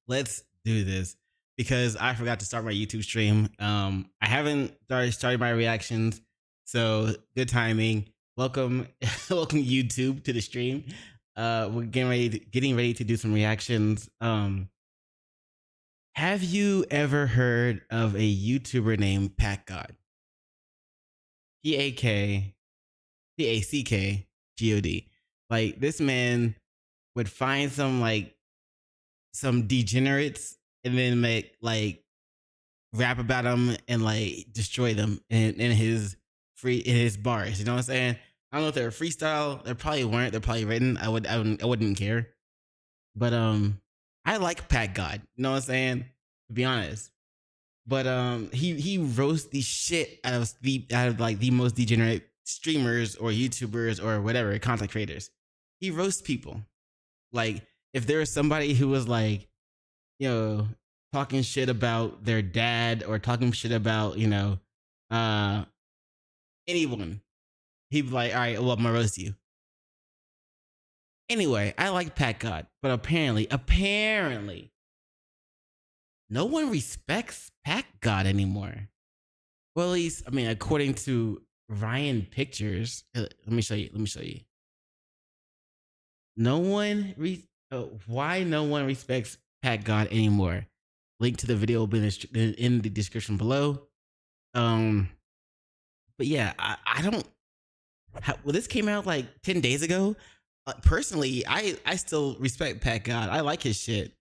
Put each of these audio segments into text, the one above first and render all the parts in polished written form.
let's do this because I forgot to start my YouTube stream. I haven't started my reactions, so good timing. Welcome, welcome YouTube to the stream. We're getting ready to do some reactions. Have you ever heard of a YouTuber named Packgod? Packgod. Like, this man would find some degenerates and then make rap about them and destroy them in his bars. You know what I'm saying? I don't know if they're freestyle. They probably weren't. They're probably written. I wouldn't care. But I like Packgod. You know what I'm saying? To be honest. But he roasts the shit out of the most degenerate streamers or YouTubers or whatever content creators. He roasts people. Like, if there was somebody who was talking shit about their dad or talking shit about anyone, he'd be like, all right, well, I'm gonna roast you. Anyway, I like Packgod, but apparently no one respects Packgod anymore. Well, at least, I mean, according to Ryan Pictures, let me show you. Why no one respects Packgod anymore? Link to the video will be in the description below. But yeah, I don't. Well, this came out like 10 days ago. Personally, I still respect Packgod. I like his shit.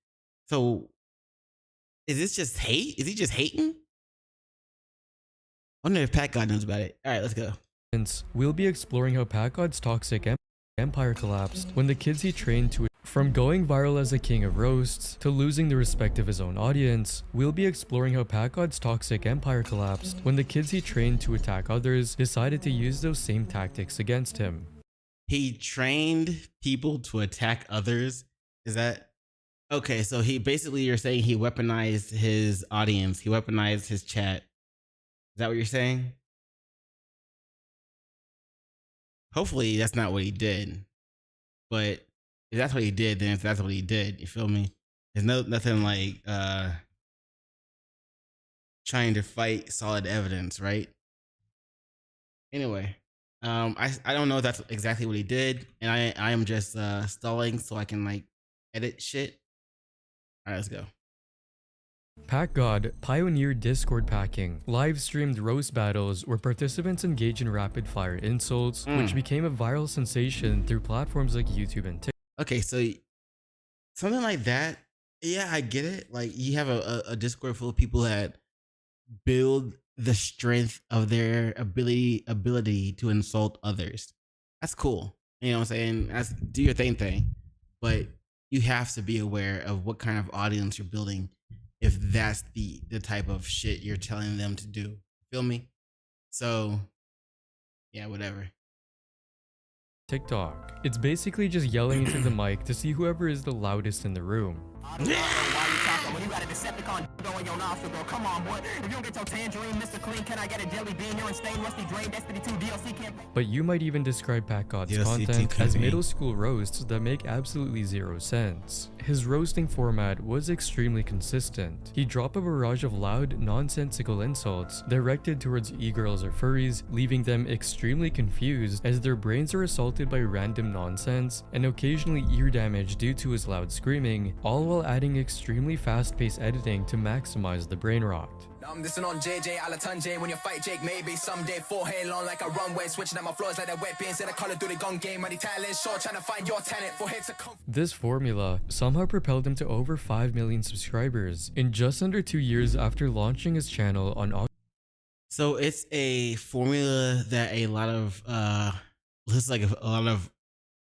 So, is this just hate? Is he just hating? I wonder if Packgod knows about it. All right, let's go. We'll be exploring how Packgod's toxic empire collapsed when the kids he trained to, from going viral as a king of roasts to losing the respect of his own audience. We'll be exploring how Packgod's toxic empire collapsed when the kids he trained to attack others decided to use those same tactics against him. He trained people to attack others? Is that okay? So he basically, you're saying he weaponized his audience, he weaponized his chat. Is that what you're saying? Hopefully that's not what he did. But if that's what he did, then if that's what he did, you feel me? There's nothing like trying to fight solid evidence, right? Anyway, I don't know if that's exactly what he did, and I am just stalling so I can edit shit. All right, let's go. Packgod pioneered Discord packing, live-streamed roast battles where participants engage in rapid-fire insults, which became a viral sensation through platforms like YouTube and TikTok. Okay, so something like that, yeah, I get it. Like, you have a Discord full of people that build the strength of their ability to insult others. That's cool. You know what I'm saying? Do your thing. But you have to be aware of what kind of audience you're building if that's the type of shit you're telling them to do. Feel me? So, yeah, whatever. TikTok. It's basically just yelling into the mic to see whoever is the loudest in the room. When you got a Decepticon in your nostril, bro. Come on, boy. If you don't get your tangerine, Mr. Clean, can I get a jelly bean here and stain rusty drain? Destiny 2 DLC campaign. But you might even describe Packgod's DLC content as middle school roasts that make absolutely zero sense. His roasting format was extremely consistent. He'd drop a barrage of loud, nonsensical insults directed towards e-girls or furries, leaving them extremely confused as their brains are assaulted by random nonsense and occasionally ear damage due to his loud screaming, all while adding extremely fast-paced editing to maximize the brain rot. I'm dissing on JJ Alatunje when you fight Jake, maybe someday 4 hail on like a runway, switching out my floors like that wet beans in a Call of Duty gun game. Money talent short, trying to find your talent for hits to come. This formula somehow propelled him to over 5 million subscribers in just under 2 years after launching his channel on August. So it's a formula that a lot of looks like a lot of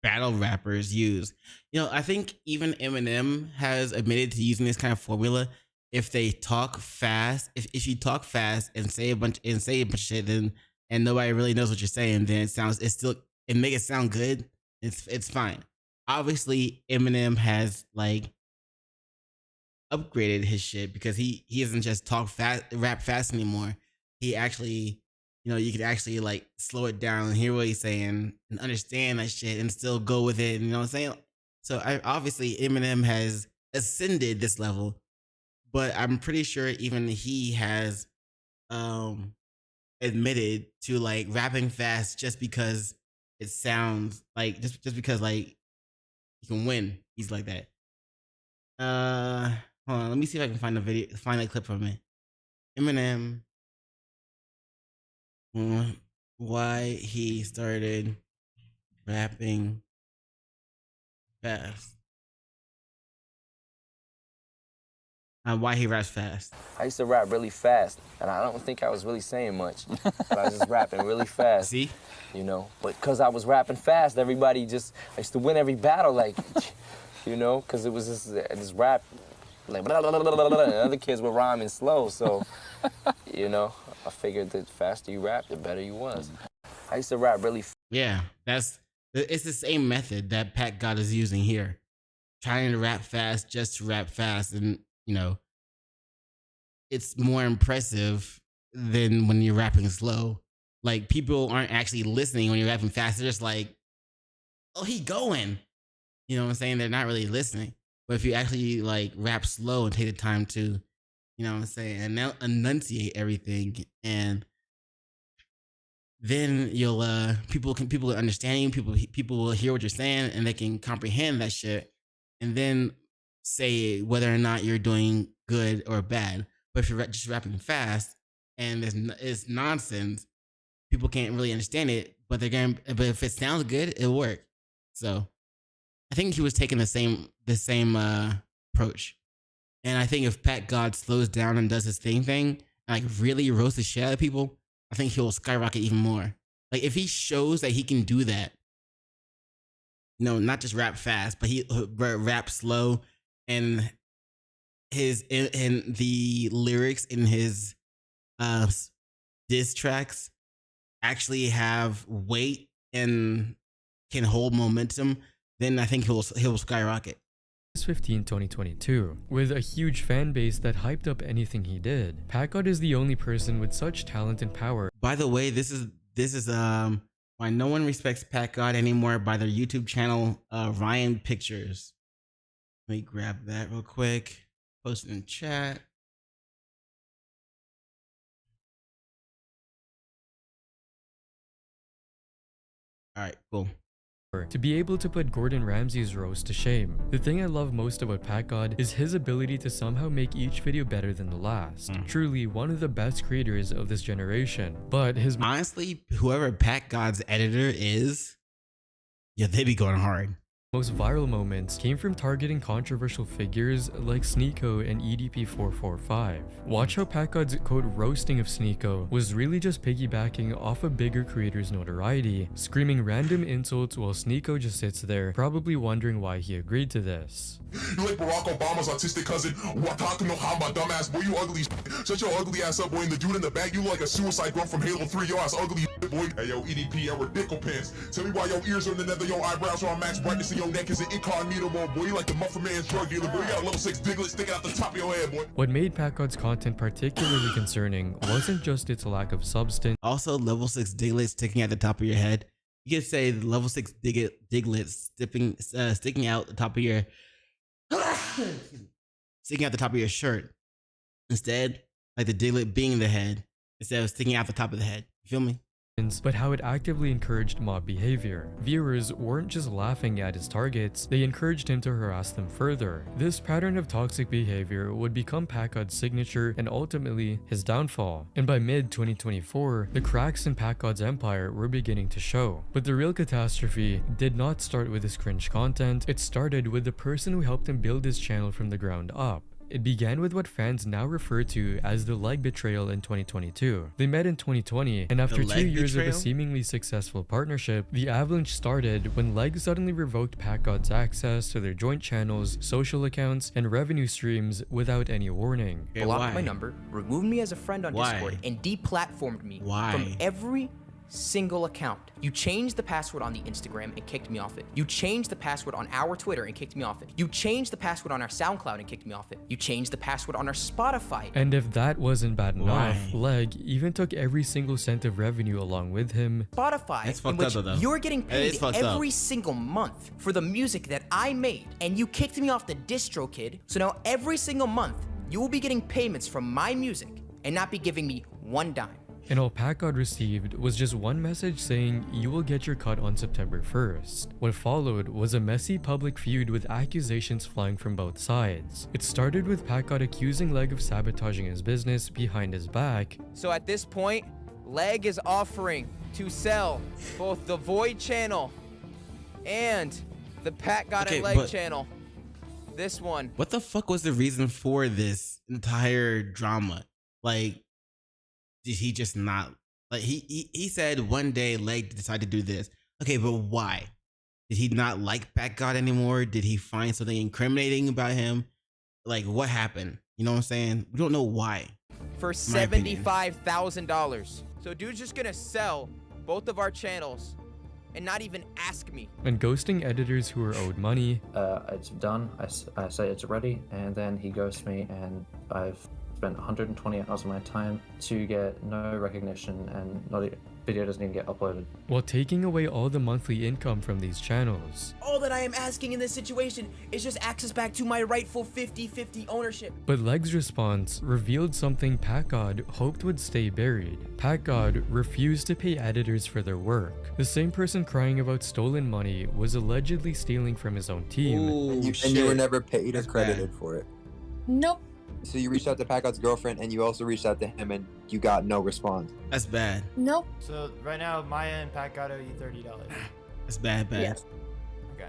battle rappers use. You know, I think even Eminem has admitted to using this kind of formula. If they talk fast, if you talk fast and say a bunch of shit, then and nobody really knows what you're saying, then it make it sound good. It's fine. Obviously, Eminem has upgraded his shit because he doesn't just rap fast anymore. He actually, you could actually slow it down and hear what he's saying and understand that shit and still go with it. You know what I'm saying? So obviously Eminem has ascended this level, but I'm pretty sure even he has admitted to like rapping fast just because it sounds like just because like he can win. He's like that. Hold on, let me see if I can find a video, find a clip from it. Eminem, why he started rapping fast. Why he raps fast. I used to rap really fast, and I don't think I was really saying much, but I was just rapping really fast. See? You know, but because I was rapping fast, everybody just, I used to win every battle, like, you know, because it was this rap, like, blah, blah, blah, blah, blah, and other kids were rhyming slow, so, you know, I figured the faster you rap, the better you was. I used to rap really fast. Yeah, it's the same method that Packgod is using here. Trying to rap fast just to rap fast, and you know, it's more impressive than when you're rapping slow. Like, people aren't actually listening when you're rapping fast. They're just like, oh, he going. You know what I'm saying? They're not really listening. But if you actually like rap slow and take the time to, you know what I'm saying, and enunciate everything, and then you'll people will understand you, people will hear what you're saying, and they can comprehend that shit, and then say whether or not you're doing good or bad. But if you're just rapping fast and it's nonsense, people can't really understand it. But but if it sounds good, it'll work. So I think he was taking the same approach. And I think if Packgod slows down and does his thing, and like really roasts the shit out of people, I think he'll skyrocket even more. Like, if he shows that he can do that, you know, not just rap fast, but he rap slow, and the lyrics in his diss tracks actually have weight and can hold momentum, then I think he'll skyrocket. 15, 2022. With a huge fan base that hyped up anything he did, Packgod is the only person with such talent and power. By the way, this is why no one respects Packgod anymore, by their YouTube channel, Ryan Pictures. Let me grab that real quick. Post it in chat. All right, cool. To be able to put Gordon Ramsay's roast to shame. The thing I love most about Packgod is his ability to somehow make each video better than the last. Truly one of the best creators of this generation. But honestly, whoever Packgod's editor is, yeah, they be going hard. Most viral moments came from targeting controversial figures like Sneeko and EDP445. Watch how Packgod's quote roasting of Sneeko was really just piggybacking off a bigger creator's notoriety, screaming random insults while Sneeko just sits there, probably wondering why he agreed to this. You like Barack Obama's autistic cousin? Wataka no Hama, dumbass boy, you ugly shut your ugly ass up, boy, and the dude in the back, you like a suicide girl from Halo 3, your ass ugly boy. Hey yo, EDP, yo, ridiculous pants. Tell me why your ears are in the nether, your eyebrows are on max brightness, and your neck is an incognito mode, boy. You like the Muffin Man's drug dealer, boy. You got a level 6 diglet sticking out the top of your head, boy. What made Packgod's content particularly concerning wasn't just its lack of substance. Also, level 6 Diglett sticking at the top of your head. You could say the level 6 Diglett sticking out the top of your sticking out the top of your shirt. Instead, like the Diglett being the head instead of sticking out the top of the head. You feel me? But how it actively encouraged mob behavior. Viewers weren't just laughing at his targets, they encouraged him to harass them further. This pattern of toxic behavior would become Packgod's signature and ultimately his downfall. And by mid-2024, the cracks in Packgod's empire were beginning to show. But the real catastrophe did not start with his cringe content, it started with the person who helped him build his channel from the ground up. It began with what fans now refer to as the leg betrayal in 2022. They met in 2020, and after 2 years of a seemingly successful partnership, the avalanche started when Leg suddenly revoked Packgod's access to their joint channels, social accounts, and revenue streams without any warning. Blocked my number, removed me as a friend on Discord, and deplatformed me from every single account. You changed the password on the Instagram and kicked me off it. You changed the password on our Twitter and kicked me off it. You changed the password on our SoundCloud and kicked me off it. You changed the password on our Spotify. And if that wasn't bad enough, Leg even took every single cent of revenue along with him. Spotify, in which you're getting paid every single month for the music that I made, and you kicked me off the DistroKid, so now every single month, you will be getting payments from my music and not be giving me one dime. And all Packgod received was just one message saying you will get your cut on September 1st. What followed was a messy public feud with accusations flying from both sides. It started with Packgod accusing Leg of sabotaging his business behind his back. So at this point, Leg is offering to sell both the Void channel and the Packgod and Leg channel. This one. What the fuck was the reason for this entire drama? Like, did he just not like he said one day Leg decided to do this. Okay, but why? Did he not like Packgod anymore? Did he find something incriminating about him? Like, what happened? You know what I'm saying? We don't know why. For $75,000. So dude's just gonna sell both of our channels and not even ask me. And ghosting editors who are owed money. It's done. I say it's ready, and then he ghosts me, and I've spent 120 hours of my time to get no recognition, and video doesn't even get uploaded. While taking away all the monthly income from these channels. All that I am asking in this situation is just access back to my rightful 50-50 ownership. But Leg's response revealed something Packgod hoped would stay buried. Packgod refused to pay editors for their work. The same person crying about stolen money was allegedly stealing from his own team. Ooh, and you were never paid or credited for it. Nope. So you reached out to Packgod's girlfriend, and you also reached out to him, and you got no response. That's bad. Nope. So right now, Maya and Packgod owe you $30. That's bad. Yes. Okay.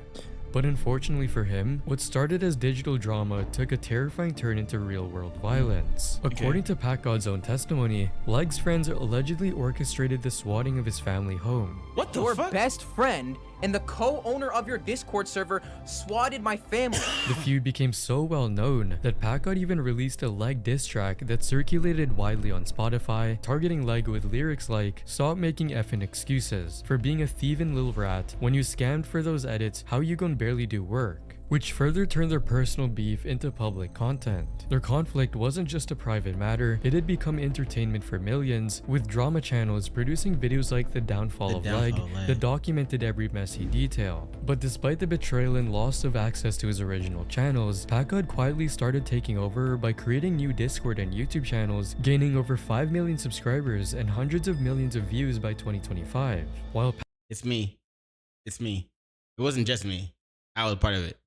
But unfortunately for him, what started as digital drama took a terrifying turn into real-world violence. According to Packgod's own testimony, Leg's friends allegedly orchestrated the swatting of his family home. What the fuck? Your best friend and the co-owner of your Discord server swatted my family. The feud became so well known that Packgod even released a Leg diss track that circulated widely on Spotify, targeting Leg with lyrics like, "Stop making effing excuses for being a thieving little rat. When you scammed for those edits, how you gon' barely do work?" Which further turned their personal beef into public content. Their conflict wasn't just a private matter, it had become entertainment for millions, with drama channels producing videos like The Downfall of Leg that documented every messy detail. But despite the betrayal and loss of access to his original channels, Packgod quietly started taking over by creating new Discord and YouTube channels, gaining over 5 million subscribers and hundreds of millions of views by 2025. While It's me. It wasn't just me. I was part of it.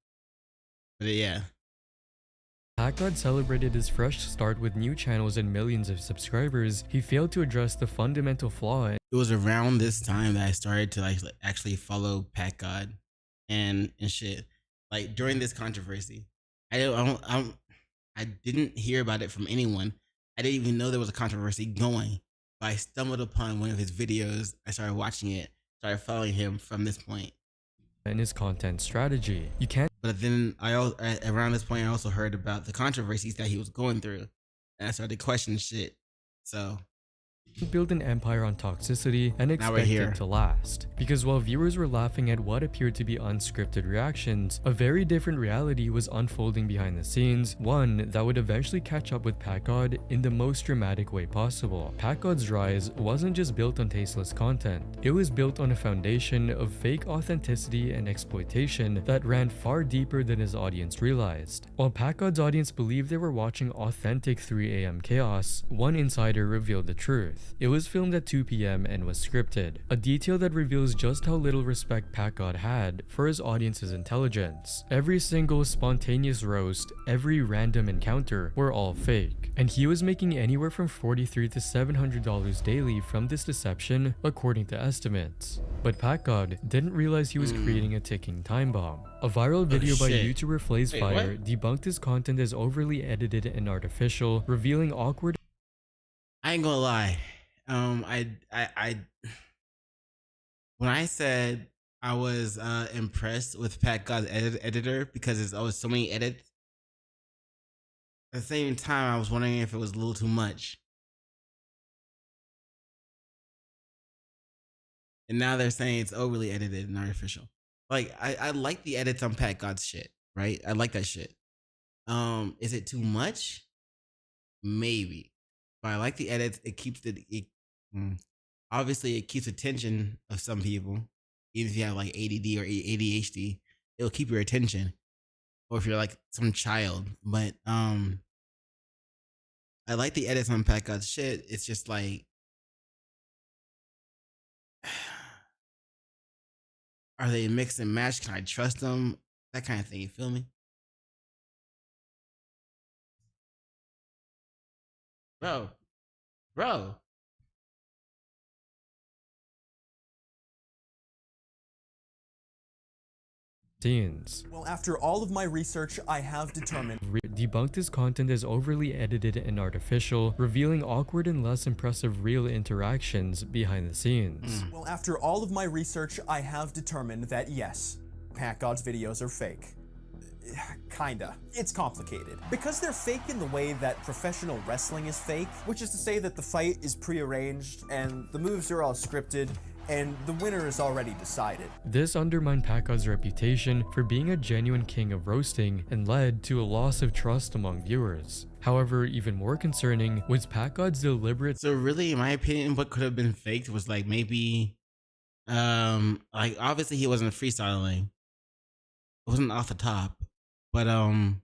But yeah. Packgod celebrated his fresh start with new channels and millions of subscribers, he failed to address the fundamental flaw. It was around this time that I started to like actually follow Packgod and shit. Like during this controversy, I didn't hear about it from anyone. I didn't even know there was a controversy going. But I stumbled upon one of his videos. I started watching it. Started following him from this point. And his content strategy. You can't. But then around this point, I also heard about the controversies that he was going through, and I started questioning shit. So build an empire on toxicity and expect it to last. Because while viewers were laughing at what appeared to be unscripted reactions, a very different reality was unfolding behind the scenes, one that would eventually catch up with Packgod in the most dramatic way possible. Packgod's rise wasn't just built on tasteless content, it was built on a foundation of fake authenticity and exploitation that ran far deeper than his audience realized. While Packgod's audience believed they were watching authentic 3 AM chaos, one insider revealed the truth. It was filmed at 2 PM and was scripted, a detail that reveals just how little respect Packgod had for his audience's intelligence. Every single spontaneous roast, every random encounter were all fake, and he was making anywhere from $43 to $700 daily from this deception, according to estimates. But Packgod didn't realize he was creating a ticking time bomb. A viral video by YouTuber FlazeFire debunked his content as overly edited and artificial, revealing awkward. I ain't gonna lie. When I said I was impressed with Packgod's editor because there's always so many edits, at the same time I was wondering if it was a little too much. And now they're saying it's overly edited and artificial. Like I like the edits on Packgod's shit, right? I like that shit. Is it too much? Maybe. But I like the edits. It keeps obviously it keeps attention of some people. Even if you have like ADD or ADHD, it'll keep your attention. Or if you're like some child. But I like the edits on Packgod's shit. It's just like, are they mix and match? Can I trust them? That kind of thing. You feel me? Bro. Scenes. Well, after all of my research, I have determined Debunked his content as overly edited and artificial, revealing awkward and less impressive real interactions behind the scenes. Well, after all of my research, I have determined that yes, Packgod's videos are fake. Kinda. It's complicated. Because they're fake in the way that professional wrestling is fake, which is to say that the fight is prearranged and the moves are all scripted, and the winner is already decided. This undermined Packgod's reputation for being a genuine king of roasting and led to a loss of trust among viewers. However, even more concerning was Packgod's deliberate— So really, in my opinion, what could have been faked was like maybe, like obviously he wasn't freestyling. It wasn't off the top. But I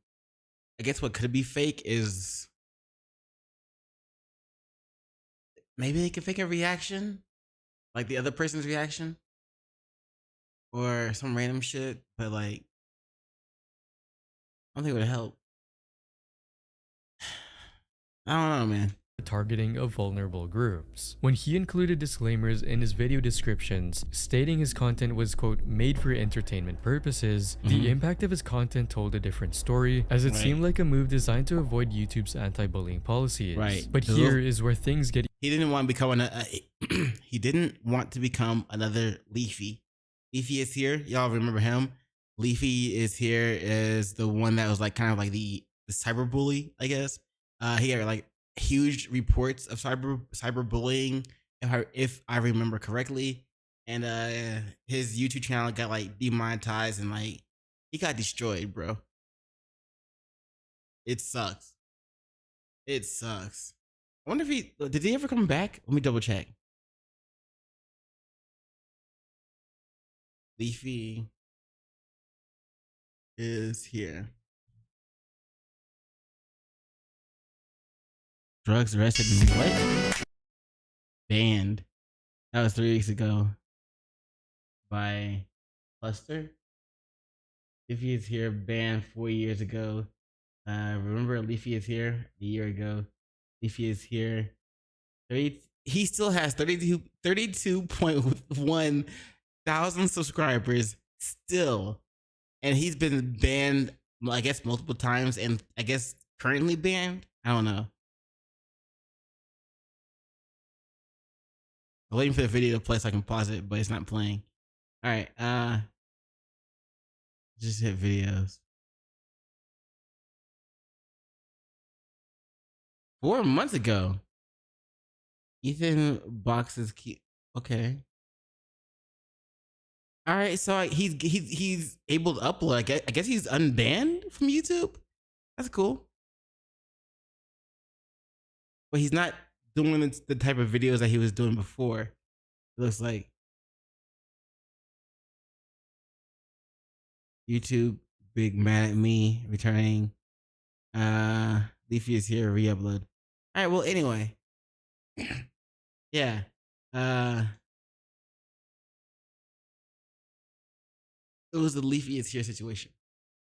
guess what could be fake is maybe they could fake a reaction. Like the other person's reaction or some random shit, but like, I don't think it would help. I don't know, man. Targeting of vulnerable groups. When he included disclaimers in his video descriptions stating his content was, quote, made for entertainment purposes, the impact of his content told a different story, as it seemed like a move designed to avoid YouTube's anti-bullying policies. Right. But here is where things get— He didn't want to become he didn't want to become another Leafy. Leafy is here. Y'all remember him? Leafy is here is the one that was like kind of like the cyberbully, I guess. He got like huge reports of cyberbullying, if I remember correctly, and his YouTube channel got like demonetized and like he got destroyed, bro. It sucks. I wonder if did he ever come back? Let me double check. Leafy is here. Drugs arrested and what? Banned. That was 3 weeks ago. By Cluster. Leafy is here, banned 4 years ago. Remember Leafy is here a year ago. Leafy is here. He still has 32.1 thousand subscribers still. And he's been banned, I guess, multiple times, and I guess currently banned. I don't know. I'm waiting for the video to play so I can pause it, but it's not playing. All right, just hit videos. 4 months ago. Ethan boxes key. Okay. All right, so he's able to upload. I guess he's unbanned from YouTube. That's cool. But he's not doing the type of videos that he was doing before. It looks like YouTube big mad at me returning. Leafy is here, re-upload. All right, well, anyway. Yeah. It was the Leafy is here situation.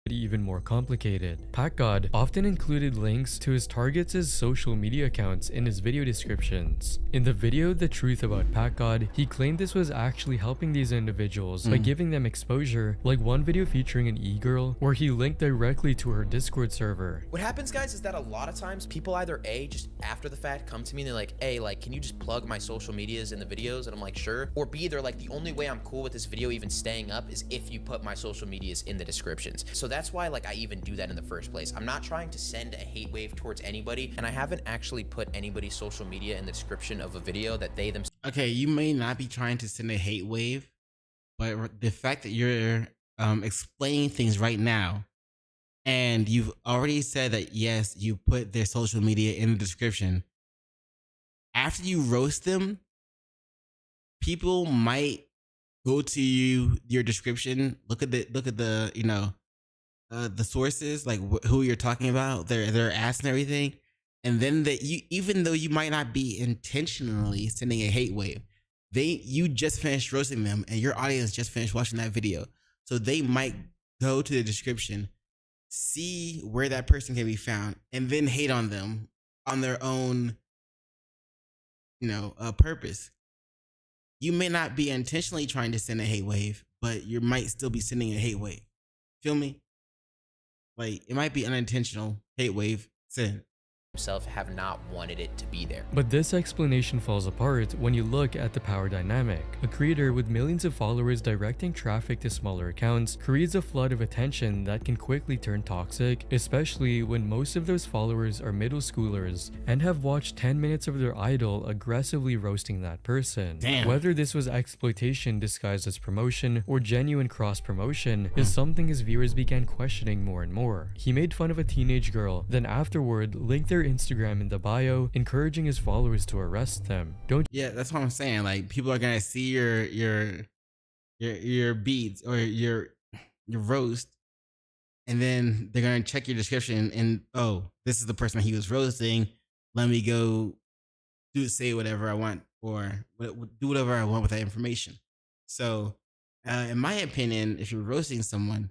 Even more complicated. Packgod often included links to his targets' social media accounts in his video descriptions. In the video The Truth About Packgod, he claimed this was actually helping these individuals by giving them exposure, like one video featuring an e-girl where he linked directly to her Discord server. What happens, guys, is that a lot of times people either A, just after the fact come to me and they're like, hey, like, can you just plug my social medias in the videos? And I'm like, sure. Or B, they're like, the only way I'm cool with this video even staying up is if you put my social medias in the descriptions. So that's that's why like I even do that in the first place. I'm not trying to send a hate wave towards anybody, and I haven't actually put anybody's social media in the description of a video that they themselves. Okay, you may not be trying to send a hate wave, but the fact that you're explaining things right now, and you've already said that yes, you put their social media in the description. After you roast them, people might go to your description, look at the you know the sources, like who you're talking about, their ass and everything, and then that you, even though you might not be intentionally sending a hate wave, you just finished roasting them, and your audience just finished watching that video, so they might go to the description, see where that person can be found, and then hate on them on their own, purpose. You may not be intentionally trying to send a hate wave, but you might still be sending a hate wave. Feel me? Like, it might be unintentional hate wave send. Have not wanted it to be there. But this explanation falls apart when you look at the power dynamic. A creator with millions of followers directing traffic to smaller accounts creates a flood of attention that can quickly turn toxic, especially when most of those followers are middle schoolers and have watched 10 minutes of their idol aggressively roasting that person. Damn. Whether this was exploitation disguised as promotion or genuine cross-promotion is something his viewers began questioning more and more. He made fun of a teenage girl, then afterward linked their Instagram in the bio, encouraging his followers to arrest them. Yeah, that's what I'm saying. Like, people are gonna see your beats or your roast, and then they're gonna check your description and, oh, this is the person he was roasting. Let me go say whatever I want, or do whatever I want with that information. So, in my opinion, if you're roasting someone,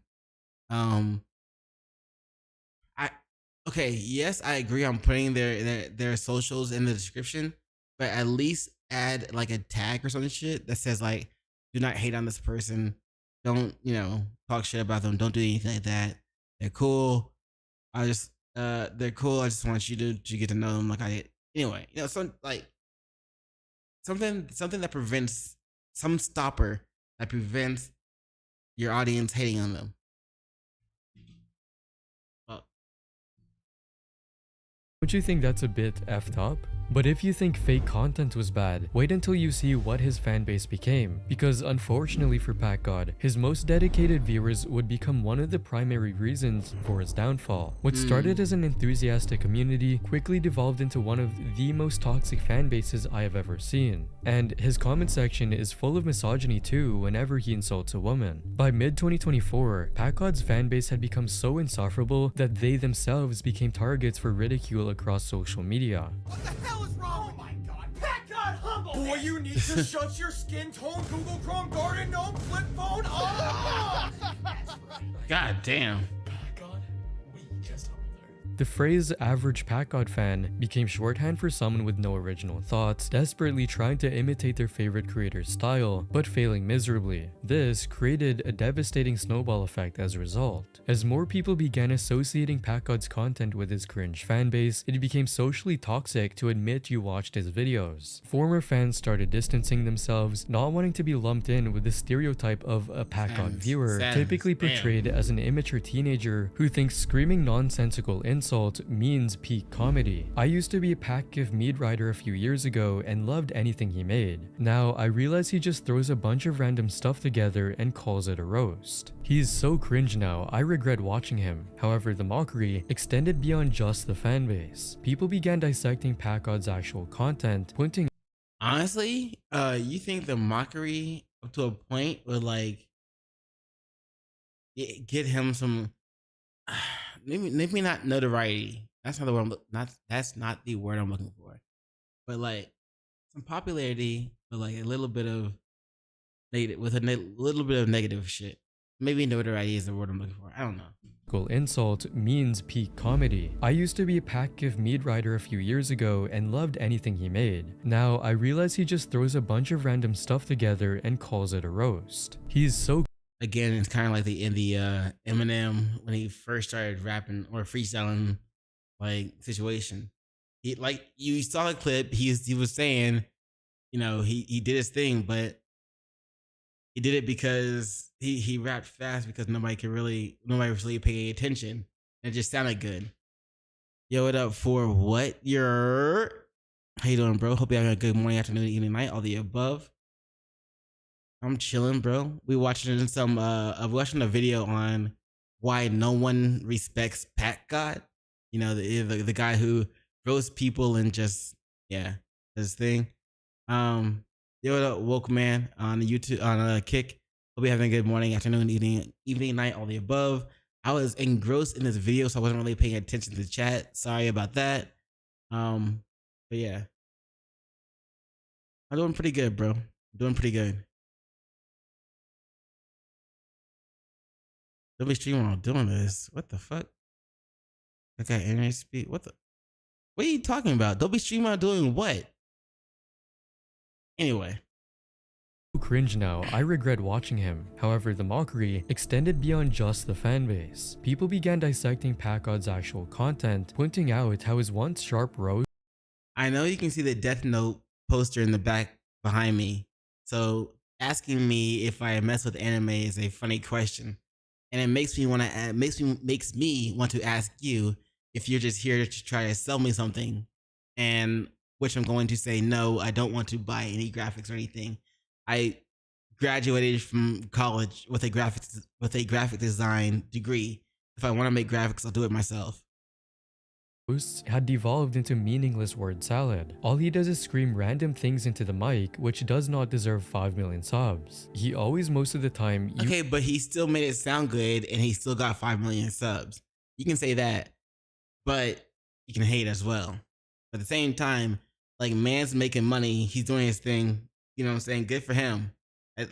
okay, yes, I agree on putting their socials in the description, but at least add like a tag or some shit that says like, do not hate on this person. Don't, talk shit about them. Don't do anything like that. They're cool. They're cool. I just want you to get to know them like I did. Anyway, something that prevents, some stopper that prevents your audience hating on them. Don't you think that's a bit effed up? But if you think fake content was bad, wait until you see what his fanbase became, because unfortunately for Packgod, his most dedicated viewers would become one of the primary reasons for his downfall. What started as an enthusiastic community quickly devolved into one of the most toxic fanbases I have ever seen. And his comment section is full of misogyny too whenever he insults a woman. By mid-2024, Packgod's fanbase had become so insufferable that they themselves became targets for ridicule across social media. What the hell is wrong? Oh my god, Packgod, humble! Boy, you need to shut your skin tone, Google Chrome, Garden Gnome, flip phone. Oh! That's right. God damn. Packgod, we just humbled her. The phrase average Packgod fan became shorthand for someone with no original thoughts, desperately trying to imitate their favorite creator's style, but failing miserably. This created a devastating snowball effect as a result. As more people began associating Packgod's content with his cringe fanbase, it became socially toxic to admit you watched his videos. Former fans started distancing themselves, not wanting to be lumped in with the stereotype of a Packgod viewer, typically portrayed as an immature teenager who thinks screaming nonsensical insults means peak comedy. I used to be a Packgod mead writer a few years ago and loved anything he made. Now I realize he just throws a bunch of random stuff together and calls it a roast. He's so cringe now, I regret watching him. However, the mockery extended beyond just the fanbase. People began dissecting Packgod's actual content, pointing. Honestly, you think the mockery up to a point would like get him some, maybe not notoriety. That's not the word. That's not the word I'm looking for. But like some popularity, but like a little bit of negative, with a little bit of negative shit. Maybe notoriety is the word I'm looking for. I don't know. Insult means peak comedy. I used to be a Packgod mead writer a few years ago and loved anything he made. Now I realize he just throws a bunch of random stuff together and calls it a roast. He's so. Again, it's kind of like the Eminem when he first started rapping or freestyling like situation. He, like, you saw the clip, he was saying, he did his thing, but He did it because he rapped fast because nobody was really paying attention. It just sounded good. Yo, what up for what? How you doing, bro? Hope you having a good morning, afternoon, evening, night, all the above. I'm chilling, bro. We watching watching a video on why no one respects Packgod. You know, the guy who roasts people and just his thing. Yo, what up, woke man on YouTube on Kick. Hope you having a good morning, afternoon, evening, night, all the above. I was engrossed in this video, so I wasn't really paying attention to the chat. Sorry about that. But yeah, I'm doing pretty good, bro. I'm doing pretty good. Don't be streaming while I'm doing this. What the fuck? Okay, internet speed. What are you talking about? Don't be streaming while doing what? Anyway. Cringe now, I regret watching him. However, the mockery extended beyond just the fanbase. People began dissecting Packgod's actual content, pointing out how his once sharp roast. I know you can see the Death Note poster in the back behind me, so asking me if I mess with anime is a funny question, and it makes me want to ask you if you're just here to try to sell me something, and which I'm going to say no. I don't want to buy any graphics or anything. I graduated from college with a graphic design degree. If I want to make graphics, I'll do it myself. Had devolved into meaningless word salad. All he does is scream random things into the mic, which does not deserve 5 million subs. He always, most of the time... Okay, but he still made it sound good, and he still got 5 million subs. You can say that, but you can hate as well. At the same time, like, man's making money. He's doing his thing. You know what I'm saying? Good for him. I'm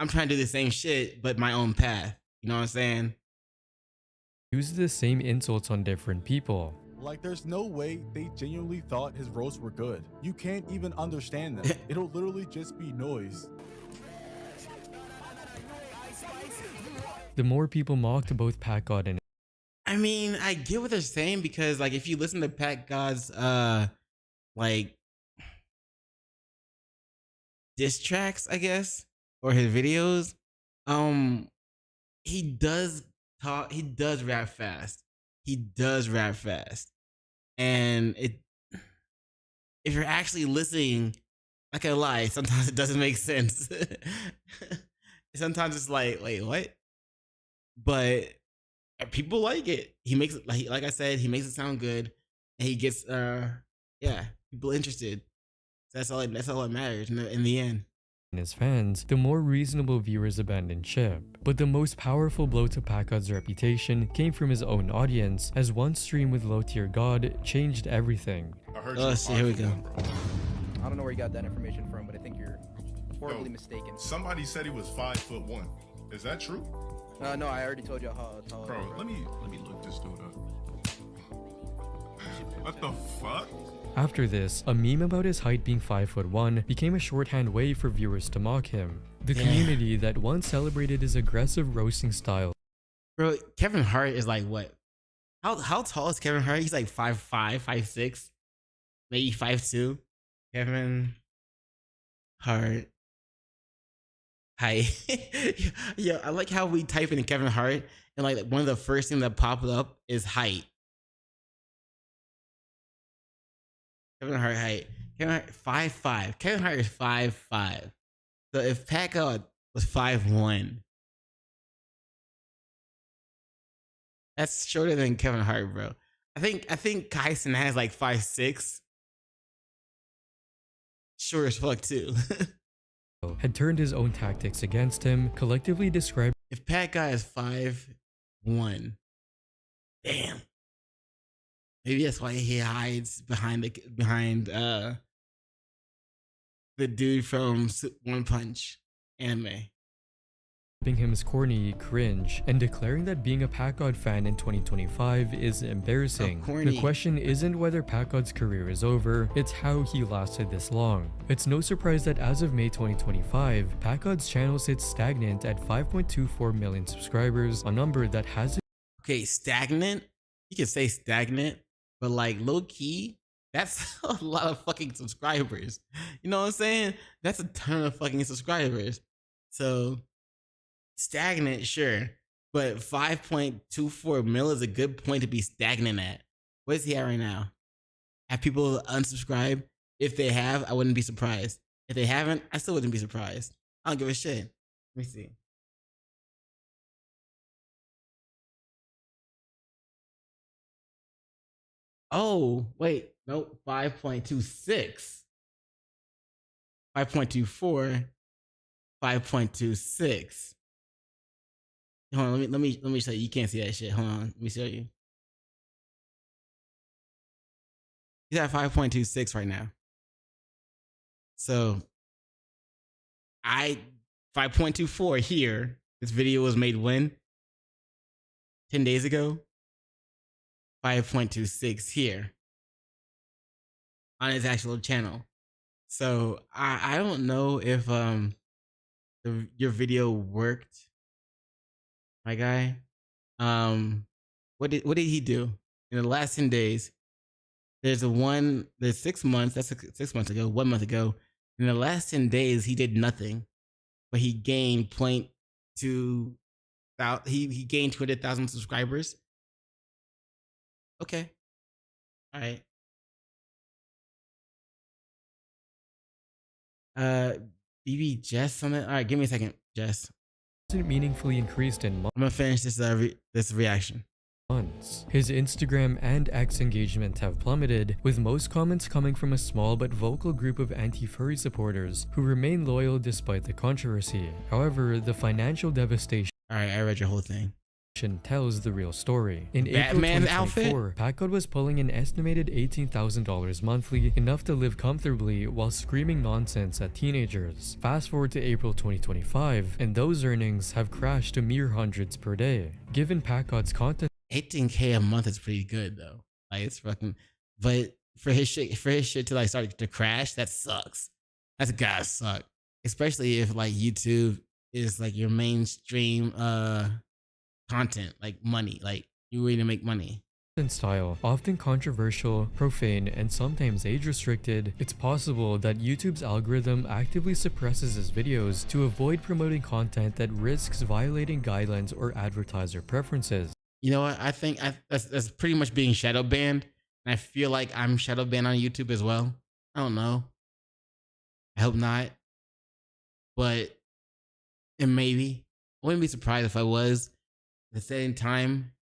trying to do the same shit, but my own path. You know what I'm saying? Uses the same insults on different people. Like, there's no way they genuinely thought his roasts were good. You can't even understand them. It'll literally just be noise. The more people mocked both Packgod and... I mean, I get what they're saying, because, like, if you listen to Packgod's, diss tracks, I guess, or his videos, he does rap fast. And if you're actually listening, I can't lie, sometimes it doesn't make sense. Sometimes it's like, wait, what? But people like it. He makes it, like I said, he makes it sound good, and he gets people interested. That's all that matters in the end. His fans, the more reasonable viewers abandoned ship. But the most powerful blow to Packgod's reputation came from his own audience, as one stream with low tier god changed everything. Here we go. I don't know where you got that information from, but I think you're horribly mistaken. Somebody said he was 5'1". Is that true? No, I already told you how tall. Bro, let me look this dude up. What the fuck? After this, a meme about his height being 5'1" became a shorthand way for viewers to mock him. The community that once celebrated his aggressive roasting style. Bro, Kevin Hart is like what? How tall is Kevin Hart? He's like 5'5", 5'6", maybe 5'2". Kevin Hart height. Yeah, I like how we type in Kevin Hart, and like one of the first things that popped up is height. Kevin Hart height. Kevin Hart 5'5". Kevin Hart is 5'5". So if Packgod was 5'1", that's shorter than Kevin Hart, bro. I think Kyson has like 5'6". Short as fuck too. Had turned his own tactics against him, collectively described. If Packgod is 5'1", damn. Maybe that's why he hides behind the dude from One Punch anime. Him as corny, cringe, and declaring that being a Packgod fan in 2025 is embarrassing. The question isn't whether Packgod's career is over, it's how he lasted this long. It's no surprise that as of May 2025, Packgod's channel sits stagnant at 5.24 million subscribers, a number that hasn't... Okay, stagnant? You can say stagnant, but like low key, That's a lot of fucking subscribers. You know what I'm saying? That's a ton of fucking subscribers. So stagnant, sure. But 5.24 mil is a good point to be stagnant at. What is he at right now? Have people unsubscribed? If they have, I wouldn't be surprised. If they haven't, I still wouldn't be surprised. I don't give a shit. Let me see. Oh, wait. Nope. 5.26. 5.24. 5.26. Hold on, let me show you. You can't see that shit. Hold on. Let me show you. He's at 5.26 right now. So 5.24 here. This video was made when? 10 days ago. 5.26 here on his actual channel. So I don't know if your video worked, my guy. What did he do in the last 10 days? There's 6 months. That's 6 months ago. 1 month ago. In the last 10 days, he did nothing, but he gained he gained 200,000 subscribers. Okay. All right. BB Jess something. All right, give me a second, Jess. Meaningfully increased in I'm gonna finish this reaction. months. His Instagram and X engagement have plummeted, with most comments coming from a small but vocal group of anti-furry supporters who remain loyal despite the controversy. However, the financial devastation Alright, I read your whole thing. Tells the real story. In Batman April 2024, Packgod was pulling an estimated $18,000 monthly, enough to live comfortably while screaming nonsense at teenagers. Fast forward to April 2025, and those earnings have crashed to mere hundreds per day. Given Packgod's content, 18K a month is pretty good though. Like it's fucking, but for his shit to like start to crash, that sucks. That's gotta suck. Especially if like YouTube is like your mainstream content, like money, like you way to make money. Style, often controversial, profane, and sometimes age restricted, it's possible that YouTube's algorithm actively suppresses his videos to avoid promoting content that risks violating guidelines or advertiser preferences. You know what? I think that's pretty much being shadow banned, and I feel like I'm shadow banned on YouTube as well. I don't know. I hope not, but it maybe. I wouldn't be surprised if I was. At the same time,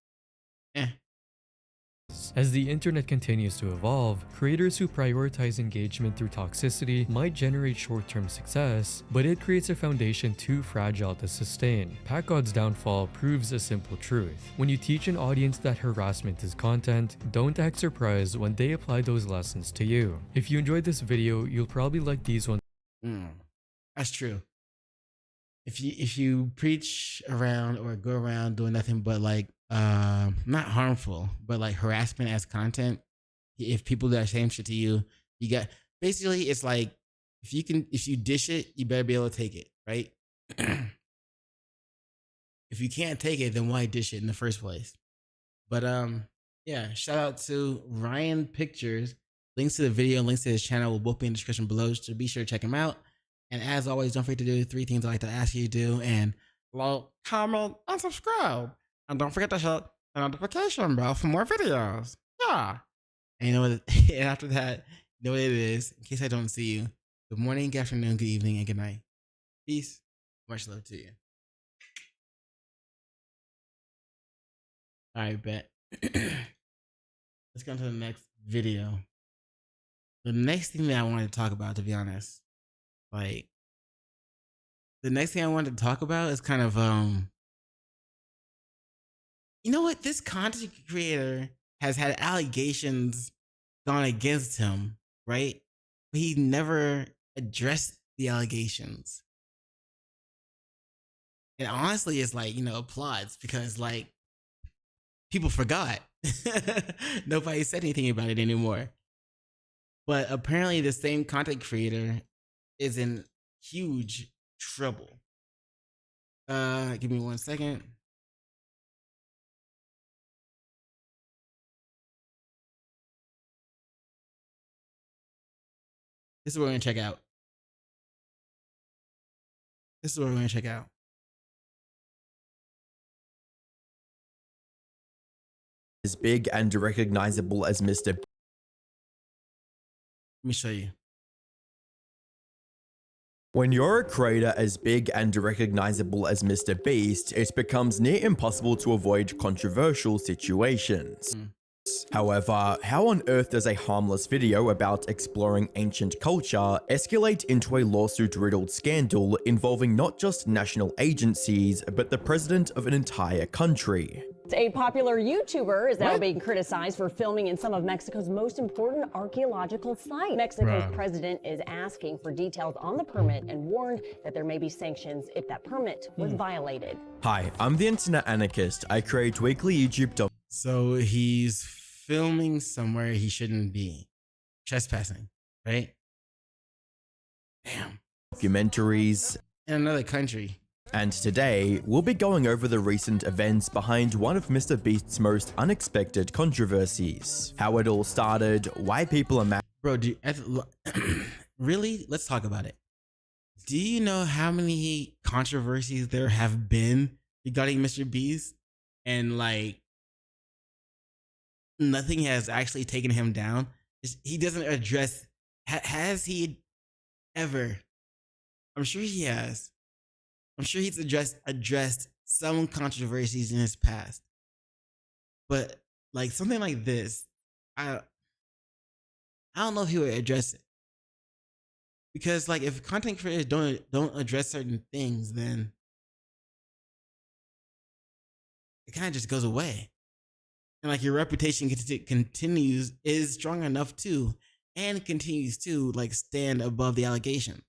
As the internet continues to evolve, creators who prioritize engagement through toxicity might generate short-term success, but it creates a foundation too fragile to sustain. Packgod's downfall proves a simple truth. When you teach an audience that harassment is content, don't act surprised when they apply those lessons to you. If you enjoyed this video, you'll probably like these ones. That's true. If you preach around or go around doing nothing but like not harmful, but like harassment as content, if people do that same shit to you, you got basically it's like if you dish it, you better be able to take it, right? If you can't take it, then why dish it in the first place? But yeah, shout out to Ryan Pictures. Links to the video, links to his channel will both be in the description below, so be sure to check him out. And as always, don't forget to do 3 things I like to ask you to do, and like, comment, and subscribe. And don't forget to hit the notification bell for more videos. Yeah. And you know what? And after that, you know what it is. In case I don't see you, good morning, good afternoon, good evening, and good night. Peace. Much love to you. All right, bet. Let's go on to the next video. The next thing that I wanted to talk about, to be honest, like the next thing I wanted to talk about is kind of you know what, this content creator has had allegations gone against him, right? But he never addressed the allegations. And honestly, it's like, you know, applauds, because like people forgot. Nobody said anything about it anymore. But apparently the same content creator is in huge trouble. Give me 1 second. This is what we're gonna check out. This is what we're gonna check out. As big and recognizable as Mr. Let me show you. When you're a creator as big and recognizable as Mr. Beast, it becomes near impossible to avoid controversial situations. However, how on earth does a harmless video about exploring ancient culture escalate into a lawsuit-riddled scandal involving not just national agencies, but the president of an entire country? A popular YouTuber is now being criticized for filming in some of Mexico's most important archaeological sites. Mexico's president is asking for details on the permit and warned that there may be sanctions if that permit was violated. Hi, I'm the Internet Anarchist. I create weekly YouTube So he's filming somewhere he shouldn't be. Trespassing, right? Damn. documentaries In another country. And today, we'll be going over the recent events behind one of Mr. Beast's most unexpected controversies. How it all started, why people are mad. Bro, really? Let's talk about it. Do you know how many controversies there have been regarding Mr. Beast? And like, nothing has actually taken him down. He doesn't address, has he ever? I'm sure he has. I'm sure he's addressed some controversies in his past. But like something like this, I don't know if he would address it. Because like if content creators don't address certain things, then it kind of just goes away. And like your reputation is strong enough to, and continues to like stand above the allegations.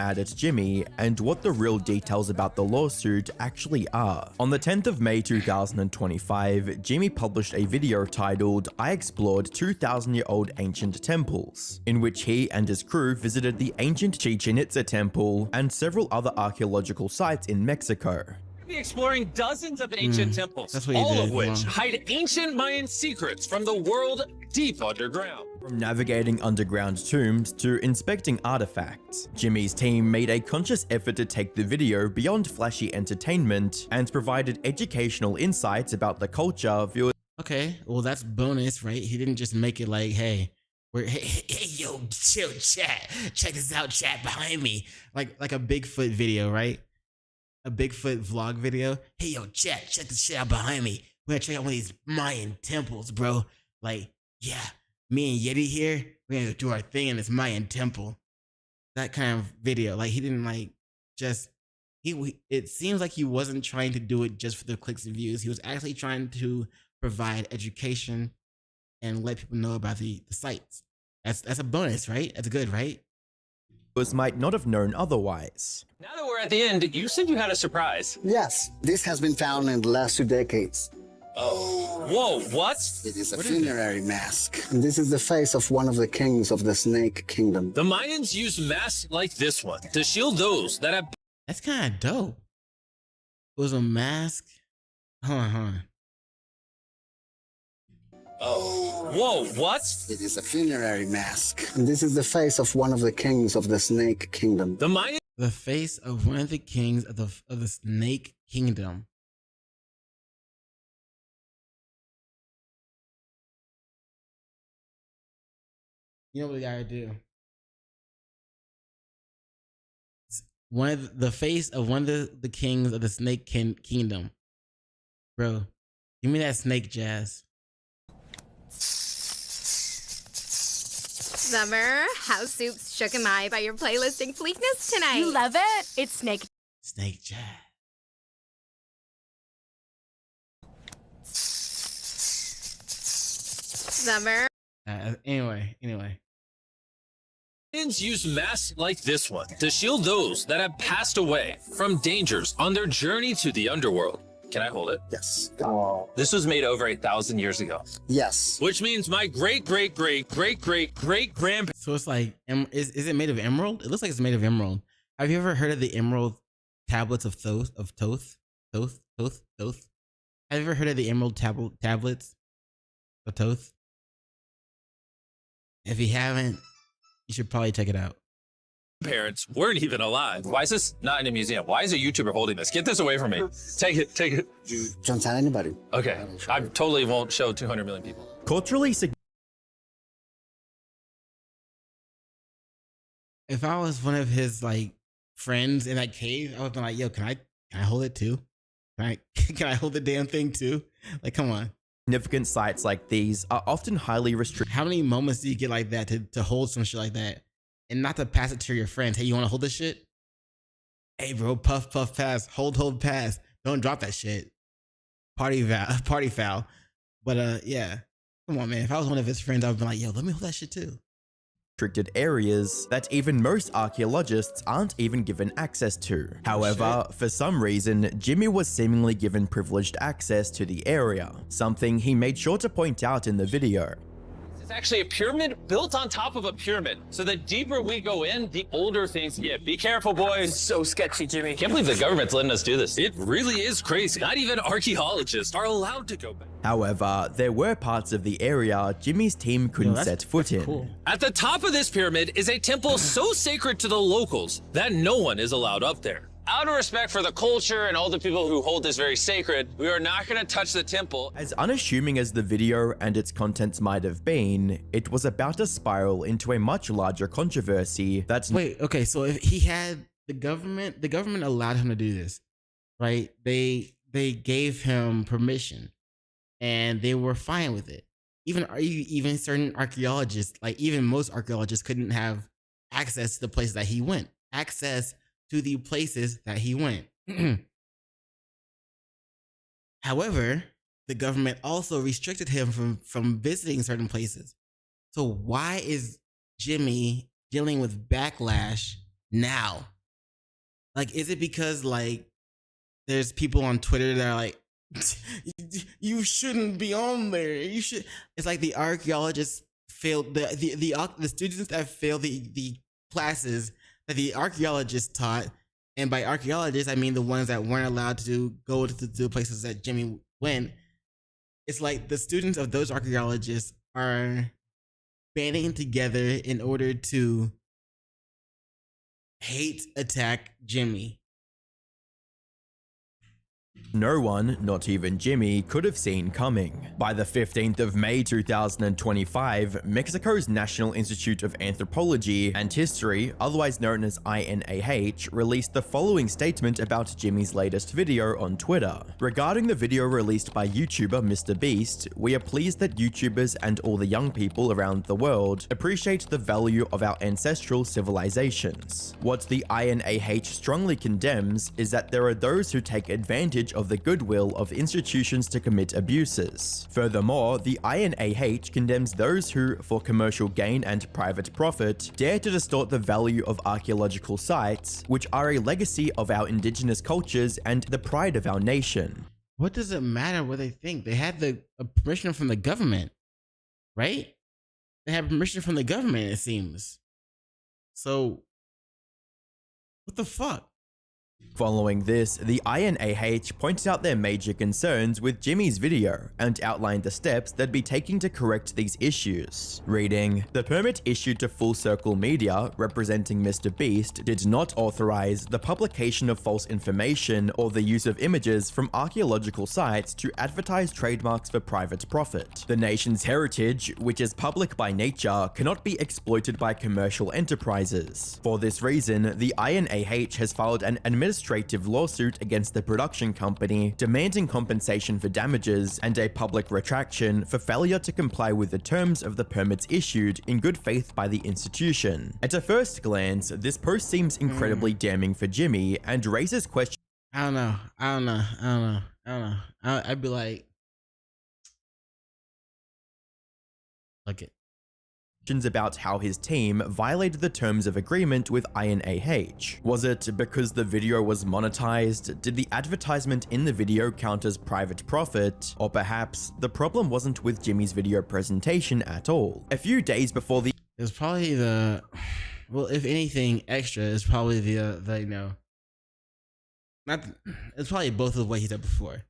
At Jimmy and what the real details about the lawsuit actually are. On the 10th of May 2025, Jimmy published a video titled "I Explored 2,000-Year-Old Ancient Temples," in which he and his crew visited the ancient Chichen Itza temple and several other archaeological sites in Mexico. Be exploring dozens of ancient temples, all of which hide ancient Mayan secrets from the world deep underground. From navigating underground tombs to inspecting artifacts, Jimmy's team made a conscious effort to take the video beyond flashy entertainment and provided educational insights about the culture viewers. Okay, well that's bonus, right? He didn't just make it like, hey, hey, yo, chill, chat, check this out, chat behind me, like a Bigfoot video, right? A Bigfoot vlog video. Hey, yo, chat, check this shit out behind me. We're gonna check out one of these Mayan temples, bro. Like, yeah, me and Yeti here, we're gonna do our thing in this Mayan temple. That kind of video. Like, he didn't like just, it seems like he wasn't trying to do it just for the clicks and views. He was actually trying to provide education and let people know about the sites. That's a bonus, right? That's good, right? Might not have known otherwise. Now that we're at the end, you said you had a surprise. Yes, this has been found in the last 2 decades. Oh. Whoa, what? It is a funerary mask. And this is the face of one of the kings of the Snake Kingdom. The Mayans used masks like this one to shield those that have... That's kind of dope. It was a mask. Hold on. Oh. Whoa, what? It is a funerary mask. And this is the face of one of the kings of the Snake Kingdom. The face of one of the kings of the Snake Kingdom. You know what we gotta do? One of the face of one of the kings of the Snake Kingdom. Bro, give me that snake jazz. Summer, House Soup's Shook Am I by your playlisting Fleekness tonight. You love it? It's Snake Jazz. Summer. Anyway. Mayans use masks like this one to shield those that have passed away from dangers on their journey to the underworld. Can I hold it? Yes. This was made over 1,000 years ago. Yes. Which means my great-great-great-great-great-grandparents. So it's like, is it made of emerald? It looks like it's made of emerald. Have you ever heard of the emerald tablets of Thoth? Have you ever heard of the emerald tablets of Thoth? If you haven't, You should probably check it out. Parents weren't even alive. Why is this not in a museum? Why is a YouTuber holding this? Get this away from me. Take it, take it. Don't tell anybody. Okay, I totally won't show 200 million people. Culturally significant. If I was one of his like friends in that cave, I would be like, yo, can I hold it too? Can I hold the damn thing too? Like, come on. Significant sites like these are often highly restricted. How many moments do you get like that to hold some shit like that? And not to pass it to your friends. Hey, you want to hold this shit? Hey, bro, puff, puff, pass. Hold, pass. Don't drop that shit. Party foul. But yeah. Come on, man. If I was one of his friends, I would be like, yo, let me hold that shit too. Restricted areas that even most archaeologists aren't even given access to. However, for some reason, Jimmy was seemingly given privileged access to the area, something he made sure to point out in the video. It's actually a pyramid built on top of a pyramid. So the deeper we go in, the older things get. Be careful, boys. It's so sketchy, Jimmy. Can't believe the government's letting us do this. It really is crazy. Not even archaeologists are allowed to go back. However, there were parts of the area Jimmy's team couldn't set foot in. Cool. At the top of this pyramid is a temple so sacred to the locals that no one is allowed up there. Out of respect for the culture and all the people who hold this very sacred, we are not going to touch the temple. As unassuming as the video and its contents might have been, it was about to spiral into a much larger controversy that's— Wait, okay, so if he had the government allowed him to do this, right? They gave him permission and they were fine with it. Even certain archaeologists, like even most archaeologists couldn't have access to the places that he went. To the places that he went. However, the government also restricted him from visiting certain places. So why is Jimmy dealing with backlash now? Like, is it because like there's people on Twitter that are like, you shouldn't be on there. You should. It's like the archaeologists failed the students that failed the classes that the archaeologists taught, and by archaeologists I mean the ones that weren't allowed to go to the places that Jimmy went. It's like the students of those archaeologists are banding together in order to attack Jimmy. No one, not even Jimmy, could have seen coming. By the 15th of May 2025, Mexico's National Institute of Anthropology and History, otherwise known as INAH, released the following statement about Jimmy's latest video on Twitter. Regarding the video released by YouTuber Mr. Beast, we are pleased that YouTubers and all the young people around the world appreciate the value of our ancestral civilizations. What the INAH strongly condemns is that there are those who take advantage of the goodwill of institutions to commit abuses. Furthermore, the INAH condemns those who, for commercial gain and private profit, dare to distort the value of archaeological sites, which are a legacy of our indigenous cultures and the pride of our nation. What does it matter what they think? They had the permission from the government, right? They have permission from the government, it seems. So, what the fuck? Following this, the INAH pointed out their major concerns with Jimmy's video and outlined the steps they'd be taking to correct these issues. Reading, the permit issued to Full Circle Media, representing Mr. Beast, did not authorize the publication of false information or the use of images from archaeological sites to advertise trademarks for private profit. The nation's heritage, which is public by nature, cannot be exploited by commercial enterprises. For this reason, the INAH has filed an administrative lawsuit against the production company, demanding compensation for damages and a public retraction for failure to comply with the terms of the permits issued in good faith by the institution. At a first glance, this post seems incredibly damning for Jimmy and raises questions. I don't know. I'd be like, fuck it. About how his team violated the terms of agreement with INAH. Was it because the video was monetized? Did the advertisement in the video count as private profit? Or perhaps the problem wasn't with Jimmy's video presentation at all? A few days before the— It was probably the, well, if anything extra, it's probably the you know, not, it's probably both of what he said before.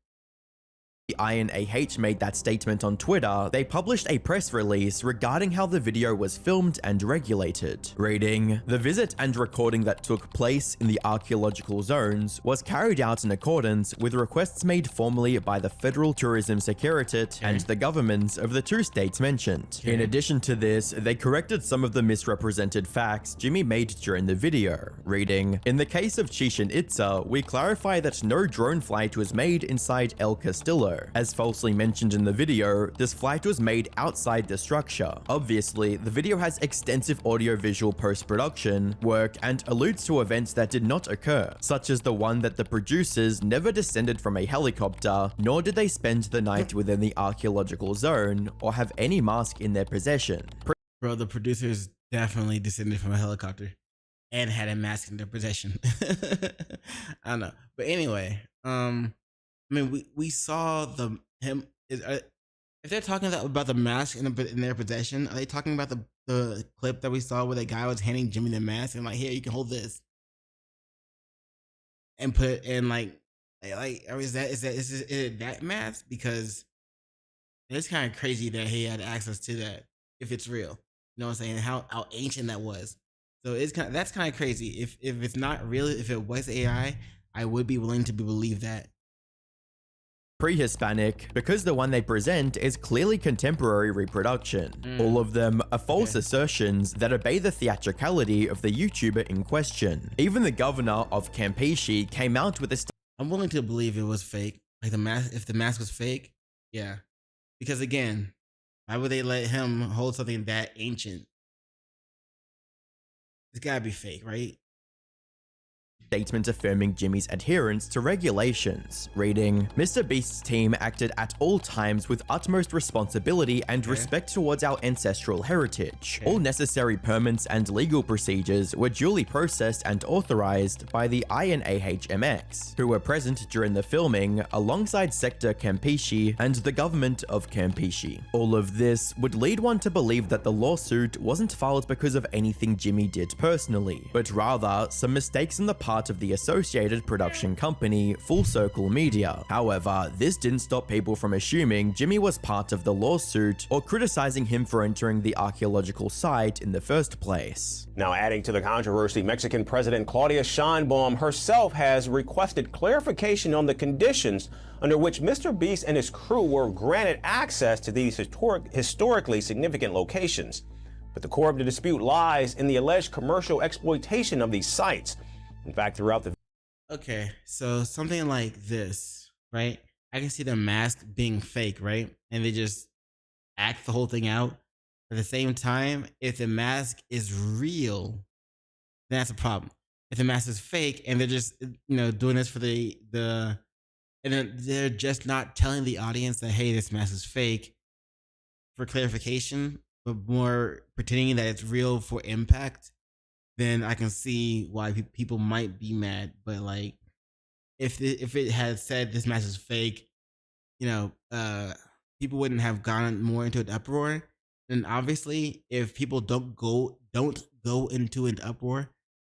The INAH made that statement on Twitter, they published a press release regarding how the video was filmed and regulated. Reading, "The visit and recording that took place in the archaeological zones was carried out in accordance with requests made formally by the Federal Tourism Secretariat and the governments of the 2 states mentioned. In addition to this, they corrected some of the misrepresented facts Jimmy made during the video." Reading, "In the case of Chichen Itza, we clarify that no drone flight was made inside El Castillo. As falsely mentioned in the video, this flight was made outside the structure. Obviously, the video has extensive audio-visual post-production work and alludes to events that did not occur, such as the one that the producers never descended from a helicopter, nor did they spend the night within the archaeological zone, or have any mask in their possession." Bro, the producers definitely descended from a helicopter and had a mask in their possession. I don't know. But anyway, I mean, we saw if they're talking about the mask in their possession, are they talking about the clip that we saw where the guy was handing Jimmy the mask and like, here, you can hold this and put it in like, or is it that mask? Because it's kind of crazy that he had access to that if it's real. You know what I'm saying? How ancient that was. So that's kind of crazy. If it's not real, if it was AI, I would be willing to believe that. Pre-Hispanic, because the one they present is clearly contemporary reproduction. All of them are false assertions that obey the theatricality of the YouTuber in question. Even the governor of Campeche came out with a I'm willing to believe it was fake. Like if the mask was fake, yeah. Because again, why would they let him hold something that ancient? It's gotta be fake, right? Statement affirming Jimmy's adherence to regulations. Reading, "Mr. Beast's team acted at all times with utmost responsibility and respect towards our ancestral heritage. All necessary permits and legal procedures were duly processed and authorized by the INAHMX, who were present during the filming alongside Sector Campeche and the government of Campeche." All of this would lead one to believe that the lawsuit wasn't filed because of anything Jimmy did personally, but rather some mistakes on the part of the associated production company, Full Circle Media. However, this didn't stop people from assuming Jimmy was part of the lawsuit or criticizing him for entering the archaeological site in the first place. Now, adding to the controversy, Mexican President Claudia Sheinbaum herself has requested clarification on the conditions under which Mr. Beast and his crew were granted access to these historically significant locations. But the core of the dispute lies in the alleged commercial exploitation of these sites. In fact, throughout the... Okay, so something like this, right? I can see the mask being fake, right? And they just act the whole thing out. At the same time, if the mask is real, then that's a problem. If the mask is fake and they're just, doing this for and then they're just not telling the audience that, hey, this mask is fake for clarification, but more pretending that it's real for impact, then I can see why people might be mad. But like, if it had said this mask is fake, people wouldn't have gone more into an uproar. And obviously, if people don't go into an uproar,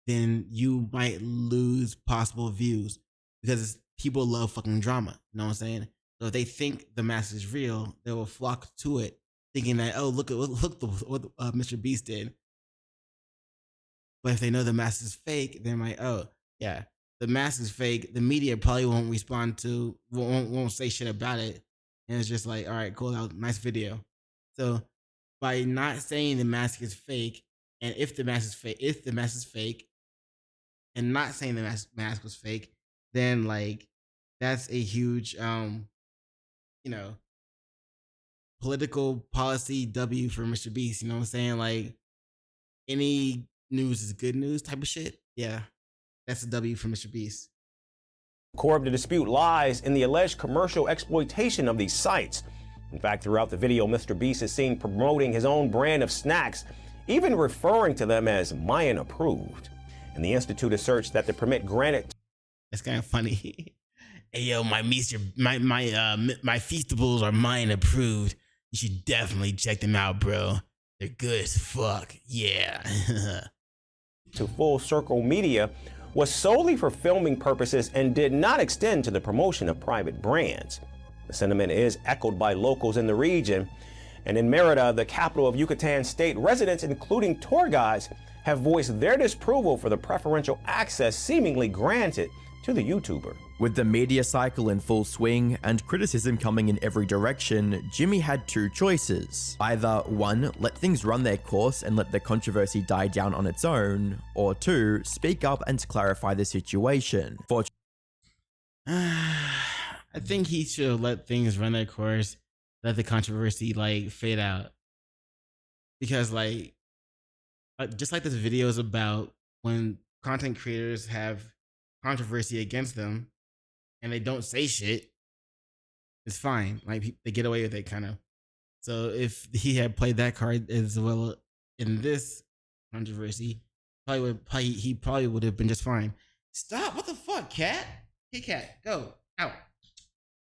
then you might lose possible views because people love fucking drama. You know what I'm saying? So if they think the mask is real, they will flock to it, thinking that, oh, look what Mr. Beast did. But if they know the mask is fake, they're like, oh, yeah, the mask is fake. The media probably won't won't say shit about it. And it's just like, all right, cool, that was a nice video. So by not saying the mask is fake, and if the mask is fake, and not saying the mask was fake, then like that's a huge political policy W for Mr. Beast. You know what I'm saying? Like, any news is good news type of shit. Yeah, that's a W for Mr. Beast. The core of the dispute lies in the alleged commercial exploitation of these sites. In fact, throughout the video, Mr. Beast is seen promoting his own brand of snacks, even referring to them as Mayan approved. And the Institute asserts that the permit granted... That's kind of funny. Hey, yo, my Feastables are Mayan approved. You should definitely check them out, bro. They're good as fuck. Yeah. to Full Circle Media was solely for filming purposes and did not extend to the promotion of private brands. The sentiment is echoed by locals in the region. And in Merida, the capital of Yucatan State, residents, including tour guides, have voiced their disapproval for the preferential access seemingly granted to the YouTuber. With the media cycle in full swing and criticism coming in every direction, Jimmy had two choices. Either 1, let things run their course and let the controversy die down on its own, or 2, speak up and clarify the situation. I think he should have let things run their course, let the controversy like fade out. Because like just like this video is about when content creators have controversy against them and they don't say shit, it's fine. Like they get away with it kind of. So if he had played that card as well in this controversy, he probably would have been just fine. Stop! What the fuck, cat? Hey, cat, go out.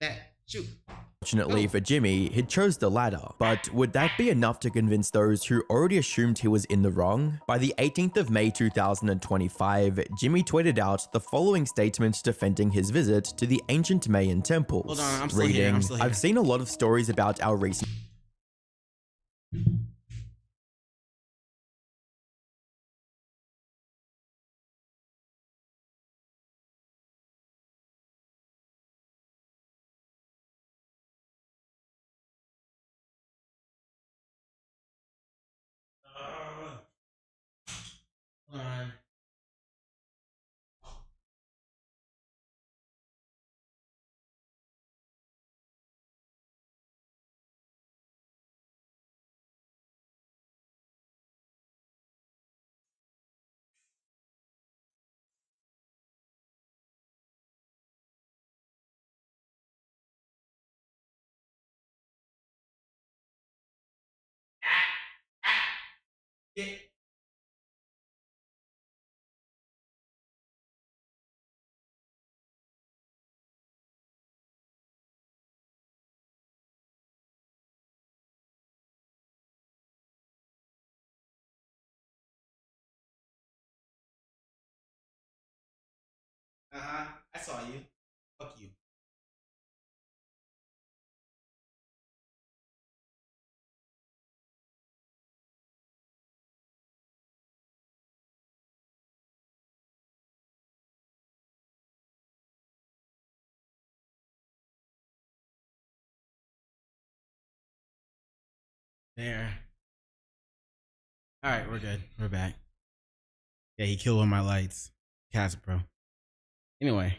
That shoot. Fortunately for Jimmy, he chose the latter. But would that be enough to convince those who already assumed he was in the wrong? By the 18th of May 2025, Jimmy tweeted out the following statement defending his visit to the ancient Mayan temples. Hold on, I'm still here. I've seen a lot of stories about our recent Hold on. Yeah. I saw you. Fuck you. There. All right, we're good. We're back. Yeah, he killed one of my lights. Cats, bro. Anyway.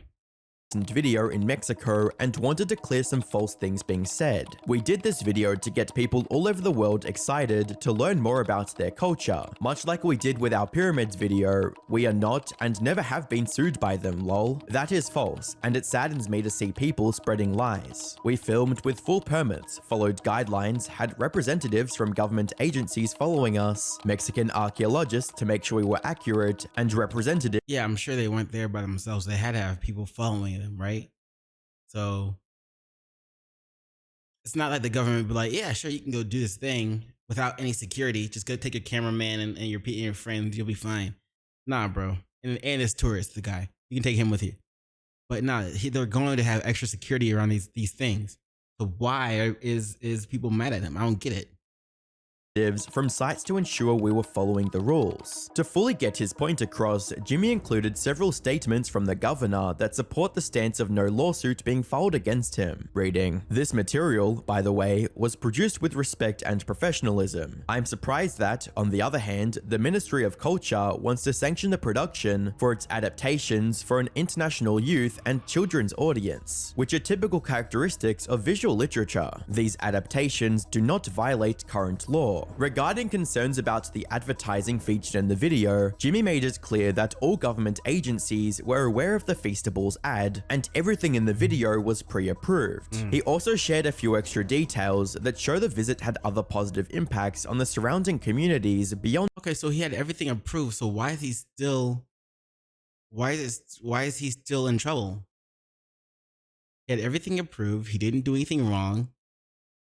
Video in Mexico and wanted to clear some false things being said. We did this video to get people all over the world excited to learn more about their culture. Much like we did with our pyramids video, we are not and never have been sued by them, lol. That is false, and it saddens me to see people spreading lies. We filmed with full permits, followed guidelines, had representatives from government agencies following us, Mexican archaeologists to make sure we were accurate, and representatives. Yeah, I'm sure they weren't there by themselves. They had to have people following them, right? So it's not like the government would be like, yeah, sure, you can go do this thing without any security. Just go take your cameraman and your friends, you'll be fine. Nah, bro. And it's tourist, the guy. You can take him with you. But nah, they're going to have extra security around these things. So why is people mad at him? I don't get it. From sites to ensure we were following the rules. To fully get his point across, Jimmy included several statements from the governor that support the stance of no lawsuit being filed against him. Reading, "This material, by the way, was produced with respect and professionalism. I'm surprised that, on the other hand, the Ministry of Culture wants to sanction the production for its adaptations for an international youth and children's audience, which are typical characteristics of visual literature. These adaptations do not violate current law." Regarding concerns about the advertising featured in the video, Jimmy made it clear that all government agencies were aware of the Feastables ad, and everything in the video was pre-approved. He also shared a few extra details that show the visit had other positive impacts on the surrounding communities beyond. Okay, so he had everything approved, so why is he still in trouble? He had everything approved, he didn't do anything wrong.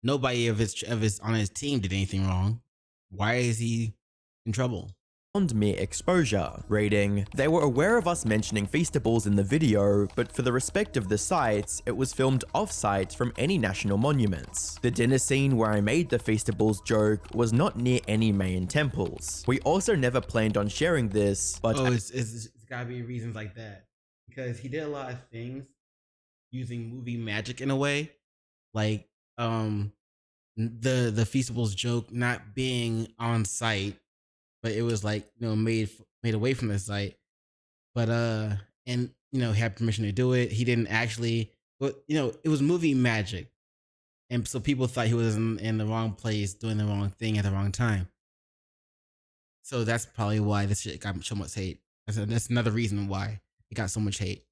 Nobody of his on his team did anything wrong. Why is he in trouble? mere exposure, reading, "They were aware of us mentioning Feastables in the video, but for the respect of the sites, it was filmed off-site from any national monuments. The dinner scene where I made the Feastables joke was not near any main temples. We also never planned on sharing this, but..." It's gotta be reasons like that. Because he did a lot of things using movie magic in a way. Like, the Feastables joke not being on site, but it was like, made away from the site. But and he had permission to do it. He didn't actually, but it was movie magic, and so people thought he was in the wrong place, doing the wrong thing at the wrong time. So that's probably why this shit got so much hate. That's another reason why it got so much hate.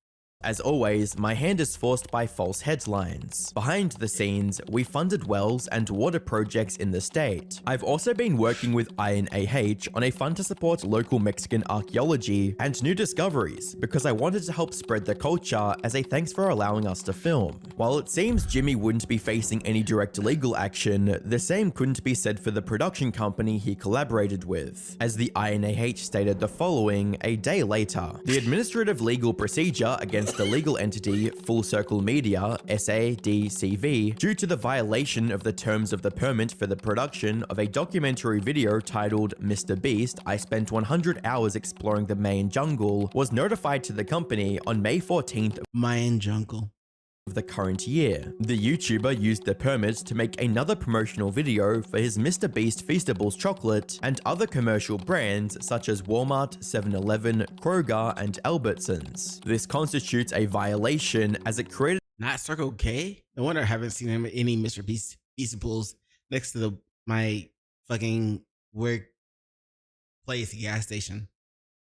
As always, my hand is forced by false headlines. Behind the scenes, we funded wells and water projects in the state. I've also been working with INAH on a fund to support local Mexican archaeology and new discoveries because I wanted to help spread the culture as a thanks for allowing us to film. While it seems Jimmy wouldn't be facing any direct legal action, the same couldn't be said for the production company he collaborated with, as the INAH stated the following a day later. The administrative legal procedure against the legal entity Full Circle Media, SADCV, due to the violation of the terms of the permit for the production of a documentary video titled Mr. Beast, I Spent 100 Hours Exploring the Mayan Jungle, was notified to the company on May 14th Mayan Jungle of the current year. The YouTuber used the permit to make another promotional video for his Mr. Beast Feastables chocolate and other commercial brands such as Walmart, 7-Eleven, Kroger, and Albertsons. This constitutes a violation as it created not Circle K? No wonder I haven't seen him any Mr. Beast Feastables next to my fucking workplace gas station.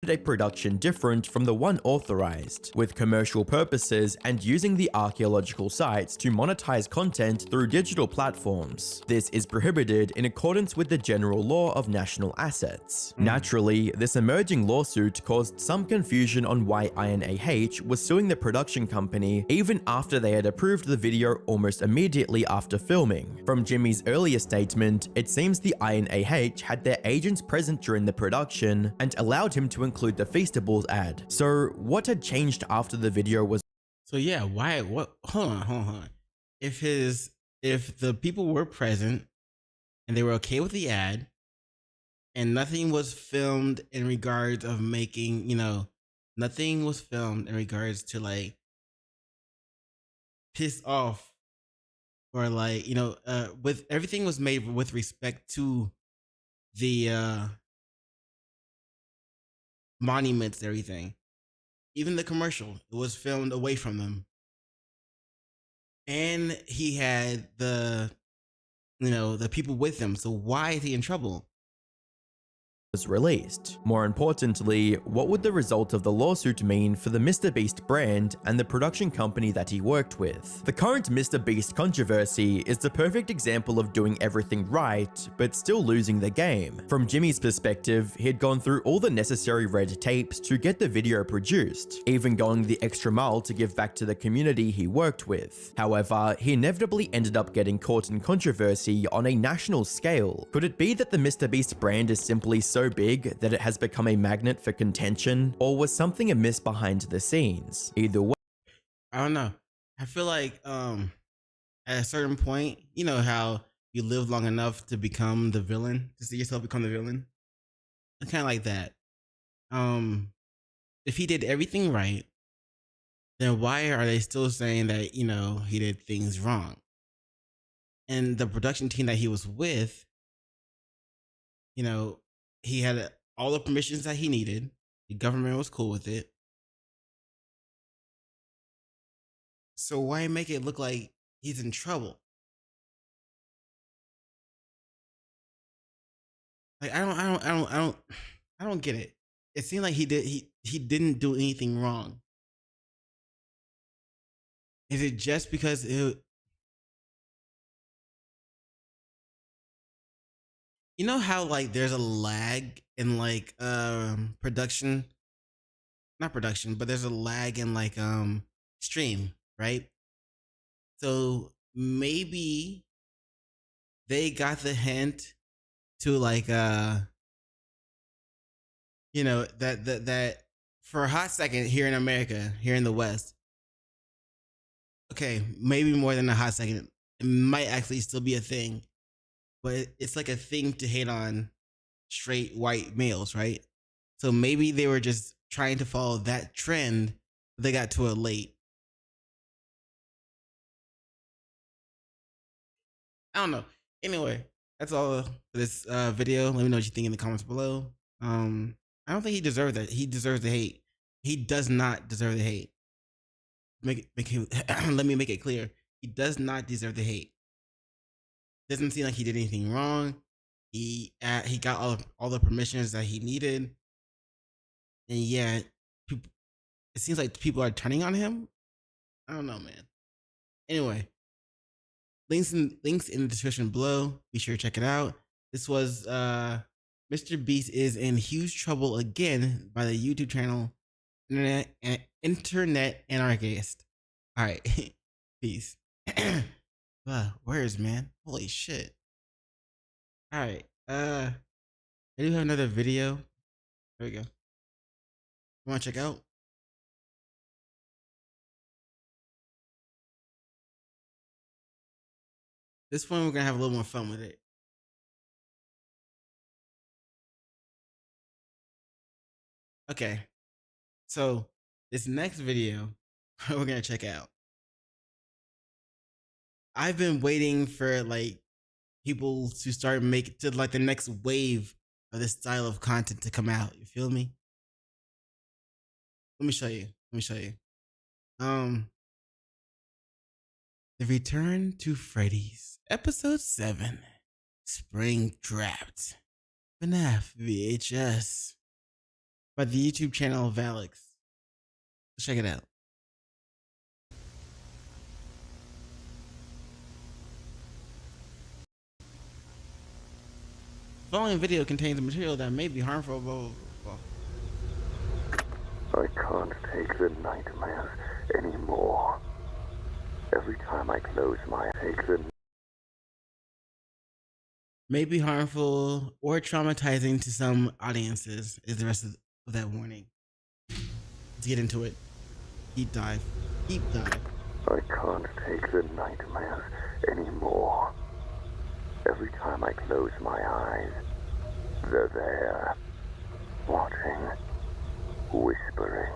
A production different from the one authorized, with commercial purposes and using the archaeological sites to monetize content through digital platforms. This is prohibited in accordance with the general law of national assets. Naturally, this emerging lawsuit caused some confusion on why INAH was suing the production company even after they had approved the video almost immediately after filming. From Jimmy's earlier statement, it seems the INAH had their agents present during the production and allowed him to include the Feastables ad. So what had changed after the video was... So yeah, why, what, hold on. If the people were present and they were okay with the ad and nothing was filmed in regards of making, nothing was filmed in regards to like piss off or like, with everything was made with respect to the, monuments and everything. Even the commercial, it was filmed away from them. And he had the people with him. So why is he in trouble? Was released. More importantly, what would the result of the lawsuit mean for the Mr. Beast brand and the production company that he worked with? The current Mr. Beast controversy is the perfect example of doing everything right, but still losing the game. From Jimmy's perspective, he had gone through all the necessary red tapes to get the video produced, even going the extra mile to give back to the community he worked with. However, he inevitably ended up getting caught in controversy on a national scale. Could it be that the Mr. Beast brand is simply so big that it has become a magnet for contention, or was something amiss behind the scenes? Either way, I don't know. I feel like at a certain point, you know how you live long enough to become the villain, to see yourself become the villain. It's kind of like that. If he did everything right, then why are they still saying that, he did things wrong? And the production team that he was with, he had all the permissions that he needed. The government was cool with it. So why make it look like he's in trouble? Like I don't get it. It seemed like he didn't do anything wrong. Is it just because you know how like there's a lag in like production, not production, but there's a lag in like stream, right? So maybe they got the hint to like you know, that for a hot second here in America, here in the West, okay, maybe more than a hot second, it might actually still be a thing, but it's like a thing to hate on straight white males, right? So maybe they were just trying to follow that trend, but they got to it late. I don't know. Anyway, that's all for this video. Let me know what you think in the comments below. I don't think he deserved that. He deserves the hate. He does not deserve the hate. Let me make it clear. He does not deserve the hate. Doesn't seem like he did anything wrong. He got all the permissions that he needed, and yeah, it seems like people are turning on him. I don't know, man. Anyway, links in the description below. Be sure to check it out. This was Mr. Beast is in huge trouble again by the YouTube channel Internet Anarchist. All right, peace. Words, man. Holy shit. All right. I do have another video. There we go. You want to check out? This one, we're going to have a little more fun with it. Okay. So, this next video, we're going to check out. I've been waiting for, like, people to start like the next wave of this style of content to come out. You feel me? Let me show you. The Return to Freddy's, Episode 7, Spring Trapped, FNAF VHS, by the YouTube channel of Alex. Let's check it out. The following video contains material that may be harmful, blah, blah, blah. I can't take the nightmares anymore. Every time I close my eyes, may be harmful or traumatizing to some audiences is the rest of that warning. Let's get into it. Deep dive. I can't take the nightmares anymore. Every time I close my eyes, they're there, watching, whispering,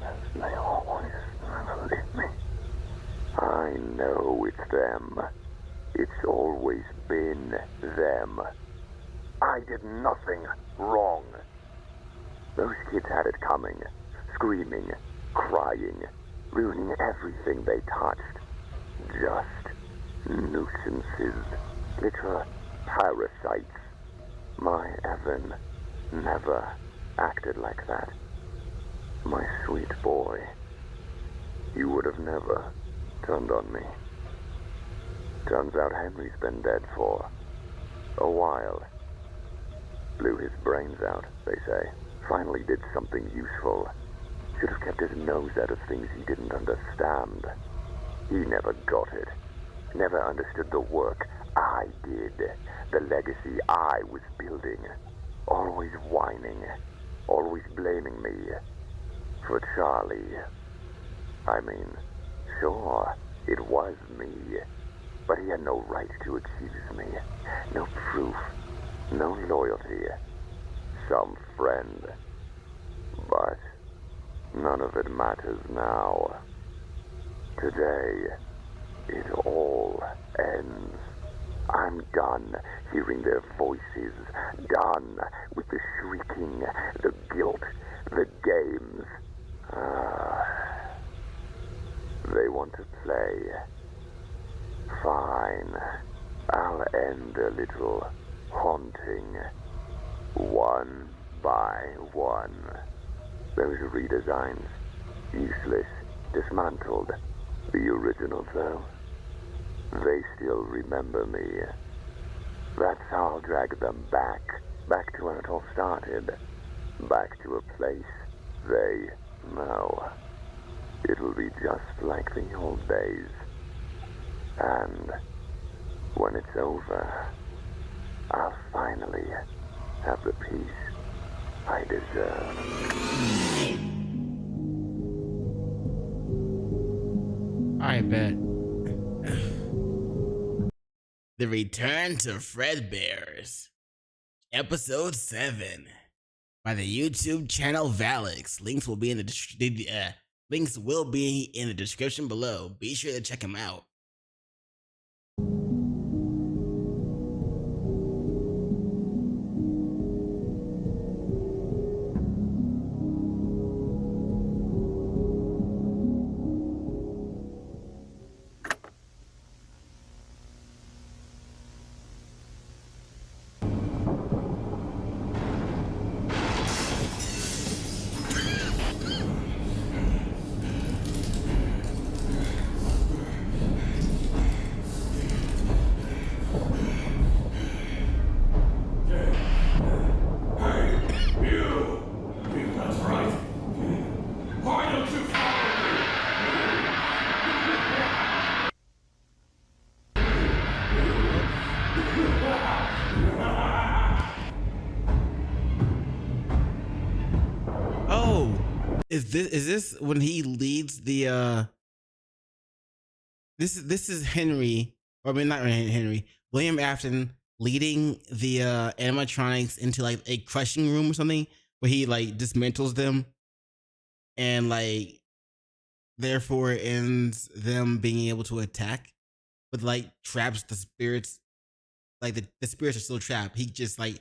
as they always never leave me. I know it's them. It's always been them. I did nothing wrong. Those kids had it coming, screaming, crying, ruining everything they touched. Just nuisances. Literal parasites. My Evan never acted like that. My sweet boy. You would have never turned on me. Turns out Henry's been dead for a while. Blew his brains out, they say. Finally did something useful. Should have kept his nose out of things he didn't understand. He never got it. Never understood the work I did, the legacy I was building. Always whining, always blaming me for Charlie. I mean, sure, it was me, but he had no right to accuse me. No proof, no loyalty, some friend. But none of it matters now. Today, it all ends. I'm done hearing their voices, done with the shrieking, the guilt, the games. They want to play. Fine. I'll end a little haunting. One by one. Those redesigns, useless, dismantled. The original, though, they still remember me. That's how I'll drag them back to when it all started. Back to a place they know. It'll be just like the old days. And when it's over, I'll finally have the peace I deserve. I bet. The Return to Fredbear's, Episode 7, by the YouTube channel Valix. Links will be in the description below. Be sure to check them out. Is this when he leads the this is Henry, or I mean not Henry, William Afton leading the animatronics into like a crushing room or something where he like dismantles them and like therefore ends them being able to attack, but like traps the spirits, like the spirits are still trapped. He just like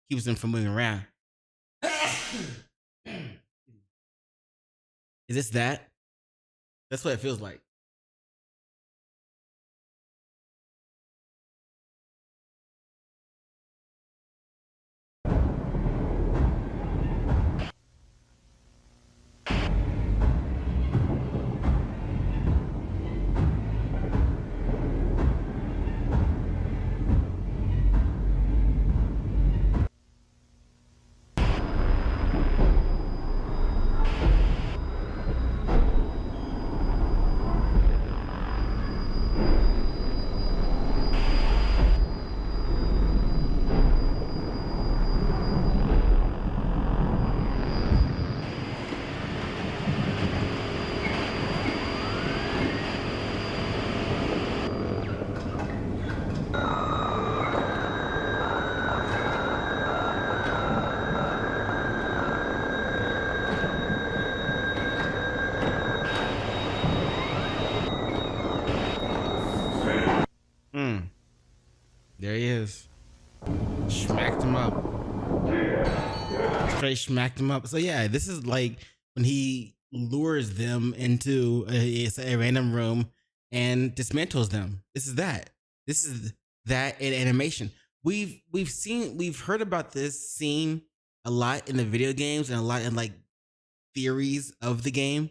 keeps them from moving around. Is this that? That's what it feels like. There he is. Smacked him up. Straight smacked him up. So yeah, this is like when he lures them into a random room and dismantles them. This is that. This is that in animation. We've heard about this scene a lot in the video games and a lot in like theories of the game,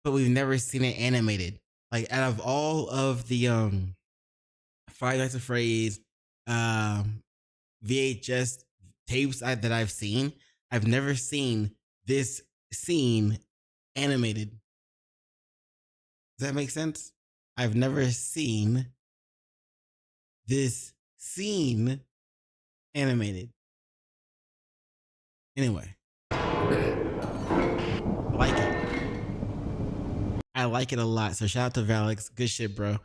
but we've never seen it animated. Like out of all of the Five Nights at Freddy's VHS tapes that I've seen, I've never seen this scene animated. Does that make sense? I've never seen this scene animated. Anyway, like it. I like it a lot. So shout out to Valix. Good shit, bro.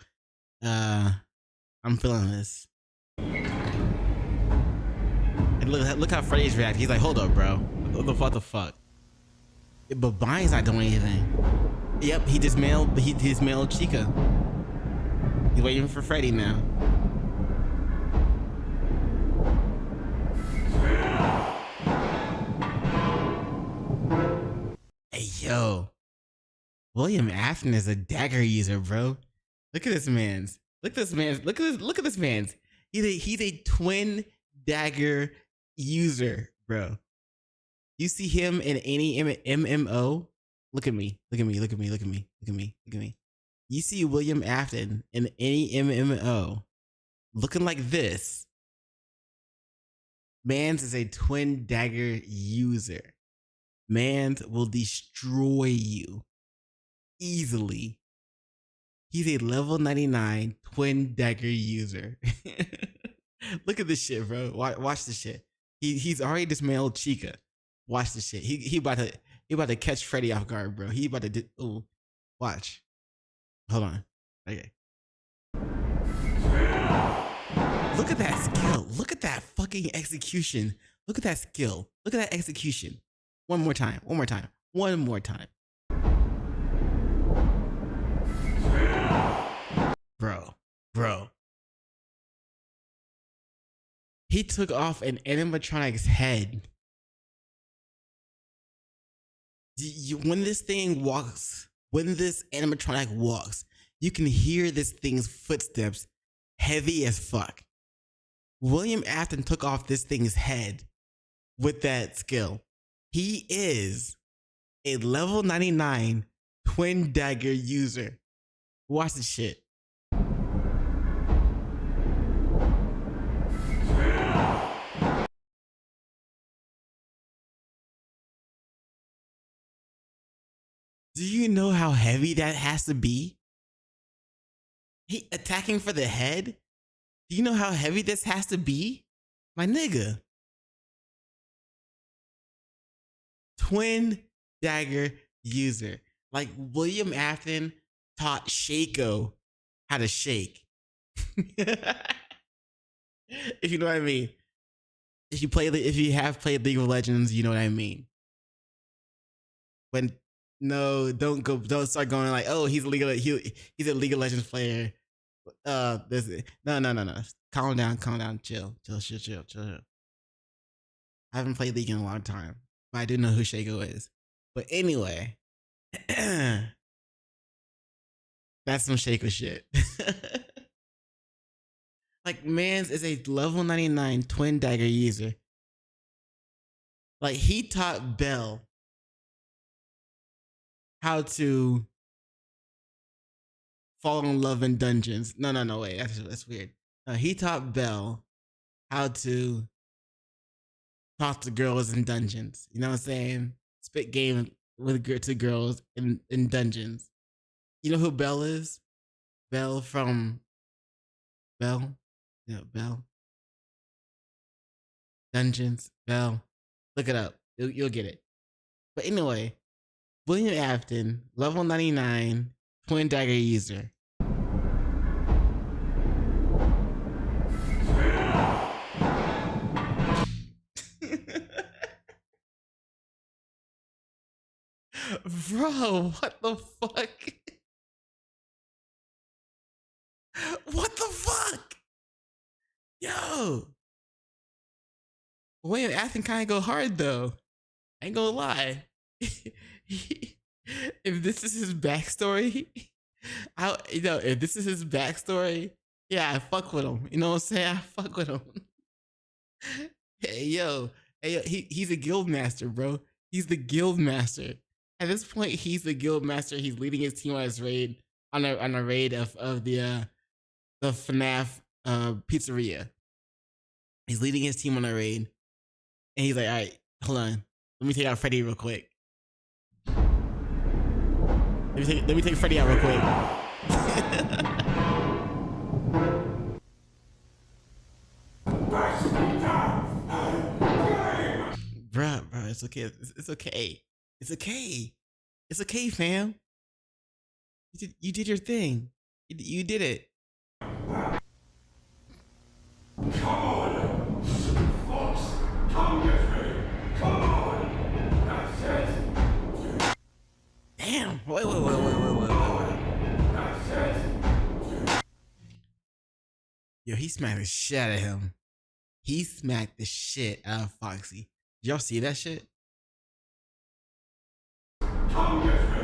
I'm feeling this. And look how Freddy's reacting. He's like, hold up, bro. What the fuck? But Bind's not doing anything. Yep, he dismantled Chica. He's waiting for Freddy now. Hey, yo. William Afton is a dagger user, bro. Look at this man's. Look at this man's. He's a twin dagger user, bro. You see him in any MMO? Look at me. You see William Afton in any MMO looking like this. Mans is a twin dagger user. Mans will destroy you easily. He's a level 99 twin dagger user. Look at this shit, bro. Watch this shit. He's already dismantled Chica. Watch this shit. He about to catch Freddy off guard, bro. He about to watch. Hold on. Okay. Look at that skill. Look at that fucking execution. Look at that skill. Look at that execution. One more time. One more time. One more time. Bro. He took off an animatronic's head. When this thing walks, when this animatronic walks, you can hear this thing's footsteps heavy as fuck. William Afton took off this thing's head with that skill. He is a level 99 twin dagger user. Watch this shit. Do you know how heavy that has to be? He attacking for the head? Do you know how heavy this has to be? My nigga. Twin dagger user. Like William Afton taught Shaco how to shake. If you know what I mean. If you have played League of Legends, you know what I mean. Don't start going like, oh, he's a League of Legends player. No. Calm down, chill. I haven't played League in a long time, but I do know who Shaco is. But anyway, that's some Shaco shit. Like, Mans is a level 99 twin dagger user. Like, he taught Bell how to fall in love in dungeons. No, wait, that's weird. He taught Belle how to talk to girls in dungeons. You know what I'm saying? Spit game to girls in dungeons. You know who Belle is? Belle from Belle? Yeah, Belle. Dungeons, Belle. Look it up. You'll get it. But anyway, William Afton, level 99, twin dagger user. Bro, what the fuck? What the fuck? Yo. William Afton kind of go hard though. I ain't gonna lie. If this is his backstory, if this is his backstory, yeah, I fuck with him. You know what I'm saying? I fuck with him. Hey yo, he's a guild master, bro. He's the guild master. At this point, he's the guild master. He's leading his team on his raid, on a raid of the FNAF pizzeria. He's leading his team on a raid, and he's like, all right, hold on, let me take out Freddy real quick. Let me take Freddy out real quick. Bro, it's okay. It's okay. It's okay. It's okay, fam. You did your thing. You did it. Come on, Fox. Come get me. Come on. That's it. Damn. Wait. That's it. Yo, he smacked the shit out of him. He smacked the shit out of Foxy. Did y'all see that shit? Come get me.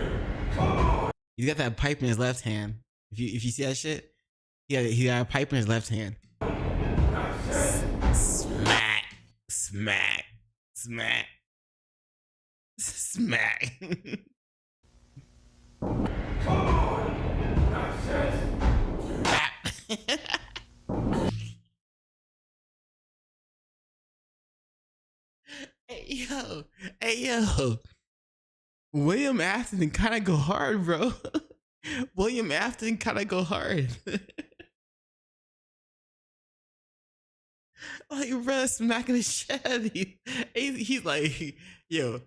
Come on. He's got that pipe in his left hand. If you see that shit, he got a pipe in his left hand. Smack. Come on. That's it. Hey yo. William Afton kind of go hard, bro. William Afton kind of go hard. Like, bro, smacking the shit out of you. He's like, yo,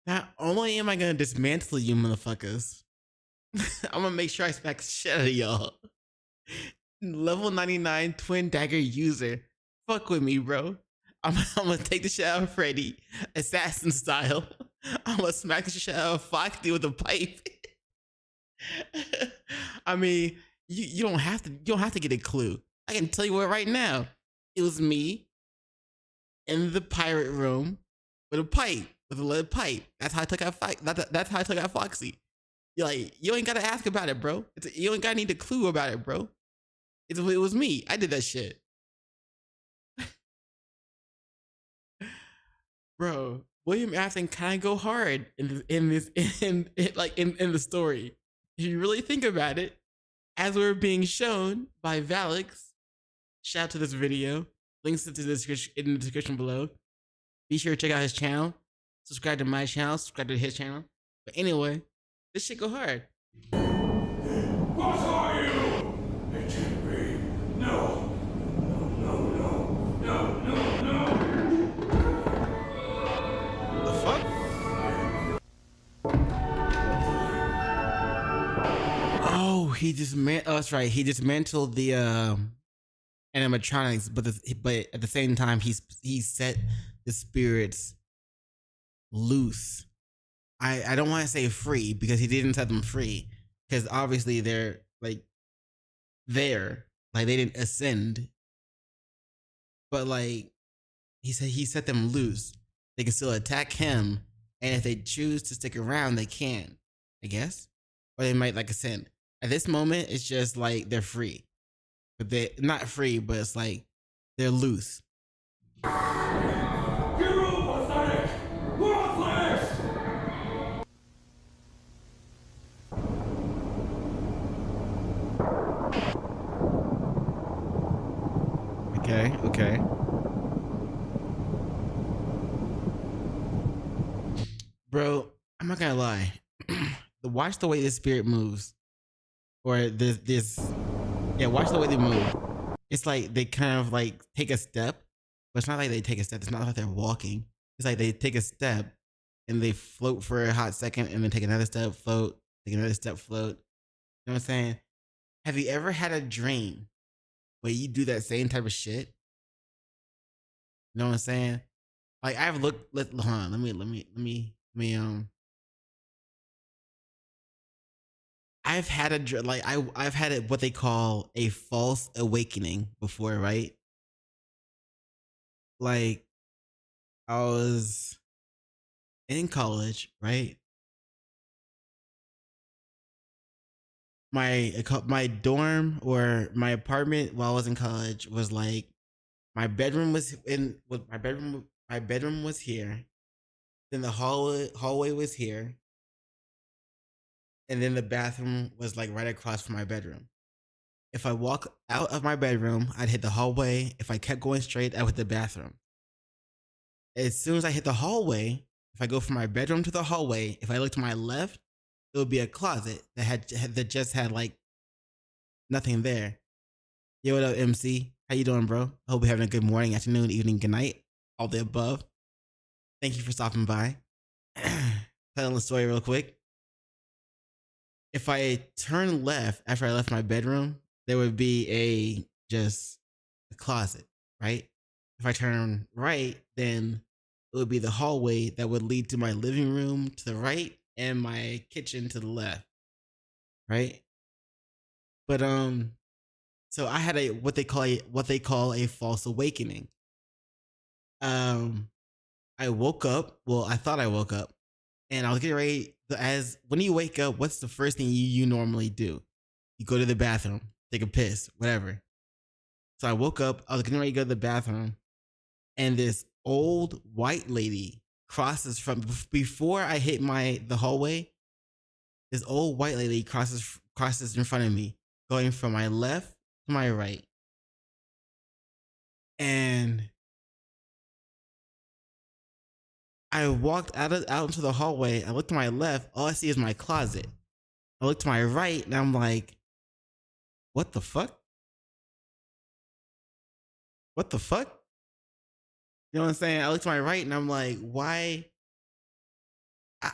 not only am I gonna dismantle you motherfuckers, I'm gonna make sure I smack the shit out of y'all. Level 99 twin dagger user. Fuck with me, bro. I'm gonna take the shit out of Freddy, assassin style. I'm gonna smack the shit out of Foxy with a pipe. I mean, you don't have to get a clue. I can tell you what right now. It was me in the pirate room with a pipe, with a lead pipe. That's how I took out that's how I took out Foxy. You're like, you ain't gotta ask about it, bro. You ain't gotta need a clue about it, bro. It was me. I did that shit. Bro, William Afton kind of go hard in the story. If you really think about it, as we're being shown by Valix, shout out to this video. Links in the description below. Be sure to check out his channel. Subscribe to my channel. Subscribe to his channel. But anyway, this shit go hard. What are you? It can't be. No. No. The fuck? Oh, that's right. He dismantled the animatronics, but at the same time, he set the spirits loose. I don't want to say free because he didn't set them free, because obviously they're like there, like they didn't ascend, but like he set them loose. They can still attack him, and if they choose to stick around, they can, I guess, or they might like ascend. At this moment, it's just like they're free, but they're not free, but it's like they're loose. Okay. Bro, I'm not gonna lie. Watch the way this spirit moves. Or watch the way they move. It's like they kind of like take a step, but it's not like they take a step. It's not like they're walking. It's like they take a step and they float for a hot second and then take another step, float, take another step, float. You know what I'm saying? Have you ever had a dream where you do that same type of shit? You know what I'm saying? Like I've looked. Hold on. Let me. I've had I've had what they call a false awakening before, right? Like I was in college, right? My dorm or my apartment while I was in college was like my bedroom was here, then the hallway was here, and then the bathroom was like right across from my bedroom. If I walk out of my bedroom, I'd hit the hallway. If I kept going straight, I would hit the bathroom. As soon as I hit the hallway, if I go from my bedroom to the hallway, if I look to my left, it would be a closet that just had like nothing there. Yo, what up, MC? How you doing, bro? I hope you're having a good morning, afternoon, evening, good night, all the above. Thank you for stopping by. Telling the story real quick. If I turn left after I left my bedroom, there would be just a closet, right? If I turn right, then it would be the hallway that would lead to my living room to the right and my kitchen to the left, right? But so I had what they call a false awakening. I woke up. Well, I thought I woke up, and I was getting ready. When you wake up, what's the first thing you normally do? You go to the bathroom, take a piss, whatever. So I woke up. I was getting ready to go to the bathroom, and this old white lady crosses from before I hit the hallway. This old white lady crosses in front of me, going from my left to my right, and I walked out into the hallway. I looked to my left. All I see is my closet. I look to my right, and I'm like, what the fuck? what the fuck? You know what I'm saying? I look to my right and I'm like, why?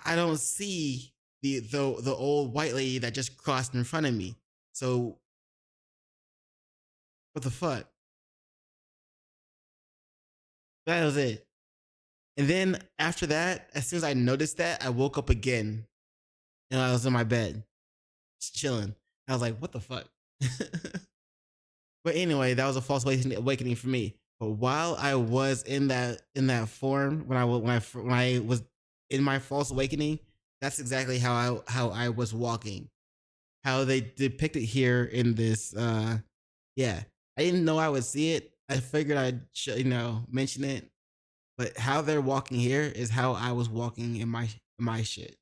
I don't see the old white lady that just crossed in front of me. So what the fuck? That was it. And then after that, as soon as I noticed that, I woke up again and I was in my bed, just chilling. I was like, what the fuck? But anyway, that was a false awakening for me. But while I was in that form, when I was in my false awakening, that's exactly how I was walking. How they depict it here in this. Yeah, I didn't know I would see it. I figured I'd mention it. But how they're walking here is how I was walking in my shit.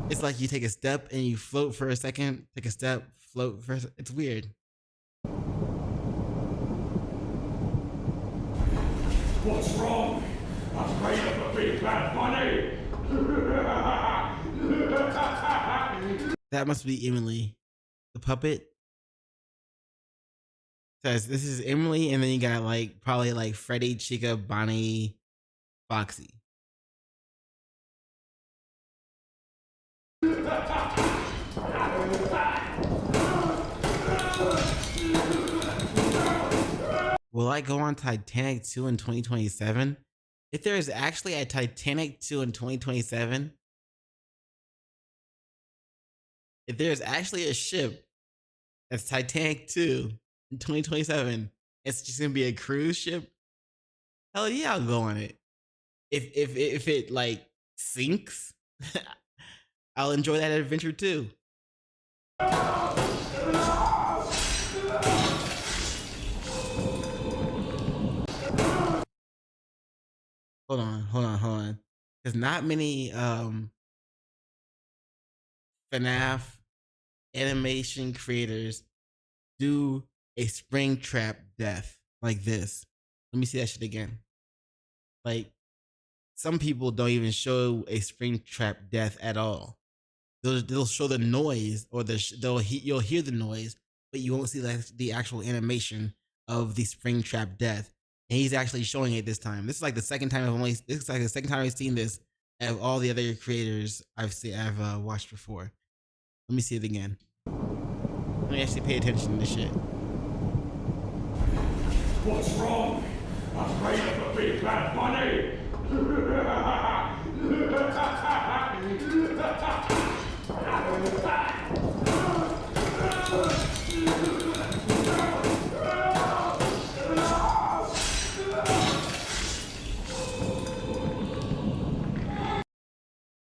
It's like you take a step and you float for a second, take a step, float for a second. It's weird. What's wrong? Afraid of the big bad money? That must be Emily, the puppet. Says this is Emily, and then you got probably Freddy, Chica, Bonnie, Foxy. Will I go on Titanic 2 in 2027? If there is actually a Titanic 2 in 2027, if there is actually a ship that's Titanic 2 in 2027, it's just gonna be a cruise ship. Hell yeah, I'll go on it. If it sinks, I'll enjoy that adventure too. Hold on. There's not many FNAF animation creators do a Springtrap death like this. Let me see that shit again. Some people don't even show a Springtrap death at all. They'll show the noise, or you'll hear the noise, but you won't see the actual animation of the Springtrap death. And he's actually showing it this time. This is the second time I've seen this of all the other creators I've watched before. Let me see it again. Let me actually pay attention to this shit. What's wrong? Afraid of the big bad money?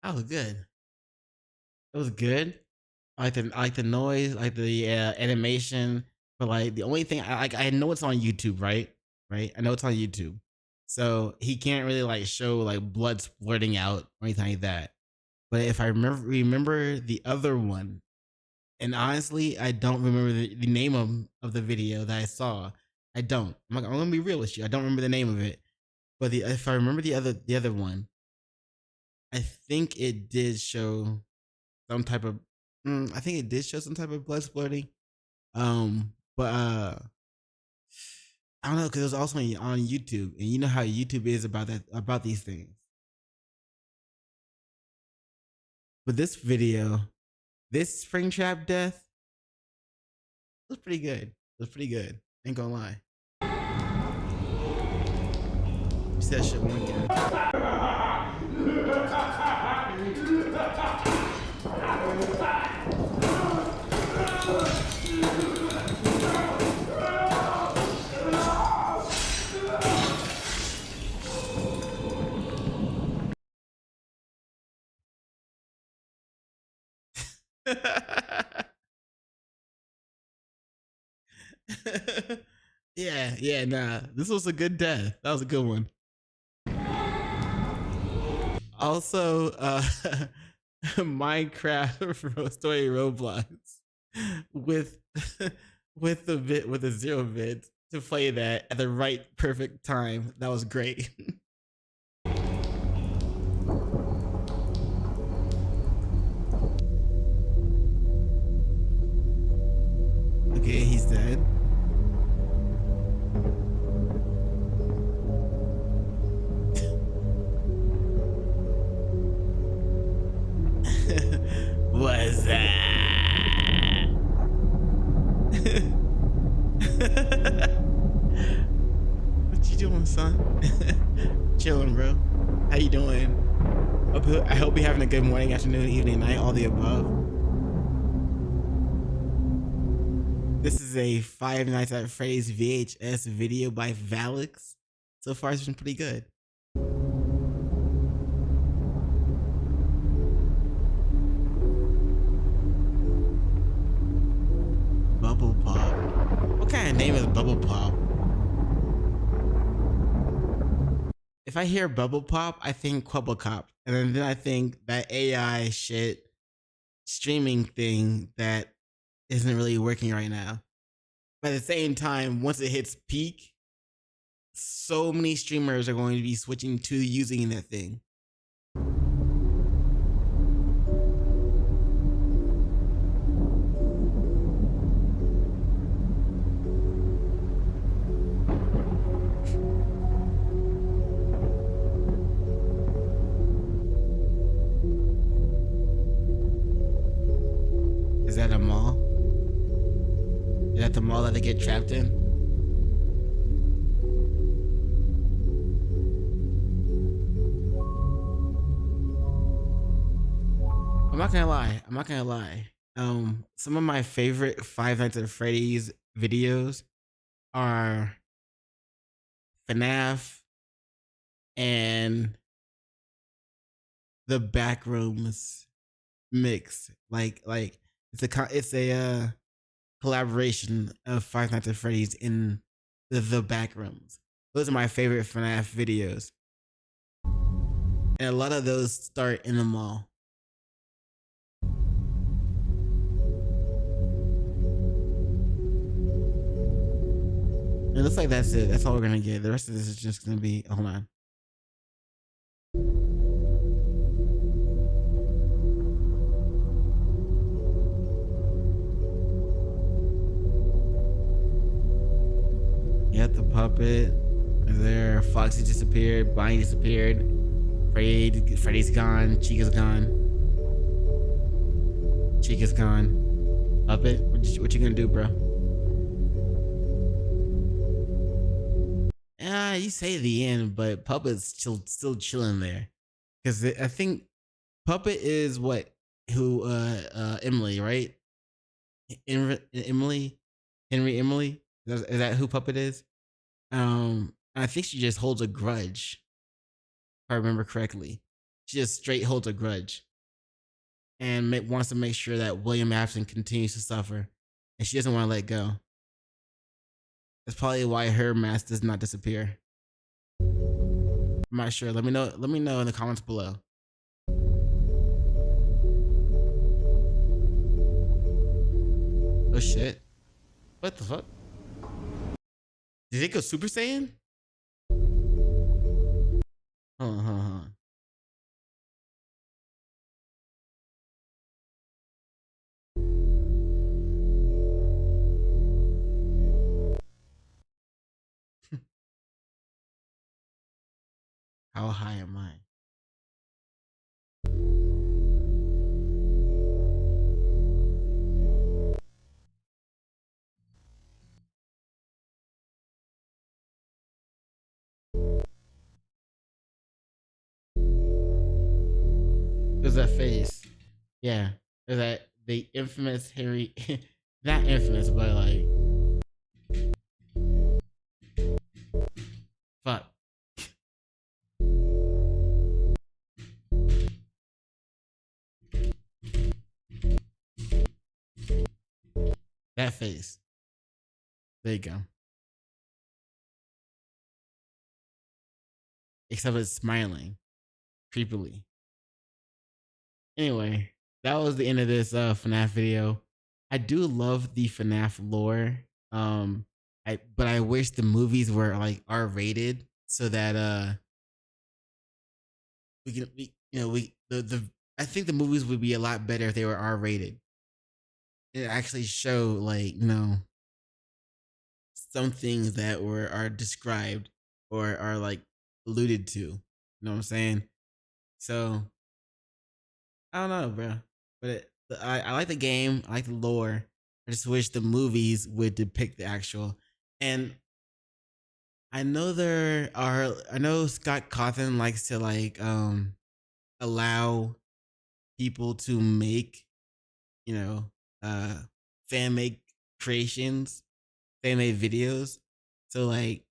That was good. It was good. I like the noise, like the animation. But the only thing I know it's on YouTube, right? I know it's on YouTube, so he can't really show blood splurting out or anything like that. But if I remember the other one, and honestly, I don't remember the name of the video that I saw. I don't. I'm gonna be real with you. I don't remember the name of it. But if I remember the other one, I think it did show some type of. I think it did show some type of blood splurting. But I don't know, because it was also on YouTube, and you know how YouTube is about these things. But this video, this Springtrap death, was pretty good. Ain't gonna lie. You said that shit one again. Nah. This was a good death. That was a good one. Also, Minecraft story Roblox with a 0 bit to play that at the right perfect time. That was great. Okay, he's dead. What's that? What you doing, son? Chilling, bro. How you doing? I hope you're having a good morning, afternoon, evening, night, all the above. This is a Five Nights at Freddy's VHS video by Valix. So far, it's been pretty good. Bubble Pop. What kind of name is Bubble Pop? If I hear Bubble Pop, I think Quibble Cop. And then I think that AI shit streaming thing that isn't really working right now. But at the same time, once it hits peak, so many streamers are going to be switching to using that thing. Is that a mall? Is that the mall that they get trapped in? I'm not gonna lie. Some of my favorite Five Nights at Freddy's videos are FNAF and the Backrooms mix. Like it's a collaboration of Five Nights at Freddy's in the Backrooms. Those are my favorite FNAF videos, and a lot of those start in the mall. It looks like that's it. That's all we're gonna get. The rest of this is just gonna be. Hold on. Yep, the puppet is there. Foxy disappeared. Bonnie disappeared. Freddy's gone. Chica's gone. Chica's gone. Puppet, what you gonna do, bro? You say the end, but Puppet's still chilling there, because I think Puppet is Emily, right? Emily, Henry Emily. Is that who Puppet is? I think she just holds a grudge, if I remember correctly. She just straight holds a grudge, and wants to make sure that William Afton continues to suffer, and she doesn't want to let go. That's probably why her mask does not disappear. I'm not sure. Let me know in the comments below. Oh shit. What the fuck? Did it go Super Saiyan? Hold on. How high am I? There's that face. Yeah. There's that the infamous Harry not infamous, but like fuck. That face. There you go. Except it's smiling creepily. Anyway, that was the end of this FNAF video. I do love the FNAF lore. But I wish the movies were like R-rated so that I think the movies would be a lot better if they were R-rated. It actually show like some things that are described or are like alluded to. You know what I'm saying? So I don't know, bro. But I like the game. I like the lore. I just wish the movies would depict the actual. And I know I know Scott Cawthon likes to like allow people to make, you know, fan make creations, fan made videos. So like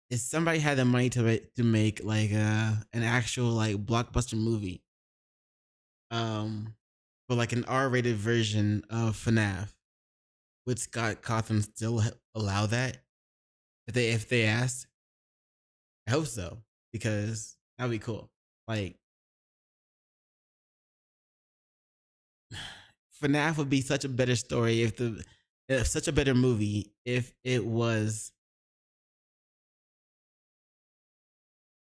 if somebody had the money to make like an actual like blockbuster movie, but like an R-rated version of FNAF, would Scott Cawthon still allow that if they asked? I hope so, because that'd be cool. Like FNAF would be such a better story if such a better movie if it was,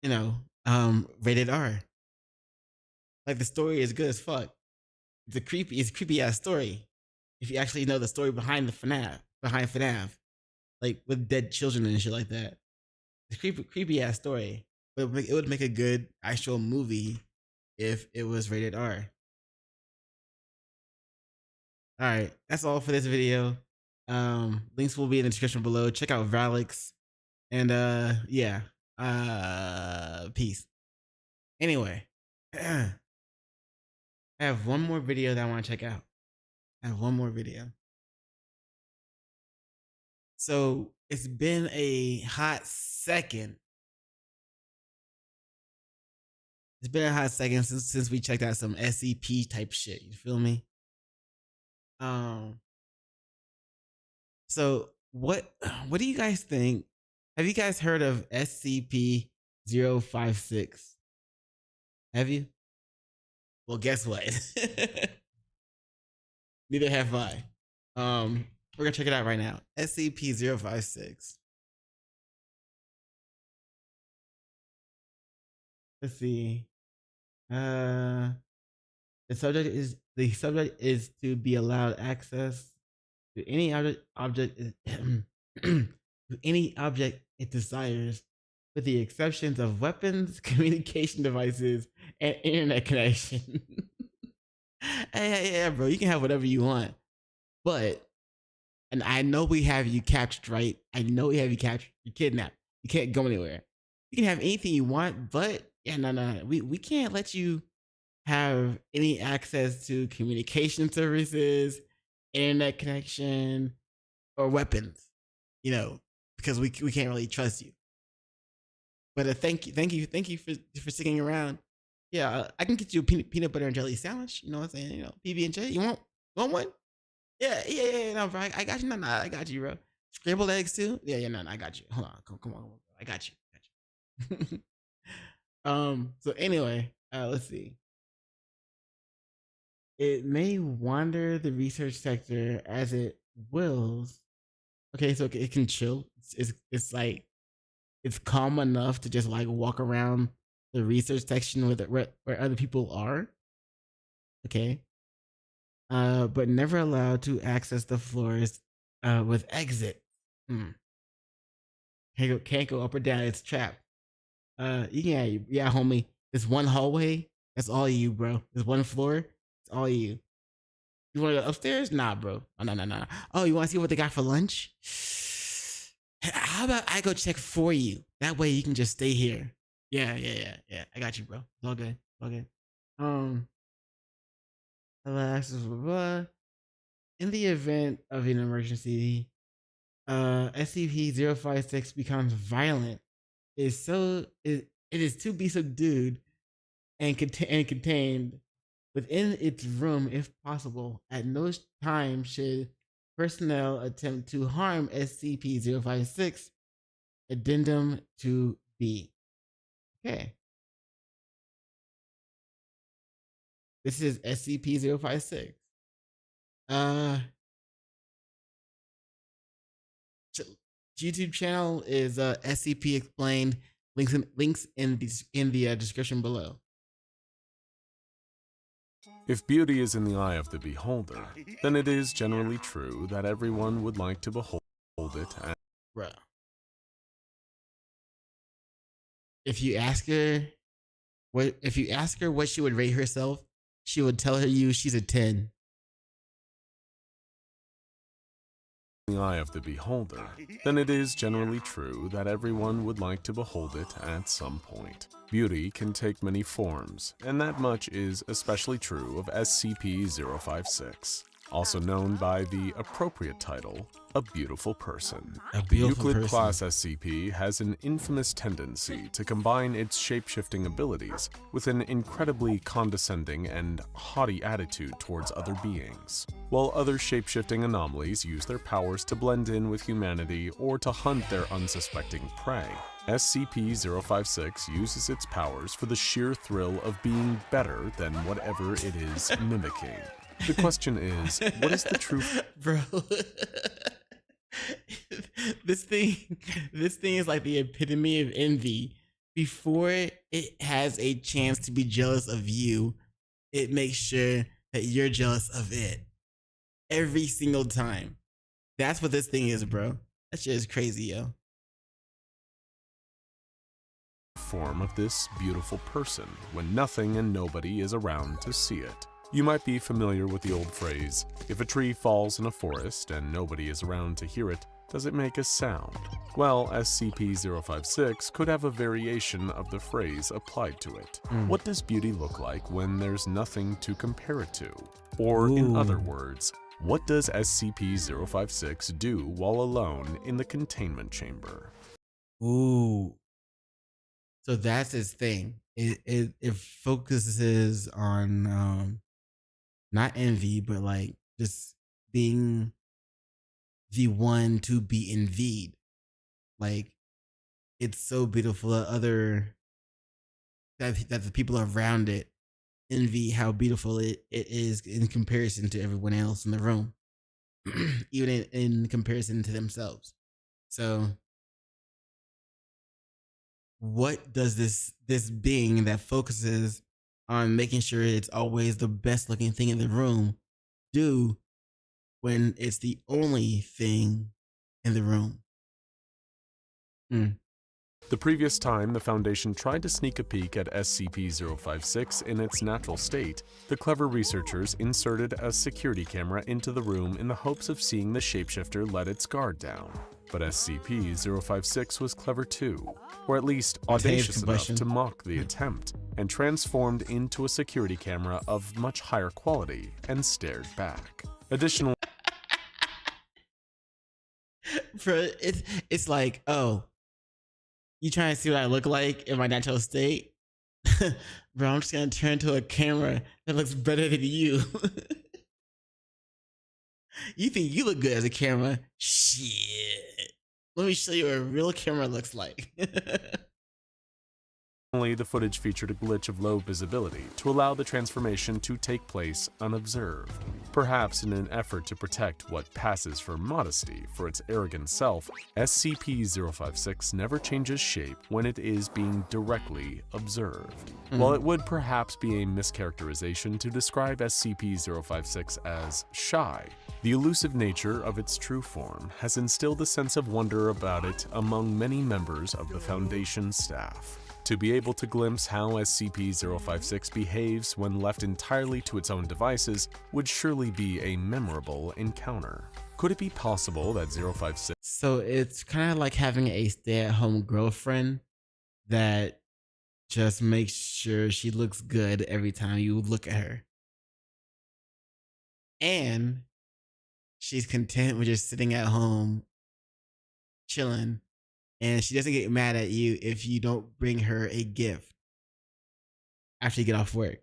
you know, rated R. Like the story is good as fuck. It's a creepy ass story. If you actually know the story behind FNAF, like with dead children and shit like that. It's creepy ass story. But it would make a good actual movie if it was rated R. All right, that's all for this video. Links will be in the description below. Check out Valix. And yeah. Peace. Anyway, I have one more video that I want to check out. So it's been a hot second. It's been a hot second since we checked out some SCP type shit. You feel me? So what do you guys think? Have you guys heard of SCP-056? Have you? Well, guess what? Neither have I. We're gonna check it out right now. SCP-056. Let's see. The subject is to be allowed access to any object to any object it desires, with the exceptions of weapons, communication devices, and internet connection. Yeah, bro, you can have whatever you want, but, and I know we have you captured, right? I know we have you captured. You kidnapped. You can't go anywhere. You can have anything you want, but yeah, no. We can't let you have any access to communication services, internet connection, or weapons, you know, because we can't really trust you. But thank you for sticking around. Yeah, I can get you a peanut butter and jelly sandwich. You know what I'm saying? You know, PB&J. You want one? Yeah. No, bro, I got you. No, I got you, bro. Scrambled eggs too. Yeah. No, I got you. Hold on, come on. I got you. So anyway, let's see. It may wander the research sector as it wills. Okay, so it can chill. It's like it's calm enough to just like walk around the research section where other people are. Okay. But never allowed to access the floors with exit. Can't go up or down. It's trapped. Yeah, homie. There's one hallway. That's all you, bro. There's one floor. It's all you. You want to go upstairs? Nah, bro. Oh, no. Oh, you want to see what they got for lunch? How about I go check for you? That way you can just stay here. Yeah. I got you, bro. It's all good. In the event of an emergency, SCP-056 becomes violent. It is to be subdued and contained within its room if possible. At no time should personnel attempt to harm SCP-056. Addendum to B. Okay. This is SCP-056. YouTube channel is SCP Explained. Links in the description below. If beauty is in the eye of the beholder, then it is generally true that everyone would like to behold it Bruh. If you ask her what she would rate herself, she would tell you she's a 10. The eye of the beholder, then it is generally true that everyone would like to behold it at some point. Beauty can take many forms, and that much is especially true of SCP-056, also known by the appropriate title, A Beautiful Person. The Euclid-class SCP has an infamous tendency to combine its shape-shifting abilities with an incredibly condescending and haughty attitude towards other beings. While other shape-shifting anomalies use their powers to blend in with humanity or to hunt their unsuspecting prey, SCP-056 uses its powers for the sheer thrill of being better than whatever it is mimicking. The question is, what is the truth? Bro, this thing is like the epitome of envy. Before it has a chance to be jealous of you, it makes sure that you're jealous of it. Every single time. That's what this thing is, bro. That shit is crazy, yo. Form of this beautiful person when nothing and nobody is around to see it. You might be familiar with the old phrase, if a tree falls in a forest and nobody is around to hear it, does it make a sound? Well, SCP-056 could have a variation of the phrase applied to it. What does beauty look like when there's nothing to compare it to? Or in other words, what does SCP-056 do while alone in the containment chamber? Ooh. So that's his thing. It focuses on not envy, but like just being the one to be envied. Like it's so beautiful that that the people around it envy how beautiful it is in comparison to everyone else in the room, even in comparison to themselves. So what does this being that focuses on making sure it's always the best looking thing in the room do when it's the only thing in the room? The previous time the Foundation tried to sneak a peek at SCP-056 in its natural state, the clever researchers inserted a security camera into the room in the hopes of seeing the shapeshifter let its guard down. But SCP-056 was clever too, or at least audacious enough to mock the attempt, and transformed into a security camera of much higher quality and stared back. Additionally, Bro, it's like, oh, you trying to see what I look like in my natural state? Bro, I'm just gonna turn to a camera that looks better than you. You think you look good as a camera? Shit. Let me show you what a real camera looks like. the footage featured a glitch of low visibility to allow the transformation to take place unobserved. Perhaps in an effort to protect what passes for modesty for its arrogant self, SCP-056 never changes shape when it is being directly observed. While it would perhaps be a mischaracterization to describe SCP-056 as shy, the elusive nature of its true form has instilled a sense of wonder about it among many members of the Foundation staff. To be able to glimpse how SCP-056 behaves when left entirely to its own devices would surely be a memorable encounter. Could it be possible that 056... So it's kind of like having a stay-at-home girlfriend that just makes sure she looks good every time you look at her. And she's content with just sitting at home, chilling, and she doesn't get mad at you if you don't bring her a gift after you get off work.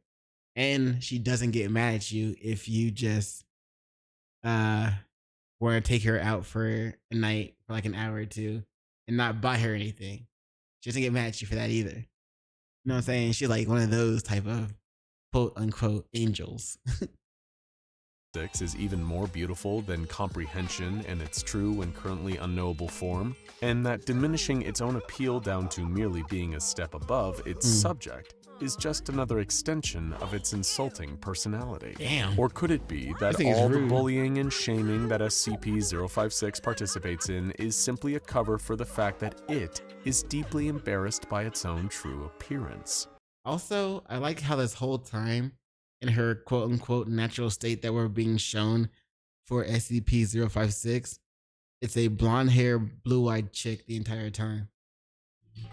And she doesn't get mad at you if you just want to take her out for a night for like an hour or two and not buy her anything. She doesn't get mad at you for that either. You know what I'm saying? She's like one of those type of quote unquote angels. Is even more beautiful than comprehension in its true and currently unknowable form, and that diminishing its own appeal down to merely being a step above its subject is just another extension of its insulting personality? Damn. Or could it be that think it's all the rude. bullying and shaming that SCP-056 participates in is simply a cover for the fact that it is deeply embarrassed by its own true appearance? Also, I like how this whole time in her quote unquote natural state that we're being shown for SCP-056, it's a blonde hair, blue eyed chick the entire time.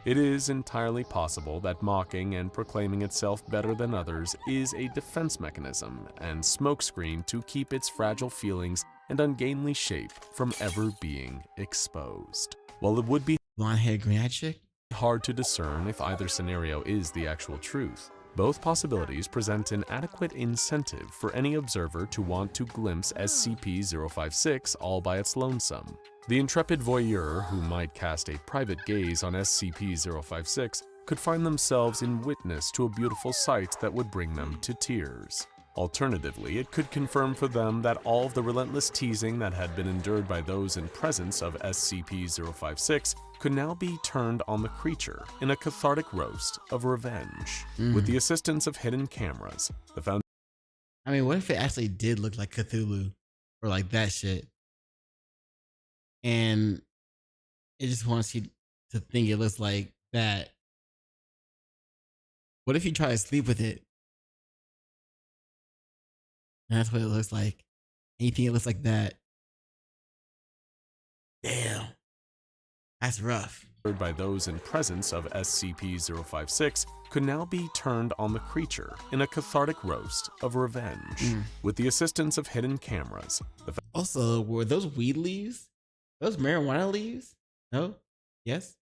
It is entirely possible that mocking and proclaiming itself better than others is a defense mechanism and smokescreen to keep its fragile feelings and ungainly shape from ever being exposed. While it would be blonde hair, green eyed chick, hard to discern if either scenario is the actual truth, both possibilities present an adequate incentive for any observer to want to glimpse SCP-056 all by its lonesome. The intrepid voyeur who might cast a private gaze on SCP-056 could find themselves in witness to a beautiful sight that would bring them to tears. Alternatively, it could confirm for them that all of the relentless teasing that had been endured by those in presence of SCP-056 could now be turned on the creature in a cathartic roast of revenge. With the assistance of hidden cameras, the I mean, what if it actually did look like Cthulhu or like that shit? And it just wants you to think it looks like that. What if you try to sleep with it? And that's what it looks like. And you think it looks like that. Damn. That's rough. by those in presence of SCP-056 could now be turned on the creature in a cathartic roast of revenge. With the assistance of hidden cameras. Also, were those weed leaves? Those marijuana leaves? No? Yes?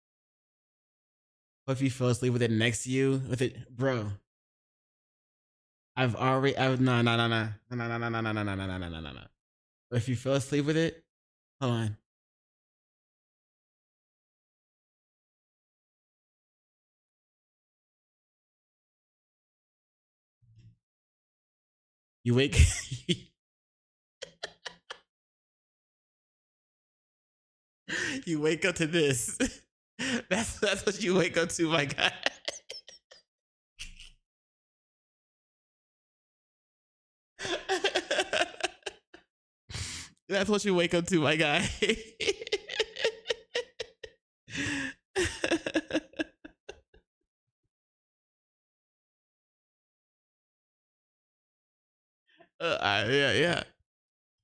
What if you fell asleep with it next to you? With it, bro. No. If you fell asleep with it, hold on. You wake you wake up to this. That's what you wake up to, my guy. That's what you wake up to, my guy. Yeah.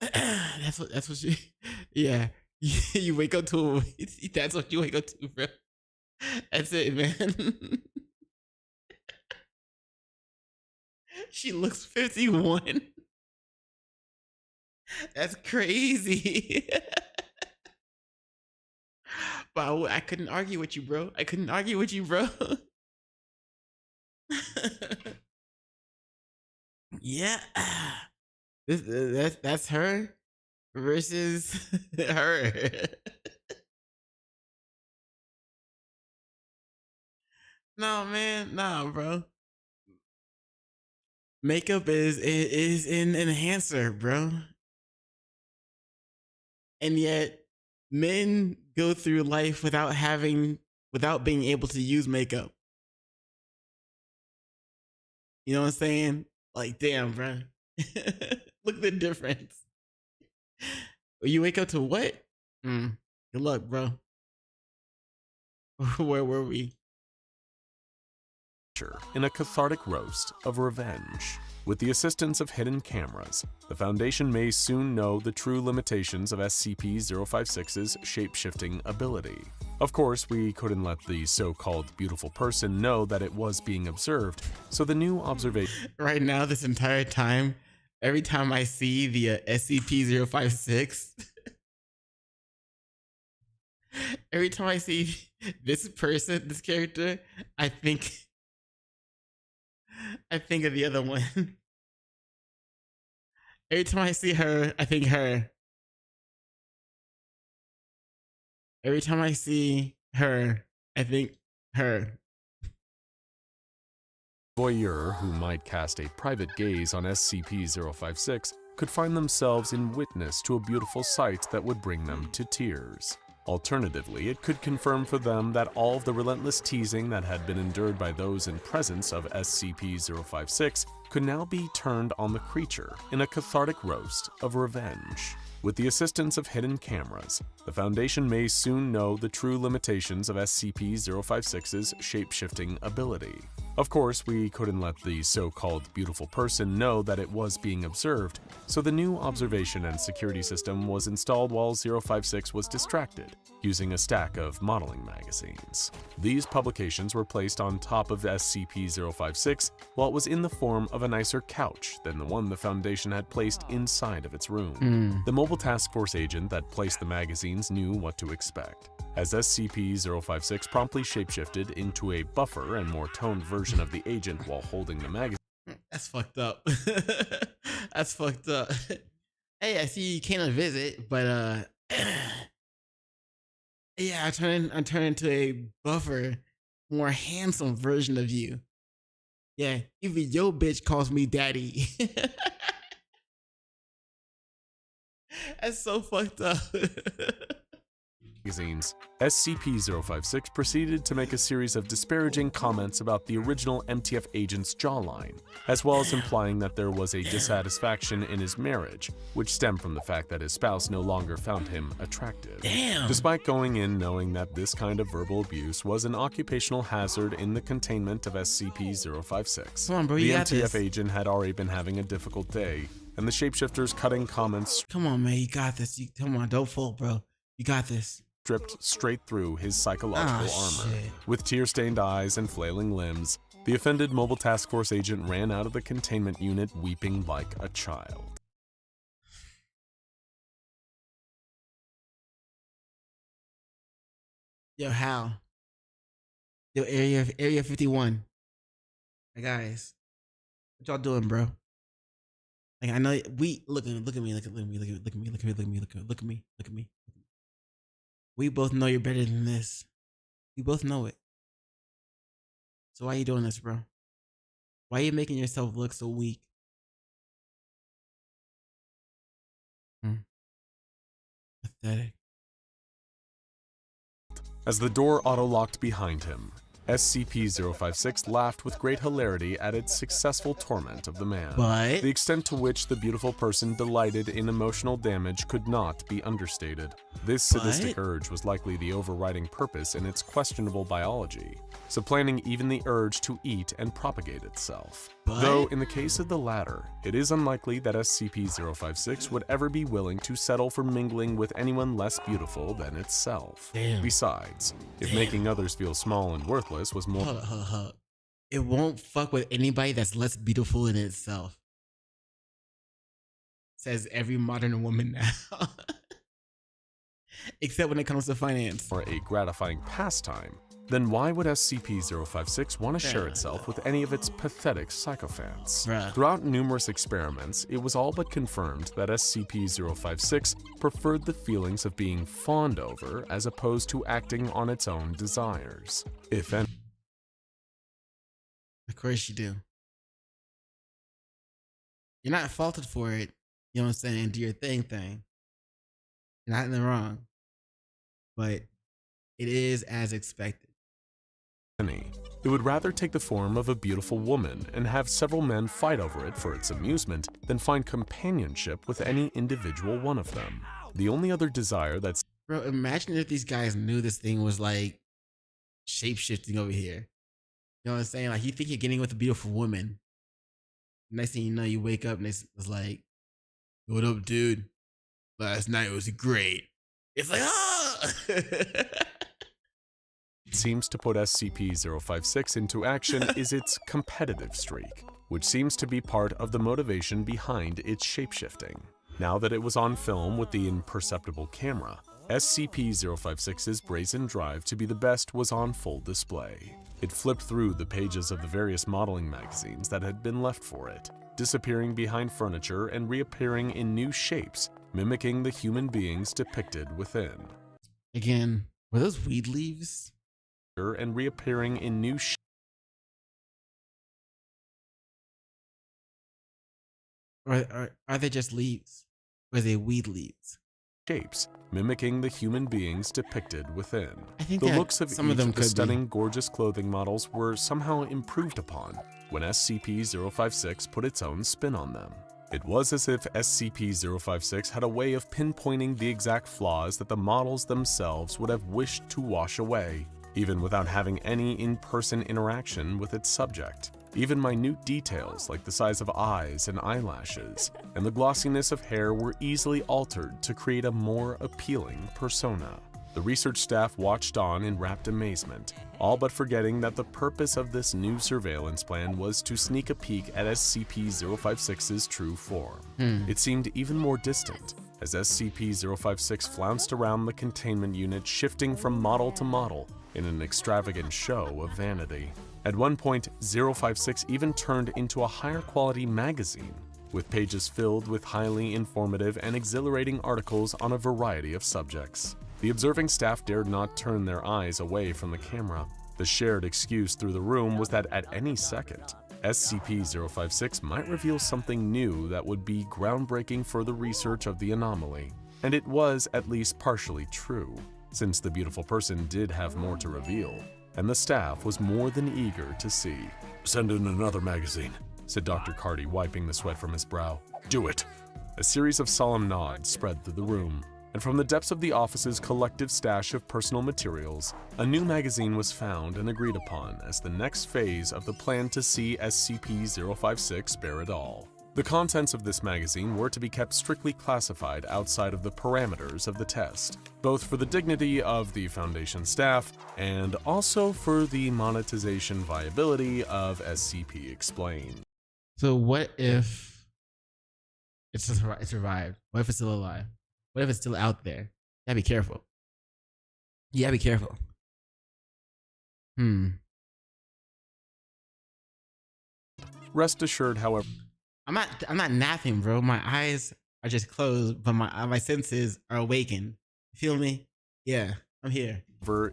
That's what you. Yeah, you wake up to. That's what you wake up to, bro. That's it, man. She looks 51. That's crazy. But I couldn't argue with you, bro. Yeah. That's her versus her. No, man. Nah, bro. Makeup is an enhancer, bro. And yet men go through life without being able to use makeup. You know what I'm saying? Like, damn, bro. Look at the difference. You wake up to what? Good luck, bro. Where were we? In a cathartic roast of revenge. With the assistance of hidden cameras, the Foundation may soon know the true limitations of SCP-056's shape-shifting ability. Of course, we couldn't let the so-called beautiful person know that it was being observed, so the new observation... Right now, this entire time, every time I see the SCP-056, every time I see this person, this character, I think of the other one. Every time I see her, I think her. Every time I see her, I think her. Voyeur who might cast a private gaze on SCP-056 could find themselves in witness to a beautiful sight that would bring them to tears. Alternatively, it could confirm for them that all of the relentless teasing that had been endured by those in presence of SCP-056 could now be turned on the creature in a cathartic roast of revenge. With the assistance of hidden cameras, the Foundation may soon know the true limitations of SCP-056's shape-shifting ability. Of course, we couldn't let the so-called beautiful person know that it was being observed, so the new observation and security system was installed while 056 was distracted, using a stack of modeling magazines. These publications were placed on top of SCP-056 while it was in the form of a nicer couch than the one the Foundation had placed inside of its room. The mobile task force agent that placed the magazines knew what to expect, as SCP-056 promptly shapeshifted into a buffer and more toned version of the agent while holding the magazine. That's fucked up. That's fucked up. Hey, I see you came to visit, but yeah, I turn into a buffer, more handsome version of you. Yeah, even your bitch calls me daddy. That's so fucked up. Magazines, SCP-056 proceeded to make a series of disparaging comments about the original MTF agent's jawline, as well as implying that there was a dissatisfaction in his marriage, which stemmed from the fact that his spouse no longer found him attractive. Despite going in knowing that this kind of verbal abuse was an occupational hazard in the containment of SCP-056, Come on, bro, the you got MTF this. agent had already been having a difficult day, and the shapeshifter's cutting comments Come on, man, you got this. Come on, don't fold, bro. You got this. stripped straight through his psychological armor. Shit. With tear-stained eyes and flailing limbs, the offended mobile task force agent ran out of the containment unit weeping like a child. Yo, how? Yo, Area 51. Hey, guys, what y'all doing, bro? Like, I know look at me, look at me. We both know you're better than this. We both know it. So why are you doing this, bro? Why are you making yourself look so weak? Pathetic. As the door auto-locked behind him, SCP-056 laughed with great hilarity at its successful torment of the man. But the extent to which the beautiful person delighted in emotional damage could not be understated. This sadistic urge was likely the overriding purpose in its questionable biology, supplanting even the urge to eat and propagate itself. Though in the case of the latter, it is unlikely that SCP-056 would ever be willing to settle for mingling with anyone less beautiful than itself. Besides, if making others feel small and worthless was more— Hold up. It won't fuck with anybody that's less beautiful than itself. Says every modern woman now. Except when it comes to finance. Or a gratifying pastime, then why would SCP-056 want to share itself with any of its pathetic sycophants? Throughout numerous experiments, it was all but confirmed that SCP-056 preferred the feelings of being fawned over as opposed to acting on its own desires. If any— Of course you do. You're not faulted for it. You know what I'm saying? Do your thing. You're not in the wrong. But it is as expected. It would rather take the form of a beautiful woman and have several men fight over it for its amusement than find companionship with any individual one of them. The only other desire that's— Bro, imagine if these guys knew this thing was like shape-shifting over here. You know what I'm saying? Like, you think you're getting with a beautiful woman. Next thing you know, you wake up and it's like, what up, dude? Last night was great. It's like, ah! seems to put SCP-056 into action is its competitive streak, which seems to be part of the motivation behind its shapeshifting. Now that it was on film with the imperceptible camera, SCP-056's brazen drive to be the best was on full display. It flipped through the pages of the various modeling magazines that had been left for it, disappearing behind furniture and reappearing in new shapes, mimicking the human beings depicted within. Again, were those weed leaves? And reappearing in new Or are they just leaves? Or are they weed leaves? shapes, mimicking the human beings depicted within. I think the that looks of some of each them of the could be. stunning, gorgeous clothing models were somehow improved upon when SCP-056 put its own spin on them. It was as if SCP-056 had a way of pinpointing the exact flaws that the models themselves would have wished to wash away, even without having any in-person interaction with its subject. Even minute details like the size of eyes and eyelashes and the glossiness of hair were easily altered to create a more appealing persona. The research staff watched on in rapt amazement, all but forgetting that the purpose of this new surveillance plan was to sneak a peek at SCP-056's true form. It seemed even more distant, as SCP-056 flounced around the containment unit, shifting from model to model in an extravagant show of vanity. At one point, 056 even turned into a higher quality magazine, with pages filled with highly informative and exhilarating articles on a variety of subjects. The observing staff dared not turn their eyes away from the camera. The shared excuse through the room was that at any second, SCP-056 might reveal something new that would be groundbreaking for the research of the anomaly. And it was at least partially true, since the beautiful person did have more to reveal, and the staff was more than eager to see. "Send in another magazine," said Dr. Carty, wiping the sweat from his brow. "Do it." A series of solemn nods spread through the room, and from the depths of the office's collective stash of personal materials, a new magazine was found and agreed upon as the next phase of the plan to see SCP-056 bear it all. The contents of this magazine were to be kept strictly classified outside of the parameters of the test, both for the dignity of the Foundation staff and also for the monetization viability of SCP Explained. So what if it survived? What if it's still alive? What if it's still out there? You gotta be careful. You gotta be careful. Rest assured, however, I'm not napping, bro. My eyes are just closed, but my senses are awakened. Feel me? Yeah, I'm here.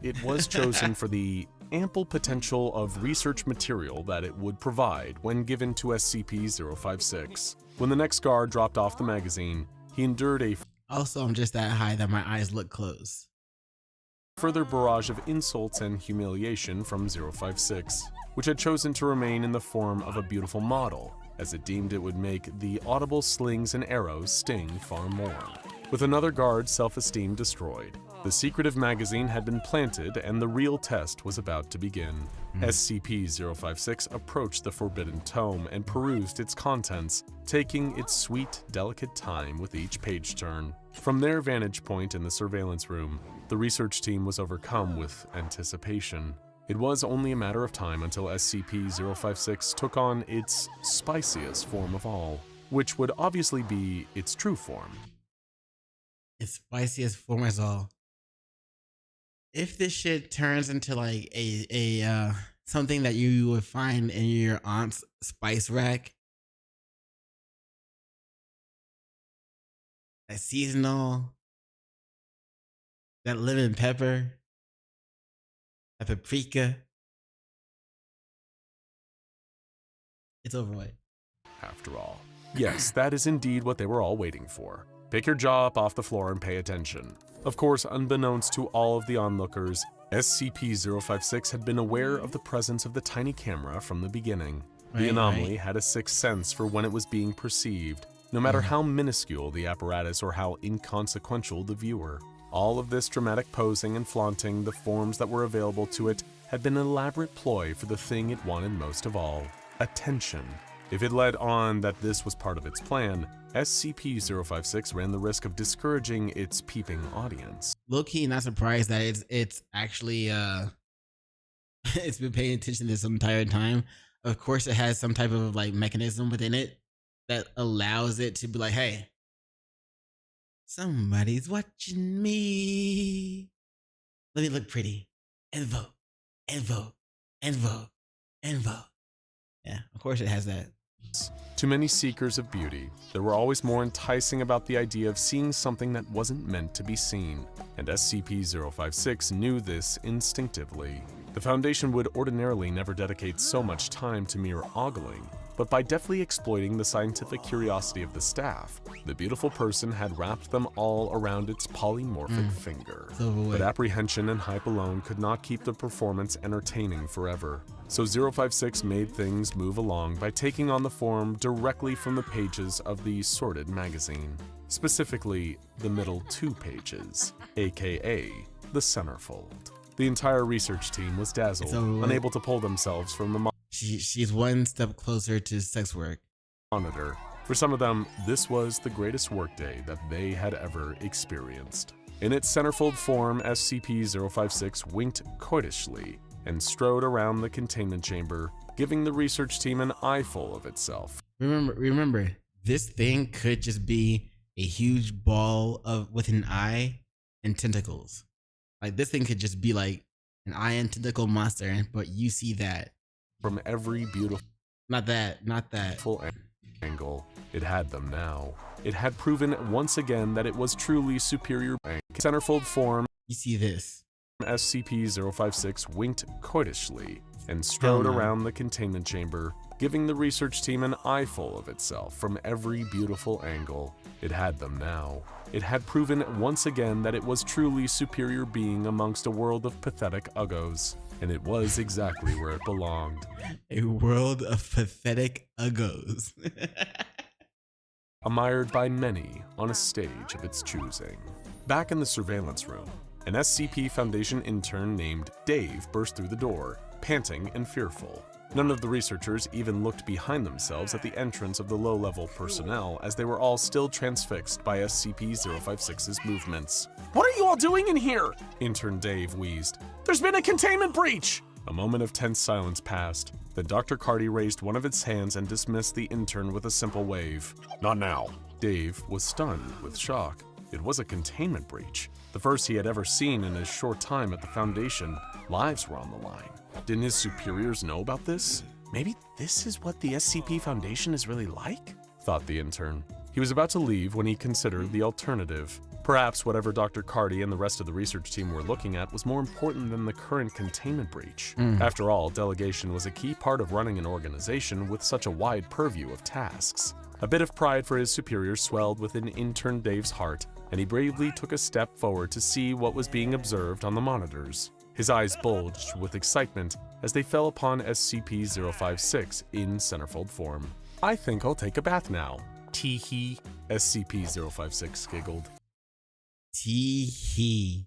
It was chosen for the ample potential of research material that it would provide when given to SCP-056. When the next guard dropped off the magazine, he endured a Also, I'm just that high that my eyes look closed. Further barrage of insults and humiliation from 056, which had chosen to remain in the form of a beautiful model, as it deemed it would make the audible slings and arrows sting far more. With another guard's self-esteem destroyed, the secretive magazine had been planted and the real test was about to begin. SCP-056 approached the forbidden tome and perused its contents, taking its sweet, delicate time with each page turn. From their vantage point in the surveillance room, the research team was overcome with anticipation. It was only a matter of time until SCP-056 took on its spiciest form of all, which would obviously be its true form. Its spiciest form as all. If this shit turns into like a something that you would find in your aunt's spice rack, that seasonal, that lemon pepper, that paprika, it's over with. After all. Yes, that is indeed what they were all waiting for. Pick your jaw up off the floor and pay attention. Of course, unbeknownst to all of the onlookers, SCP-056 had been aware of the presence of the tiny camera from the beginning. The anomaly had a sixth sense for when it was being perceived, no matter how minuscule the apparatus or how inconsequential the viewer. All of this dramatic posing and flaunting the forms that were available to it had been an elaborate ploy for the thing it wanted most of all: attention. If it led on that this was part of its plan, SCP-056 ran the risk of discouraging its peeping audience. Low-key, not surprised that it's actually it's been paying attention this entire time. Of course, it has some type of like mechanism within it that allows it to be like, hey, somebody's watching me. Let me look pretty and vote and vote and vote and vote. Yeah, of course it has that. To many seekers of beauty, there were always more enticing about the idea of seeing something that wasn't meant to be seen, and SCP-056 knew this instinctively. The Foundation would ordinarily never dedicate so much time to mere ogling, but by deftly exploiting the scientific curiosity of the staff, the beautiful person had wrapped them all around its polymorphic finger. But apprehension and hype alone could not keep the performance entertaining forever. So 056 made things move along by taking on the form directly from the pages of the sorted magazine. Specifically, the middle 2 pages, aka the centerfold. The entire research team was dazzled, unable to pull themselves from the she's one step closer to sex work. Monitor. For some of them, this was the greatest workday that they had ever experienced. In its centerfold form, SCP-056 winked coytishly and strode around the containment chamber, giving the research team an eyeful of itself. Remember, this thing could just be a huge ball with an eye and tentacles. Like, this thing could just be like an eye and tentacle monster, but you see that. From every beautiful... Not that. ...full angle, it had them now. It had proven once again that it was truly superior. Centerfold form... You see this. SCP-056 winked coytishly and strode around the containment chamber, giving the research team an eyeful of itself from every beautiful angle. It had them now. It had proven once again that it was truly superior being amongst a world of pathetic uggos, and it was exactly where it belonged. A world of pathetic uggos. Admired by many on a stage of its choosing. Back in the surveillance room, an SCP Foundation intern named Dave burst through the door, panting and fearful. None of the researchers even looked behind themselves at the entrance of the low-level personnel, as they were all still transfixed by SCP-056's movements. "What are you all doing in here?" Intern Dave wheezed. "There's been a containment breach!" A moment of tense silence passed. Then Dr. Carty raised one of its hands and dismissed the intern with a simple wave. "Not now." Dave was stunned with shock. It was a containment breach, the first he had ever seen in his short time at the Foundation. Lives were on the line. Didn't his superiors know about this? Maybe this is what the SCP Foundation is really like? Thought the intern. He was about to leave when he considered the alternative. Perhaps whatever Dr. Carty and the rest of the research team were looking at was more important than the current containment breach. After all, delegation was a key part of running an organization with such a wide purview of tasks. A bit of pride for his superiors swelled within intern Dave's heart, and he bravely took a step forward to see what was being observed on the monitors. His eyes bulged with excitement as they fell upon SCP-056 in centerfold form. "I think I'll take a bath now. Tee-hee," SCP-056 giggled. Tee-hee.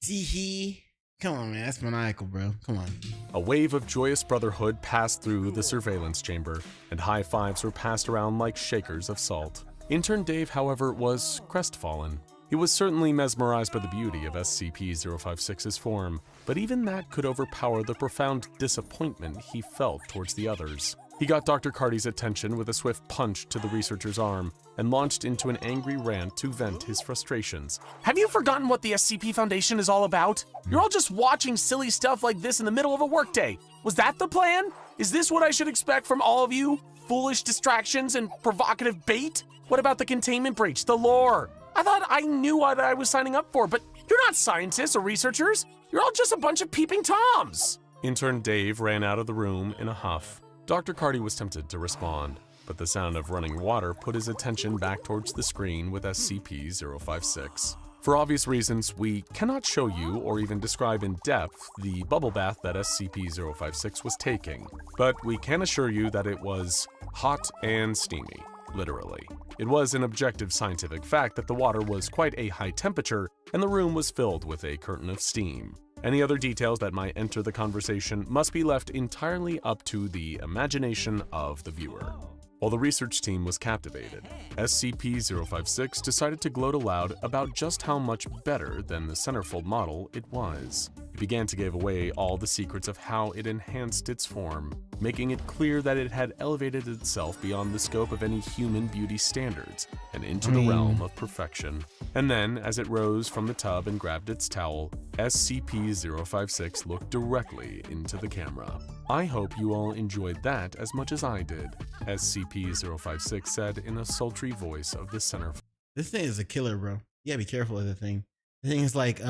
Tee-hee. Come on, man. That's maniacal, bro. Come on. A wave of joyous brotherhood passed through the surveillance chamber, and high fives were passed around like shakers of salt. Intern Dave, however, was crestfallen. He was certainly mesmerized by the beauty of SCP-056's form, but even that could overpower the profound disappointment he felt towards the others. He got Dr. Carty's attention with a swift punch to the researcher's arm and launched into an angry rant to vent his frustrations. "Have you forgotten what the SCP Foundation is all about? You're all just watching silly stuff like this in the middle of a workday. Was that the plan? Is this what I should expect from all of you? Foolish distractions and provocative bait? What about the containment breach, the lore? I thought I knew what I was signing up for, but you're not scientists or researchers. You're all just a bunch of peeping Toms." Intern Dave ran out of the room in a huff. Dr. Carty was tempted to respond, but the sound of running water put his attention back towards the screen with SCP-056. For obvious reasons, we cannot show you or even describe in depth the bubble bath that SCP-056 was taking, but we can assure you that it was hot and steamy. Literally. It was an objective scientific fact that the water was quite a high temperature and the room was filled with a curtain of steam. Any other details that might enter the conversation must be left entirely up to the imagination of the viewer. While the research team was captivated, SCP-056 decided to gloat aloud about just how much better than the centerfold model it was. It began to give away all the secrets of how it enhanced its form, making it clear that it had elevated itself beyond the scope of any human beauty standards and into the realm of perfection. And then, as it rose from the tub and grabbed its towel, SCP-056 looked directly into the camera. "I hope you all enjoyed that as much as I did," SCP-056 said in a sultry voice of the center. This thing is a killer, bro. You gotta be careful of the thing. The thing is like,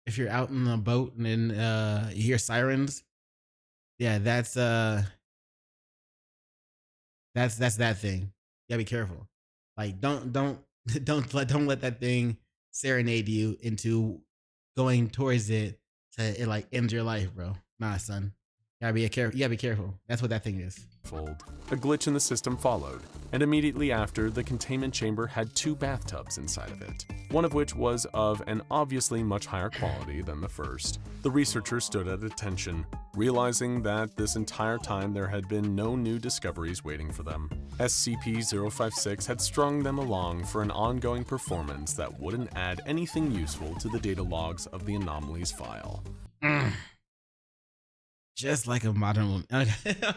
if you're out in a boat and then you hear sirens, yeah, that's That's that thing. You gotta be careful. Like don't let that thing serenade you into going towards it to like end your life, bro. Nah, son. You gotta be careful. That's what that thing is. A glitch in the system followed, and immediately after, the containment chamber had 2 bathtubs inside of it, one of which was of an obviously much higher quality than the first. The researchers stood at attention, realizing that this entire time there had been no new discoveries waiting for them. SCP-056 had strung them along for an ongoing performance that wouldn't add anything useful to the data logs of the anomalies file. Just like a modern woman. Okay. All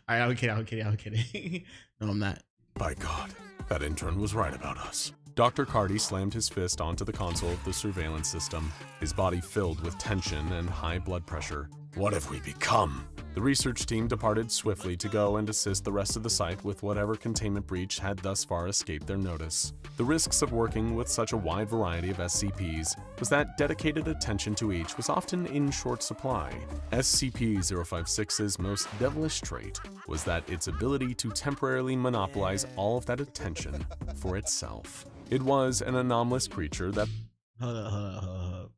right, I'm kidding. No, I'm not. By God, that intern was right about us. Dr. Carty slammed his fist onto the console of the surveillance system, his body filled with tension and high blood pressure. What have we become? The research team departed swiftly to go and assist the rest of the site with whatever containment breach had thus far escaped their notice. The risks of working with such a wide variety of SCPs was that dedicated attention to each was often in short supply. SCP-056's most devilish trait was that its ability to temporarily monopolize all of that attention for itself. It was an anomalous creature that... Hold up.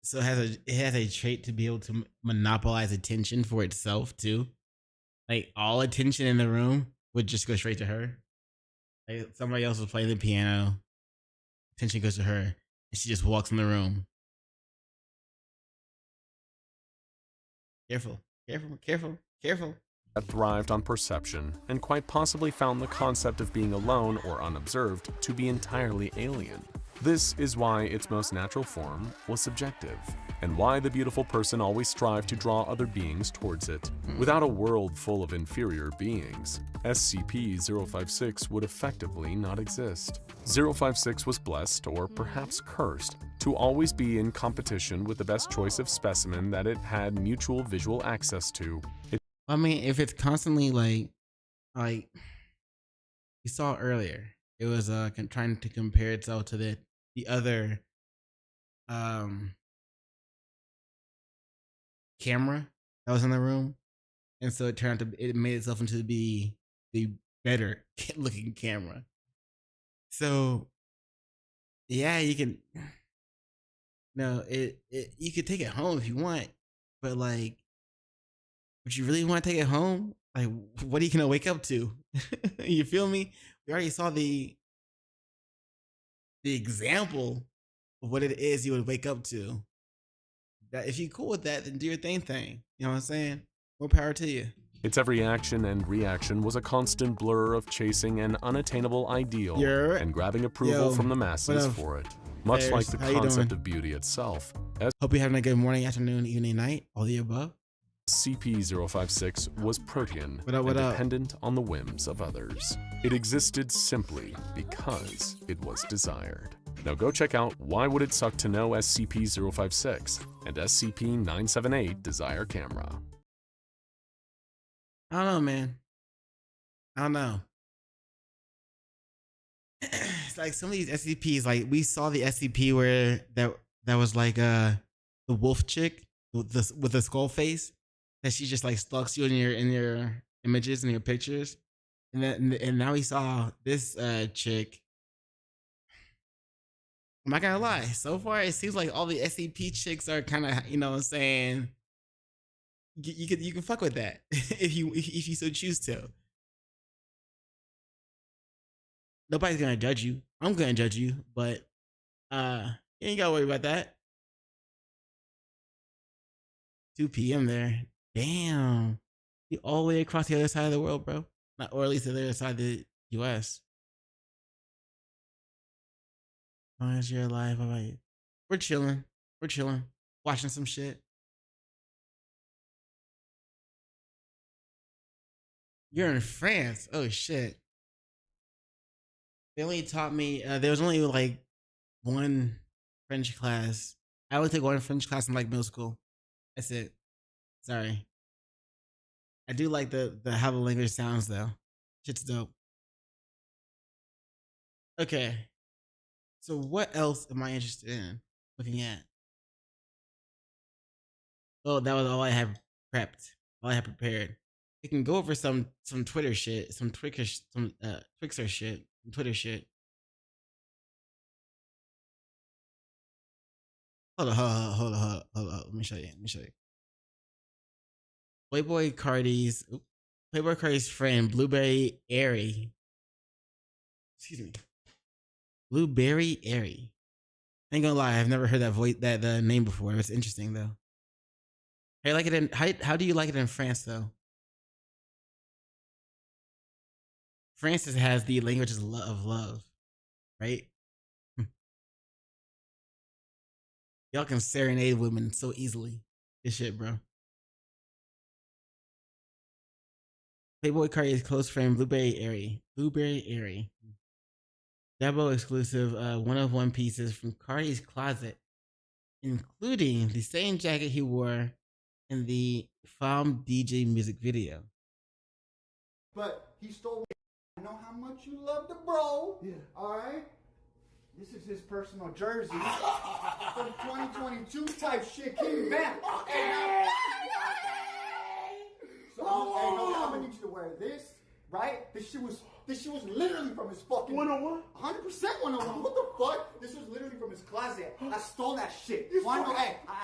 So it has a trait to be able to monopolize attention for itself too. Like all attention in the room would just go straight to her. Like somebody else was playing the piano, attention goes to her, and she just walks in the room. Careful. That thrived on perception and quite possibly found the concept of being alone or unobserved to be entirely alien. This is why its most natural form was subjective, and why the beautiful person always strived to draw other beings towards it. Without a world full of inferior beings, SCP-056 would effectively not exist. 056 was blessed, or perhaps cursed, to always be in competition with the best choice of specimen that it had mutual visual access to. I mean, if it's constantly like you saw earlier, it was trying to compare itself to the other camera that was in the room, and so it made itself into the better looking camera. So yeah, you can you could take it home if you want, but like, would you really want to take it home? Like, what are you gonna wake up to? You feel me? We already saw the example of what it is you would wake up to. That if you're cool with that, then do your thing. You know what I'm saying? More power to you. Its every action and reaction was a constant blur of chasing an unattainable ideal and grabbing approval from the masses for it. Much like the concept of beauty itself. Hope you're having a good morning, afternoon, evening, night, all the above. SCP-056 was protean and dependent on the whims of others. It existed simply because it was desired. Now go check out Why Would It Suck to Know SCP-056 and SCP-978 Desire Camera. I don't know, man. I don't know. It's like some of these SCPs, like we saw the SCP where that was like the wolf chick with the skull face, that she just like stalks you in your images and your pictures, and now we saw this chick. I'm not gonna lie, so far it seems like all the SCP chicks are kind of, you know what I'm saying, you can fuck with that if you so choose to. Nobody's gonna judge you. I'm gonna judge you, but you ain't gotta worry about that. 2 p.m. there. Damn. You all the way across the other side of the world, bro. Or at least the other side of the US. As long as you're alive, how about you? We're chilling. Watching some shit. You're in France. Oh shit. They only taught me, there was only like one French class. I only took one French class in like middle school. That's it. Sorry. I do like the how the language sounds though. Shit's dope. Okay. So what else am I interested in looking at? Oh, that was all I have prepped. All I have prepared. it can go over some Twitter shit, some TWIXER shit, some Twitter shit. Hold on. Let me show you. Playboy Cardi's friend, Blueberry Airy. Excuse me. Blueberry Airy. Ain't gonna lie, I've never heard that name before. It's interesting though. How do you like it in France though? France has the languages of love, right? Y'all can serenade women so easily. This shit, bro. Playboy Cardi's close friend, Blueberry Airy. Dabo exclusive one-of-one pieces from Cardi's closet, including the same jacket he wore in the Fam DJ music video. But he stole. I know how much you love the bro. Yeah. All right. This is his personal jersey from 2022 type shit. King back. So I'm gonna need you to wear this, right? This shit was literally from his fucking 101. 100% 101. What the fuck? This was literally from his closet. I stole that shit. I'm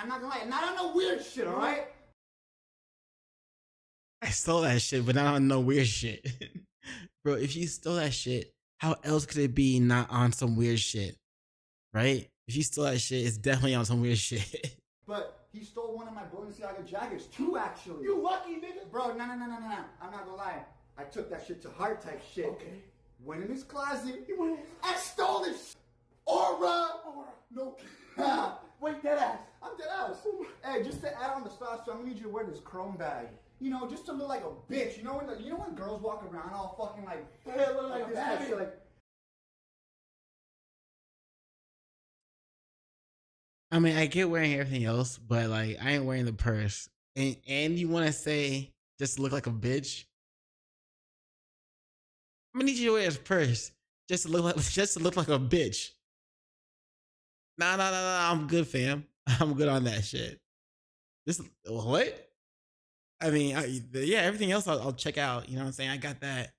not gonna lie. Not on no weird shit, all right? I stole that shit, but not on no weird shit. Bro, if you stole that shit, how else could it be not on some weird shit? Right? If you stole that shit, it's definitely on some weird shit. But he stole one of my Balenciaga jackets, two actually. You lucky nigga. Bro, no. I'm not gonna lie. I took that shit to heart type shit. Okay. Went in his closet. You went in. I stole this. Aura. No. Wait, dead ass. I'm dead ass. Hey, just to add on the sauce, so I'm gonna need you to wear this chrome bag. You know, just to look like a bitch. You know when girls walk around all fucking like, hey, look like this bad shit, like. I mean, I get wearing everything else, but like, I ain't wearing the purse. And you want to say just to look like a bitch? I'm gonna need you to wear his purse just to look like a bitch. Nah. I'm good, fam. I'm good on that shit. This what? I mean, yeah, everything else I'll check out. You know what I'm saying? I got that.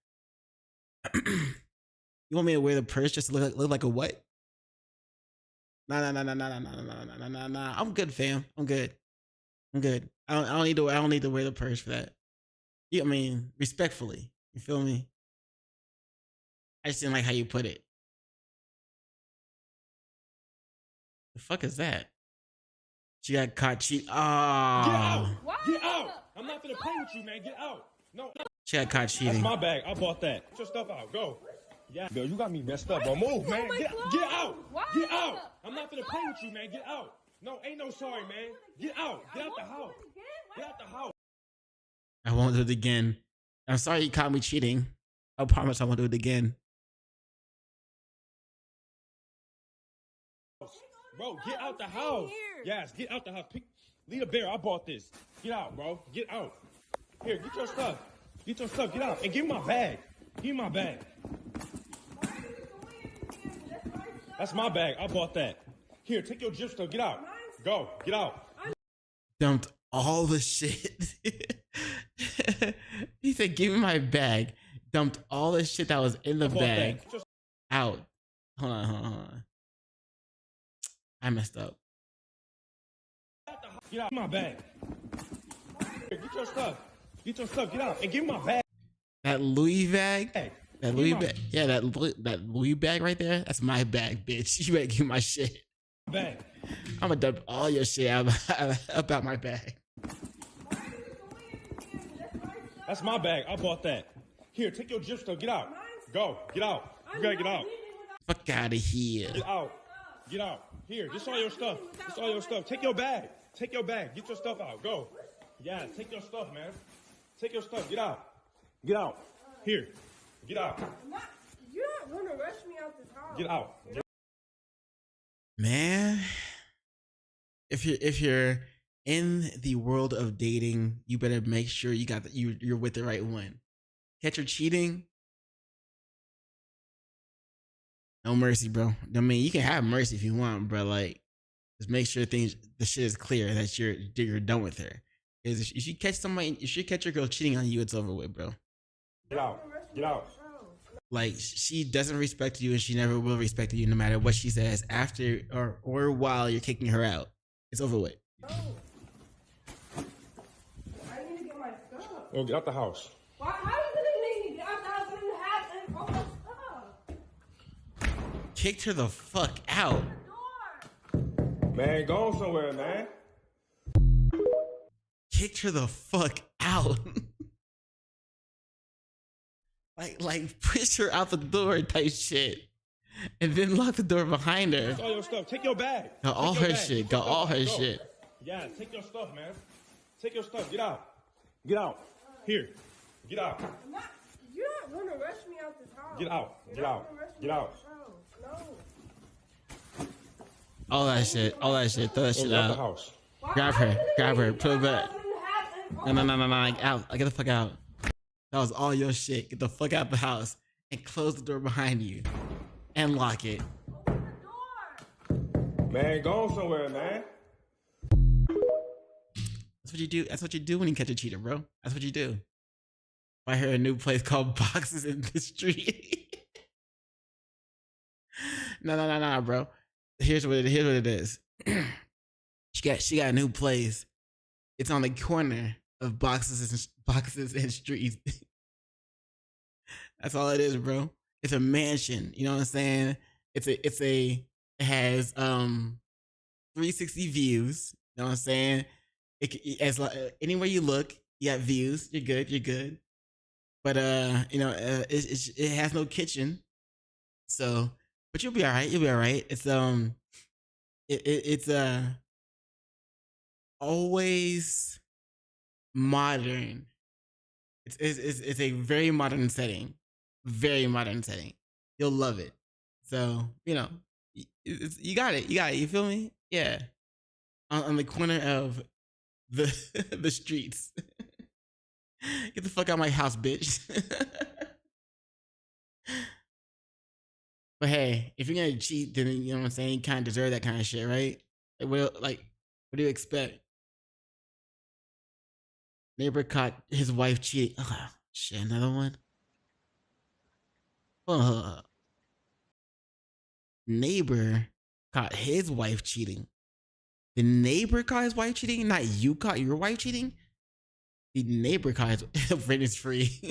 You want me to wear the purse just to look like a what? Nah. I'm good, fam. I'm good. I don't need to wear the purse for that. I mean, respectfully. You feel me? I just didn't like how you put it. The fuck is that? She got caught cheating. Oh. Get out! Get out! I'm not gonna play with you, man. Get out! No. She got caught cheating. That's my bag. I bought that. Get your stuff out. Go. Yeah, girl, you got me messed up, bro. Move, man. Get out! Get out! I'm not gonna play with you, man. Get out! No, ain't no sorry, man. Get out! Get out the house! Get out the house! I won't do it again. I'm sorry you caught me cheating. I promise I won't do it again. Bro, get out the house. Yes, get out the house. Leave a bear. I bought this. Get out, bro. Get out. Here, get your stuff. Get your stuff. Get out. And give me my bag. Give me my bag. That's my bag. I bought that. Here, take your gym stuff. Get out. Go. Get out. Dumped all the shit. He said, give me my bag. Dumped all the shit that was in the bag out. Hold on. I messed up. Get out my bag. Here, get your stuff. Get your stuff. Get out. And give me my bag. That Louis bag? That Louis bag? Yeah, that Louis bag right there? That's my bag, bitch. You better give me my shit. Bag. I'm gonna dump all your shit about my bag. That's my bag. I bought that. Here, take your gym stuff. Get out. Go. Get out. You gotta get out. Fuck out of here. Get out. Get out. Here, this all your stuff. This all your stuff. Take your bag. Take your bag. Get your stuff out. Go. Yeah, take your stuff, man. Take your stuff. Get out. Get out. Here. Get out. You're not going to rush me out this house. Get out. Man, if you're in the world of dating, you better make sure you got you're with the right one. Catch her cheating. No mercy, bro. I mean, you can have mercy if you want, bro. Like, just make sure the shit is clear that you're done with her. If you catch somebody, if you catch your girl cheating on you, it's over with, bro. Get out. Get out. Like, she doesn't respect you, and she never will respect you, no matter what she says after or while you're kicking her out. It's over with. I need to get my stuff. Oh, get out the house. Why? How are you gonna make me get out the house and have all my stuff? Kicked her the fuck out. Man, go on somewhere, man. Kicked her the fuck out. like push her out the door type shit. And then lock the door behind her. Take all your stuff. Take your bag. Got all her shit. Got all her shit. Yeah, take your stuff, man. Take your stuff. Get out. Get out. Here. Get out. You're not gonna rush me out this house. Get out. Get out. Get out. No. All that shit. All that shit. Throw that shit out out. the house. Grab her. Grab her. Put her back. No. Out. Get the fuck out. That was all your shit. Get the fuck out the house and close the door behind you and lock it. Man, go on somewhere, man. That's what you do. That's what you do when you catch a cheater, bro. That's what you do. I heard a new place called Boxes in the Street. No, bro. Here's what it is. She got a new place. It's on the corner of Boxes and Streets. That's all it is, bro. It's a mansion. You know what I'm saying? It has 360 views. You know what I'm saying? Anywhere you look, you got views. You're good. But it has no kitchen. So, but you'll be all right. It's always modern. It's a very modern setting. Very modern setting. You'll love it. So, you got it. You feel me? Yeah. On the corner of the streets. Get the fuck out of my house, bitch. But hey, if you're gonna cheat, then you know what I'm saying, you kind of deserve that kind of shit, right? What do you expect? Neighbor caught his wife cheating. Oh, shit, another one? Neighbor caught his wife cheating. The neighbor caught his wife cheating? Not you caught your wife cheating? The neighbor caught his rent is free.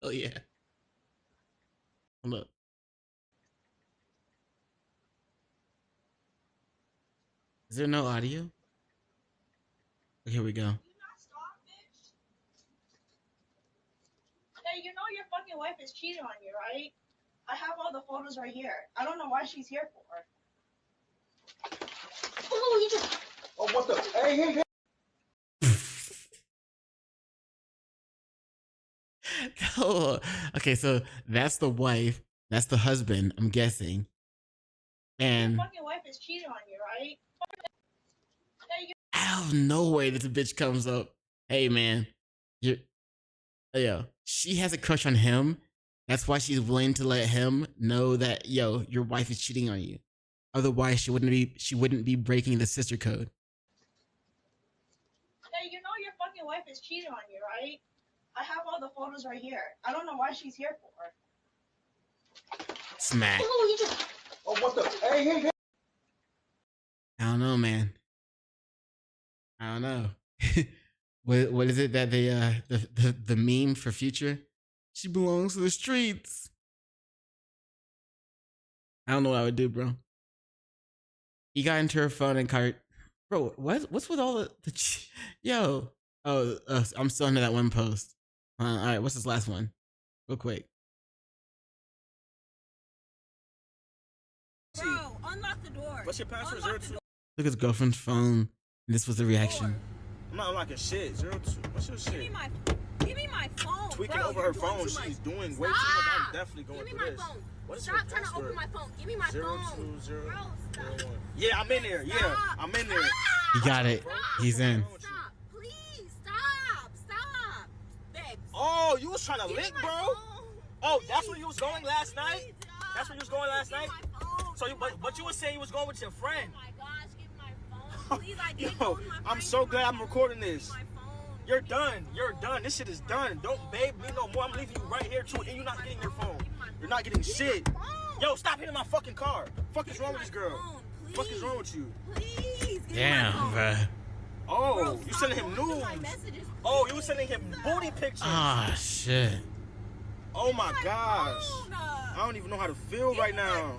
Oh yeah. Hold up. Is there no audio? Oh, here we go. Hey, you know your fucking wife is cheating on you, right? I have all the photos right here. I don't know why she's here for. Oh, you just... Oh, what the? Hey. Oh, okay, so that's the wife. That's the husband, I'm guessing. And your fucking wife is cheating on you, right? Hey, out of nowhere, this bitch comes up. Hey, man, she has a crush on him. That's why she's willing to let him know that, your wife is cheating on you. Otherwise, she wouldn't be breaking the sister code. Hey, you know your fucking wife is cheating on you, right? I have all the photos right here. I don't know why she's here for. Smack. Oh, you just... Oh, what the? Hey. I don't know, man. I don't know. What is it that they the meme for Future? She belongs to the streets. I don't know what I would do, bro. He got into her phone and cart. Bro, what's with all the yo? Oh, I'm still into that one post. All right, what's this last one? Real quick. Bro, unlock the door. What's your password? 02. Look at his girlfriend's phone. And this was the reaction. I'm not unlocking shit. 02. What's your shit? Give me my phone. Tweaking bro, over her phone. She's doing way too much. I'm definitely going through this. Phone. What's Stop your trying to password? open my phone. Give me my phone. 02001. Yeah, I'm in there. Yeah, I'm in there. He got it. He's in. Stop. Please, stop. Babe. Oh, you was trying to link, bro? Phone. Oh, that's where you was going last night? That's where you was going last night? So, but you was saying you was going with your friend. Oh my gosh, give me my phone. Yo, I'm so glad I'm recording this. You're done. You're done. This shit is done. Don't babe me no more. I'm leaving you right here too, and you're not getting your phone. You're not getting shit. Yo, stop hitting my fucking car. Fuck is wrong with this girl? Fuck is wrong with you? Damn, bruh. Oh, you sending him nudes. Oh, you were sending him booty pictures. Ah, shit. Oh my gosh. I don't even know how to feel right now.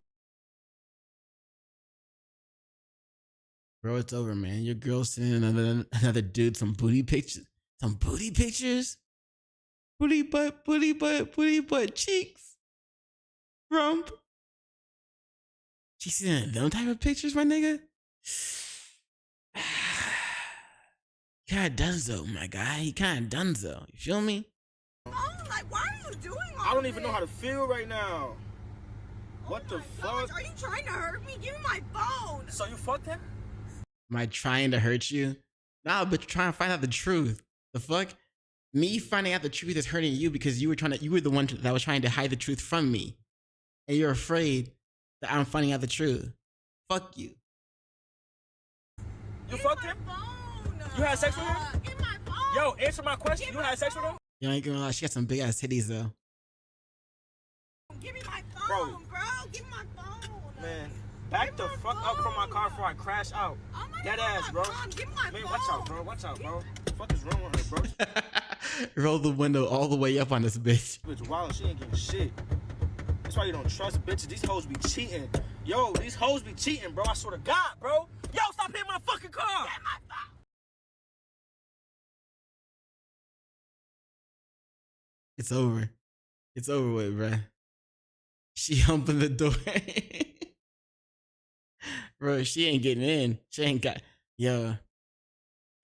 Bro, it's over, man. Your girl's sending another dude some booty pictures. Some booty pictures? Booty butt, cheeks. Rump. She's sending them type of pictures, my nigga? Kinda donezo, my guy. He kinda donezo. You feel me? Oh, like, why are you doing all I don't even know how to feel right now. What the fuck? Are you trying to hurt me? Give me my phone. So you fucked him? Am I trying to hurt you? Nah, but you're trying to find out the truth. The fuck? Me finding out the truth is hurting you because you were the one that was trying to hide the truth from me. And you're afraid that I'm finding out the truth. Fuck you. You fucked him? You had sex with him? Yo, answer my question. You had sex with him? You ain't gonna lie, she got some big ass titties though. Give me my phone, bro. Give me my phone. Man, back the fuck up from my car before I crash out. Oh my That God, ass, bro. Mom, give me my Man, phone. watch out, bro. Watch out, bro. What the fuck is wrong with her, bro? Roll the window all the way up on this bitch. Bitch wild, she ain't getting shit. That's why you don't trust bitches. These hoes be cheating. Yo, these hoes be cheating, bro. I swear to God, bro. Yo, stop hitting my fucking car. It's over. It's over with, bruh. She humping the door. Bro, she ain't getting in. She ain't got... Yo.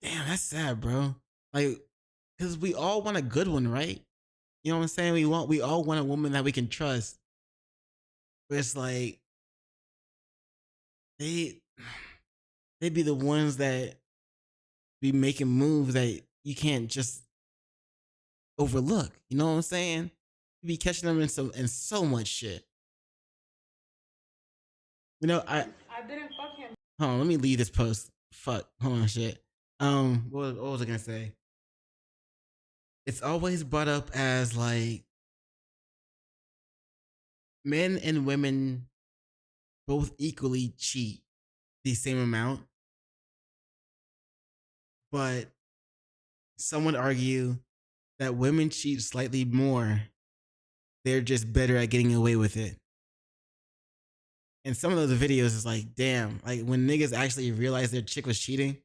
Damn, that's sad, bro. Like, because we all want a good one, right? You know what I'm saying? We all want a woman that we can trust. But it's like... They be the ones that be making moves that you can't just overlook. You know what I'm saying? You be catching them in so much shit. You know, I didn't fuck him. hold on, let me leave this post. Fuck. Hold on, shit. What was I gonna say? It's always brought up as like men and women both equally cheat the same amount. But some would argue that women cheat slightly more. They're just better at getting away with it. And some of those videos is like, damn, like when niggas actually realize their chick was cheating,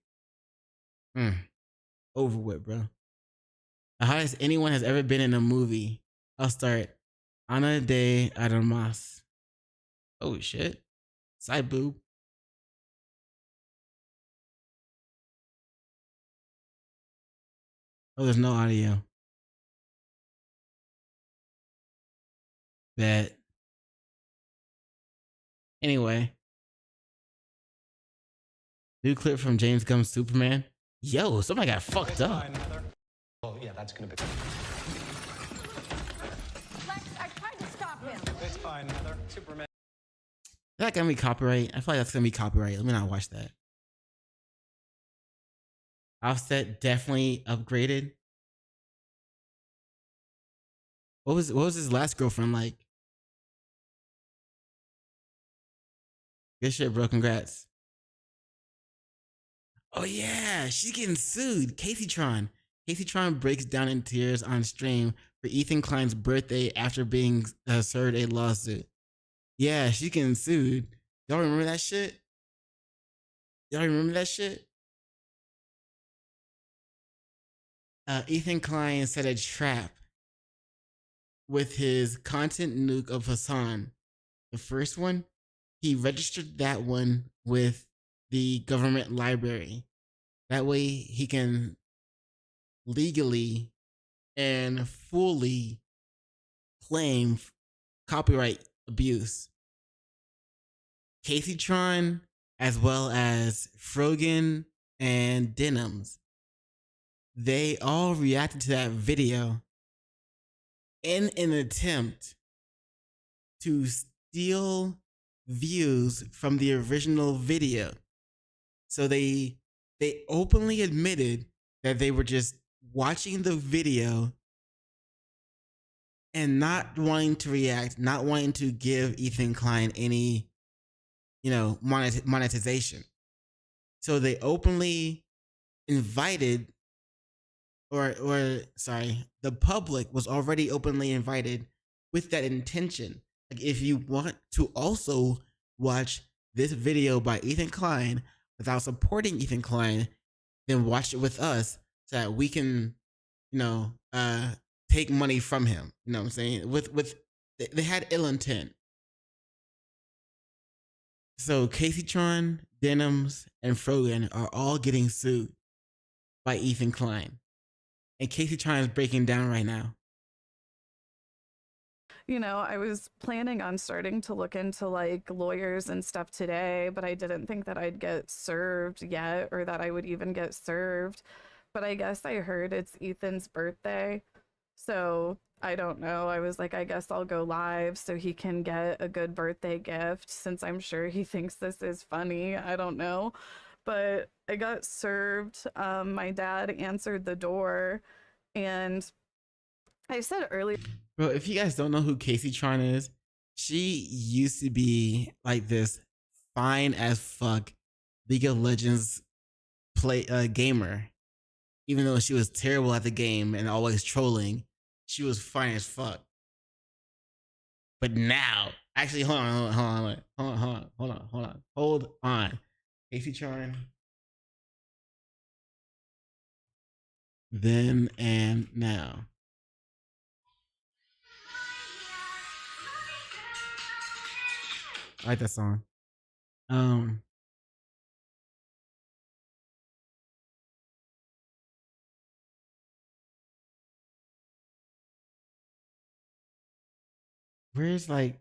over with, bro. The highest anyone has ever been in a movie. I'll start. Ana de Armas. Oh shit. Side boob. Oh, there's no audio. Bet. Anyway. New clip from James Gunn's Superman. Yo, somebody got fucked up. Oh, yeah, that's gonna be. Lex, I tried to stop him. It's fine, Heather. Superman. Is that gonna be copyright? I feel like that's gonna be copyright. Let me not watch that. Offset definitely upgraded. What was his last girlfriend like? Good shit, bro. Congrats. Oh yeah, she's getting sued. Casey Tron breaks down in tears on stream for Ethan Klein's birthday after being served a lawsuit. Yeah, she's getting sued. Y'all remember that shit? Ethan Klein set a trap with his content nuke of Hassan. The first one, he registered that one with the government library. That way he can legally and fully claim copyright abuse. Casey Tron, as well as Frogan and Denims, they all reacted to that video in an attempt to steal views from the original video. So they openly admitted that they were just watching the video and not wanting to react, not wanting to give Ethan Klein any, monetization. So they openly invited, the public was already openly invited with that intention. Like, if you want to also watch this video by Ethan Klein without supporting Ethan Klein, then watch it with us so that we can, take money from him. You know what I'm saying? They had ill intent. So Casey Tron, Denims, and Frogan are all getting sued by Ethan Klein. And Casey Tron is breaking down right now. I was planning on starting to look into like lawyers and stuff today, but I didn't think that I'd get served yet, or that I would even get served. But I guess I heard it's Ethan's birthday. So I don't know. I was like, I guess I'll go live so he can get a good birthday gift, since I'm sure he thinks this is funny. I don't know. But I got served. My dad answered the door, and I said earlier. Well, if you guys don't know who Casey Tron is, she used to be like this fine as fuck League of Legends gamer. Even though she was terrible at the game and always trolling, she was fine as fuck. But now, actually, hold on. Casey Tron. Then and now. I like that song. Where's like,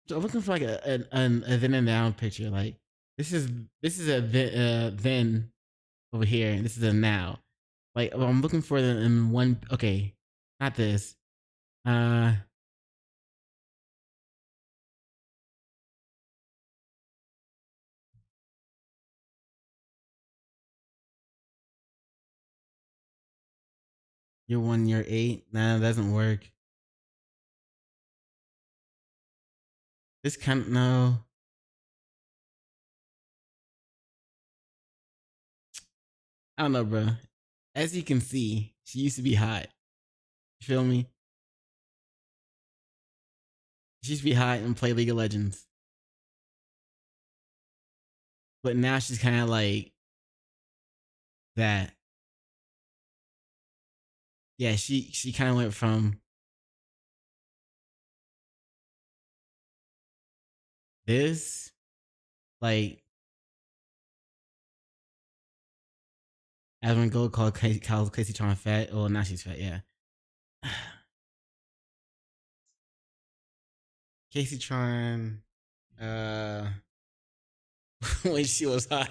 so I'm looking for like a then and now picture. Like this is a then over here, and this is a now. Like I'm looking for them in one. Okay, not this. You're 1, you're 8. Nah, that doesn't work. This kind of, no. I don't know, bro. As you can see, she used to be hot. You feel me? She used to be hot and play League of Legends. But now she's kind of like that. Yeah, she kind of went from this, like, as when Gold called Casey Tron fat. Oh, now she's fat, yeah. Casey Tron, when she was hot.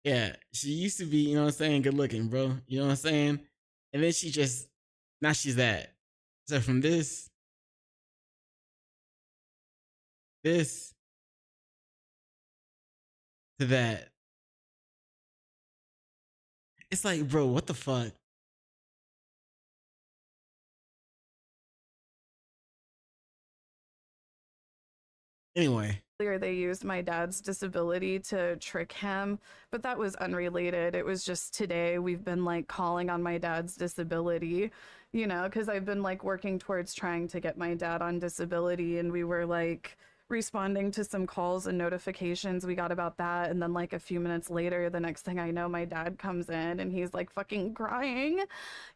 Yeah, she used to be, you know what I'm saying, good looking, bro. You know what I'm saying? And then now she's that. So from this to that. It's like, bro, what the fuck? Anyway. They used my dad's disability to trick him, but that was unrelated. It was just today we've been like calling on my dad's disability, because I've been like working towards trying to get my dad on disability, and we were like responding to some calls and notifications we got about that. And then like a few minutes later, the next thing I know, my dad comes in and he's like fucking crying.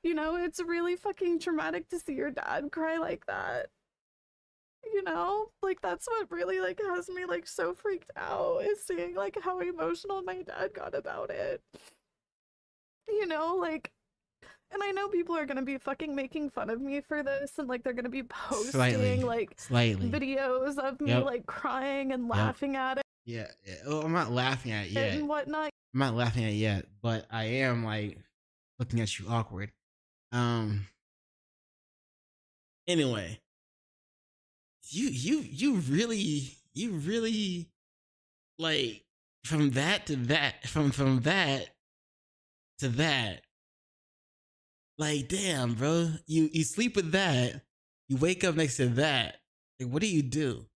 It's really fucking traumatic to see your dad cry like that. Like that's what really like has me like so freaked out, is seeing like how emotional my dad got about it. Like, and I know people are gonna be fucking making fun of me for this, and like they're gonna be posting Slightly. videos of me like crying and laughing at it. Yeah. Well, I'm not laughing at it yet. And whatnot. I'm not laughing at it yet, but I am like looking at you awkward. Anyway, you really like from that to that, from that to that. Like, damn, bro. You sleep with that. You wake up next to that. Like, what do you do?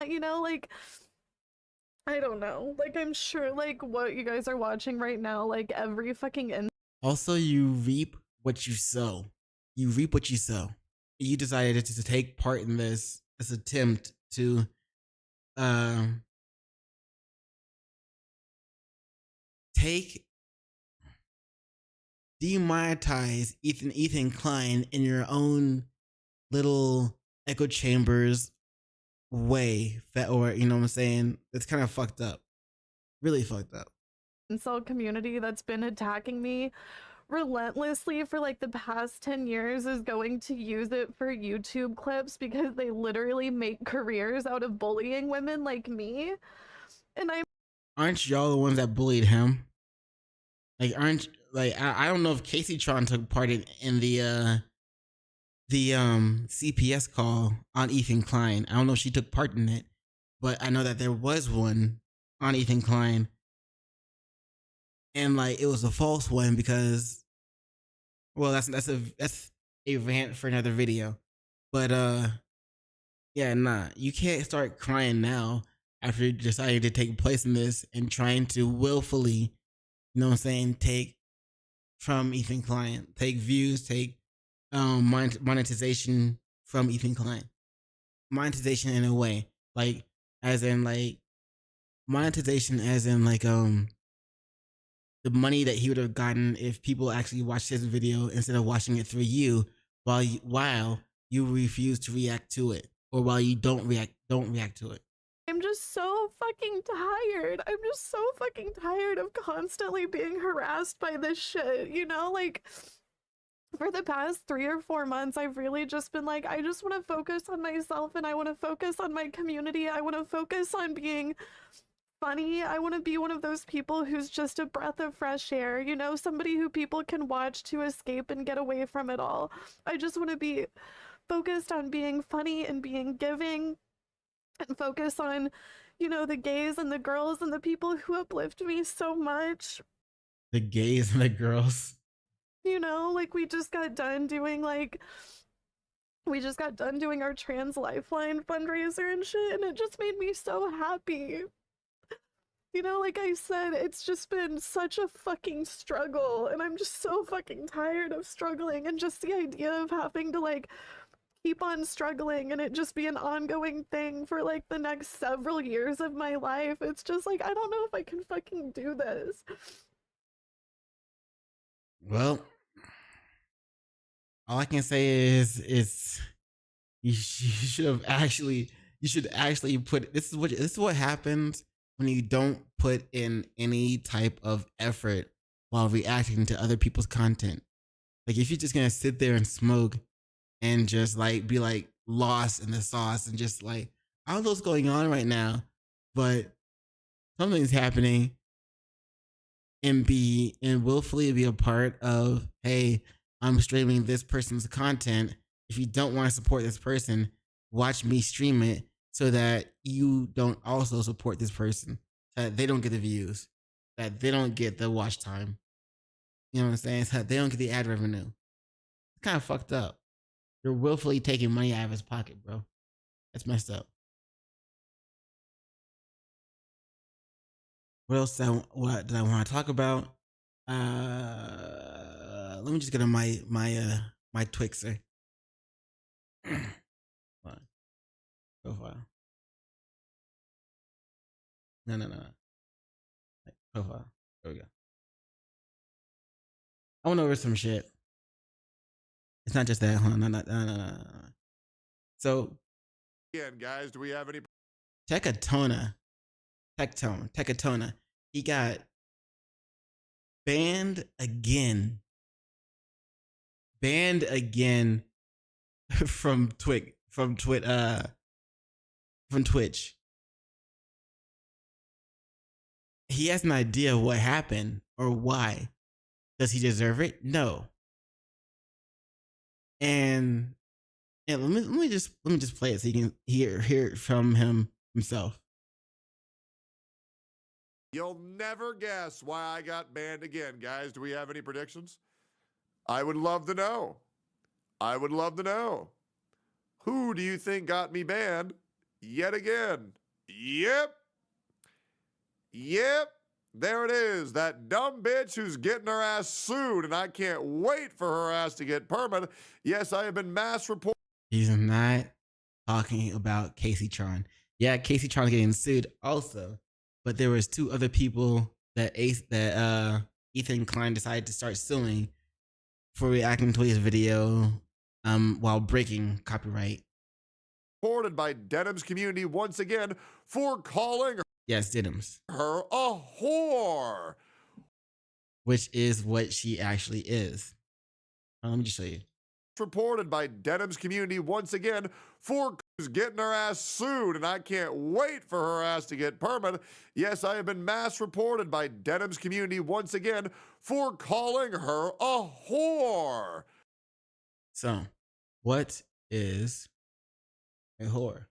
You know, like, I don't know. Like, I'm sure, like, what you guys are watching right now, like, every fucking Also, you reap what you sow. You reap what you sow. You decided to take part in this attempt to demonetize Ethan Klein in your own little echo chambers way, or you know what I'm saying? It's kind of fucked up. Really fucked up. incel community that's been attacking me relentlessly for like the past 10 years is going to use it for YouTube clips because they literally make careers out of bullying women like me. And Aren't y'all the ones that bullied him? Like, I don't know if Casey Tron took part in the CPS call on Ethan Klein. I don't know if she took part in it, but I know that there was one on Ethan Klein. And like, it was a false one because, well, that's a rant for another video. But yeah, nah, you can't start crying now after you decided to take place in this and trying to willfully, you know what I'm saying, take from Ethan Klein, take views, take monetization from Ethan Klein. Monetization in a way, like, as in like monetization as in like the money that he would have gotten if people actually watched his video instead of watching it through you, while you refuse to react to it, or while you don't react to it. I'm just so fucking tired. I'm just so fucking tired of constantly being harassed by this shit, you know? Like, for the past 3 or 4 months, I've really just been like, I just want to focus on myself and I want to focus on my community. I want to focus on being funny. I want to be one of those people who's just a breath of fresh air, you know, somebody who people can watch to escape and get away from it all. I just want to be focused on being funny and being giving, and focus on, you know, the gays and the girls and the people who uplift me so much. The gays and the girls. You know, like, we just got done doing our trans lifeline fundraiser and shit, and it just made me so happy. You know, like I said, it's just been such a fucking struggle, and I'm just so fucking tired of struggling, and just the idea of having to, like, keep on struggling and it just be an ongoing thing for, like, the next several years of my life. It's just, like, I don't know if I can fucking do this. Well, all I can say is you should actually put, this is what happens when you don't put in any type of effort while reacting to other people's content. Like, if you're just gonna sit there and smoke and just like be like lost in the sauce and just like, I don't know what's going on right now, but something's happening, and willfully be a part of, hey, I'm streaming this person's content. If you don't want to support this person, watch me stream it so that you don't also support this person, so that they don't get the views, that they don't get the watch time. You know what I'm saying? So that they don't get the ad revenue. It's kind of fucked up. You're willfully taking money out of his pocket, bro. That's messed up. What else did I want to talk about? Let me just get on my TWIXER. Profile. No. Profile. There we go. I went over some shit. It's not just that. Hold on. No. So, Again, guys, do we have any? Tekatona. He got banned again. From Twitch. He has an idea what happened or why. Does he deserve it? No. And let me just play it so you can hear it from himself. You'll never guess why I got banned again, guys. Do we have any predictions? I would love to know. I would love to know. Who do you think got me banned yet again? Yep. There it is. That dumb bitch who's getting her ass sued, and I can't wait for her ass to get permanent. Yes, I have been mass reported. He's not talking about Casey Tron. Yeah, Casey Tron's getting sued also, but there was 2 other people that Ethan Klein decided to start suing for reacting to his video while breaking copyright. Reported by Denham's community once again for calling Denham's her a whore, which is what she actually is. Let me just show you. Reported by Denham's community once again for getting her ass sued, and I can't wait for her ass to get permanent. Yes, I have been mass reported by Denham's community once again for calling her a whore. So, what is a whore?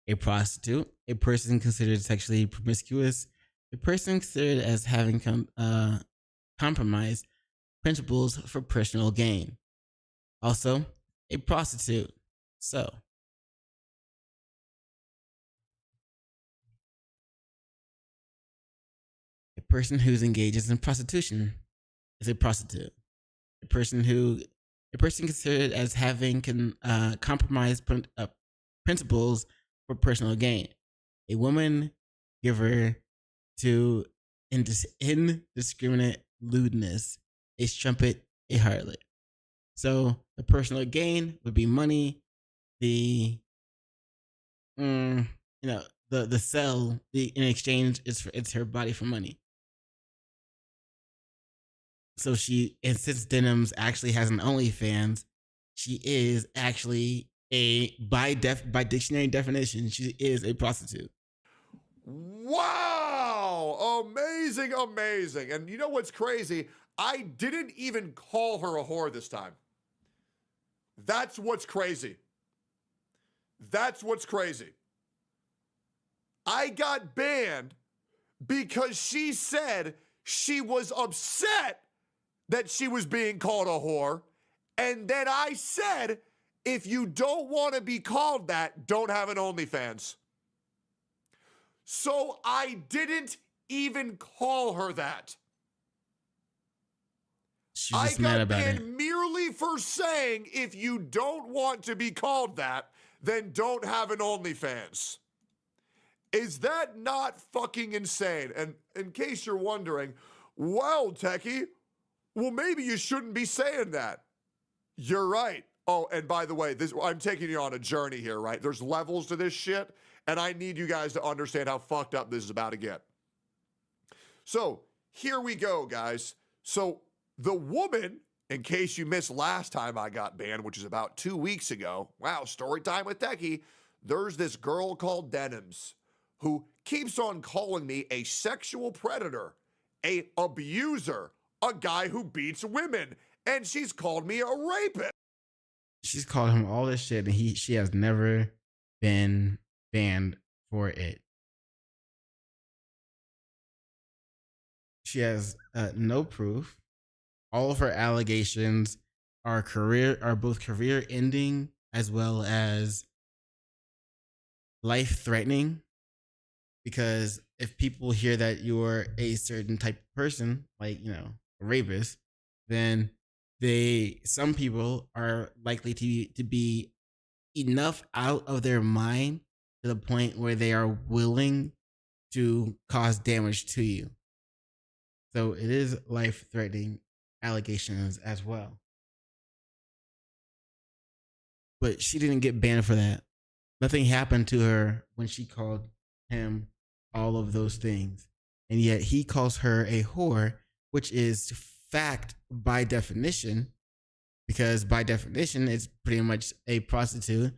A prostitute, a person considered sexually promiscuous, a person considered as having compromised principles for personal gain. Also, a prostitute. So, a person who engages in prostitution is a prostitute. A person considered as having compromised principles for personal gain. A woman giver to indiscriminate lewdness, a strumpet, a harlot. So the personal gain would be money. The the sell in exchange it's her body for money. So since Denham's actually has an OnlyFans, she is actually by dictionary definition, she is a prostitute. Wow! Amazing. And you know what's crazy? I didn't even call her a whore this time. That's what's crazy. I got banned because she said she was upset that she was being called a whore. And then I said, if you don't want to be called that, don't have an OnlyFans. So I didn't even call her that. She's just mad about it. I got banned merely for saying, if you don't want to be called that, then don't have an OnlyFans. Is that not fucking insane? And in case you're wondering, well, Techie, well, maybe you shouldn't be saying that. You're right. Oh, and by the way, I'm taking you on a journey here, right? There's levels to this shit, and I need you guys to understand how fucked up this is about to get. So here we go, guys. So the woman, in case you missed last time I got banned, which is about 2 weeks ago, wow, story time with Techie, there's this girl called Denham's who keeps on calling me a sexual predator, a abuser, a guy who beats women, and she's called me a rapist. She's called him all this shit, and she has never been banned for it. She has no proof. All of her allegations are both career ending as well as life threatening. Because if people hear that you're a certain type of person, like, a rapist, then some people are likely to be enough out of their mind to the point where they are willing to cause damage to you. So it is life-threatening allegations as well. But she didn't get banned for that. Nothing happened to her when she called him all of those things. And yet he calls her a whore, which is fact by definition, because by definition, it's pretty much a prostitute.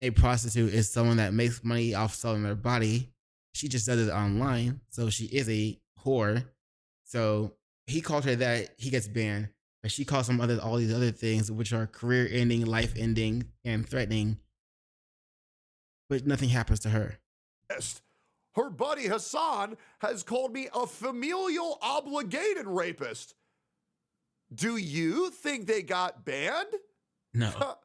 A prostitute is someone that makes money off selling their body. She just does it online, so she is a whore. So he called her that, he gets banned. But she calls him all these other things, which are career-ending, life-ending, and threatening. But nothing happens to her. Her buddy Hassan has called me a familial obligated rapist. Do you think they got banned? No.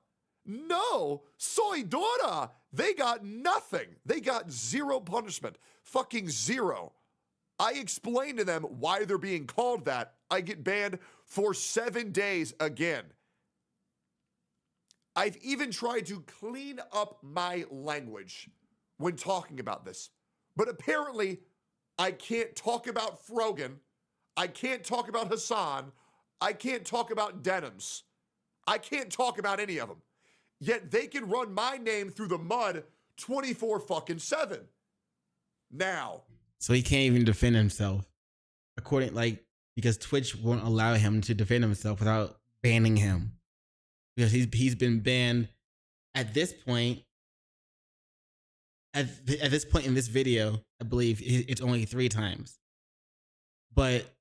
No. Soy Dora. They got nothing. They got zero punishment. Fucking zero. I explained to them why they're being called that. I get banned for 7 days again. I've even tried to clean up my language when talking about this. But apparently, I can't talk about Frogan. I can't talk about Hassan. I can't talk about Denims. I can't talk about any of them. Yet they can run my name through the mud 24/7. Now. So he can't even defend himself. Because Twitch won't allow him to defend himself without banning him. Because he's been banned at this point. At this point in this video, I believe it's only 3 times. But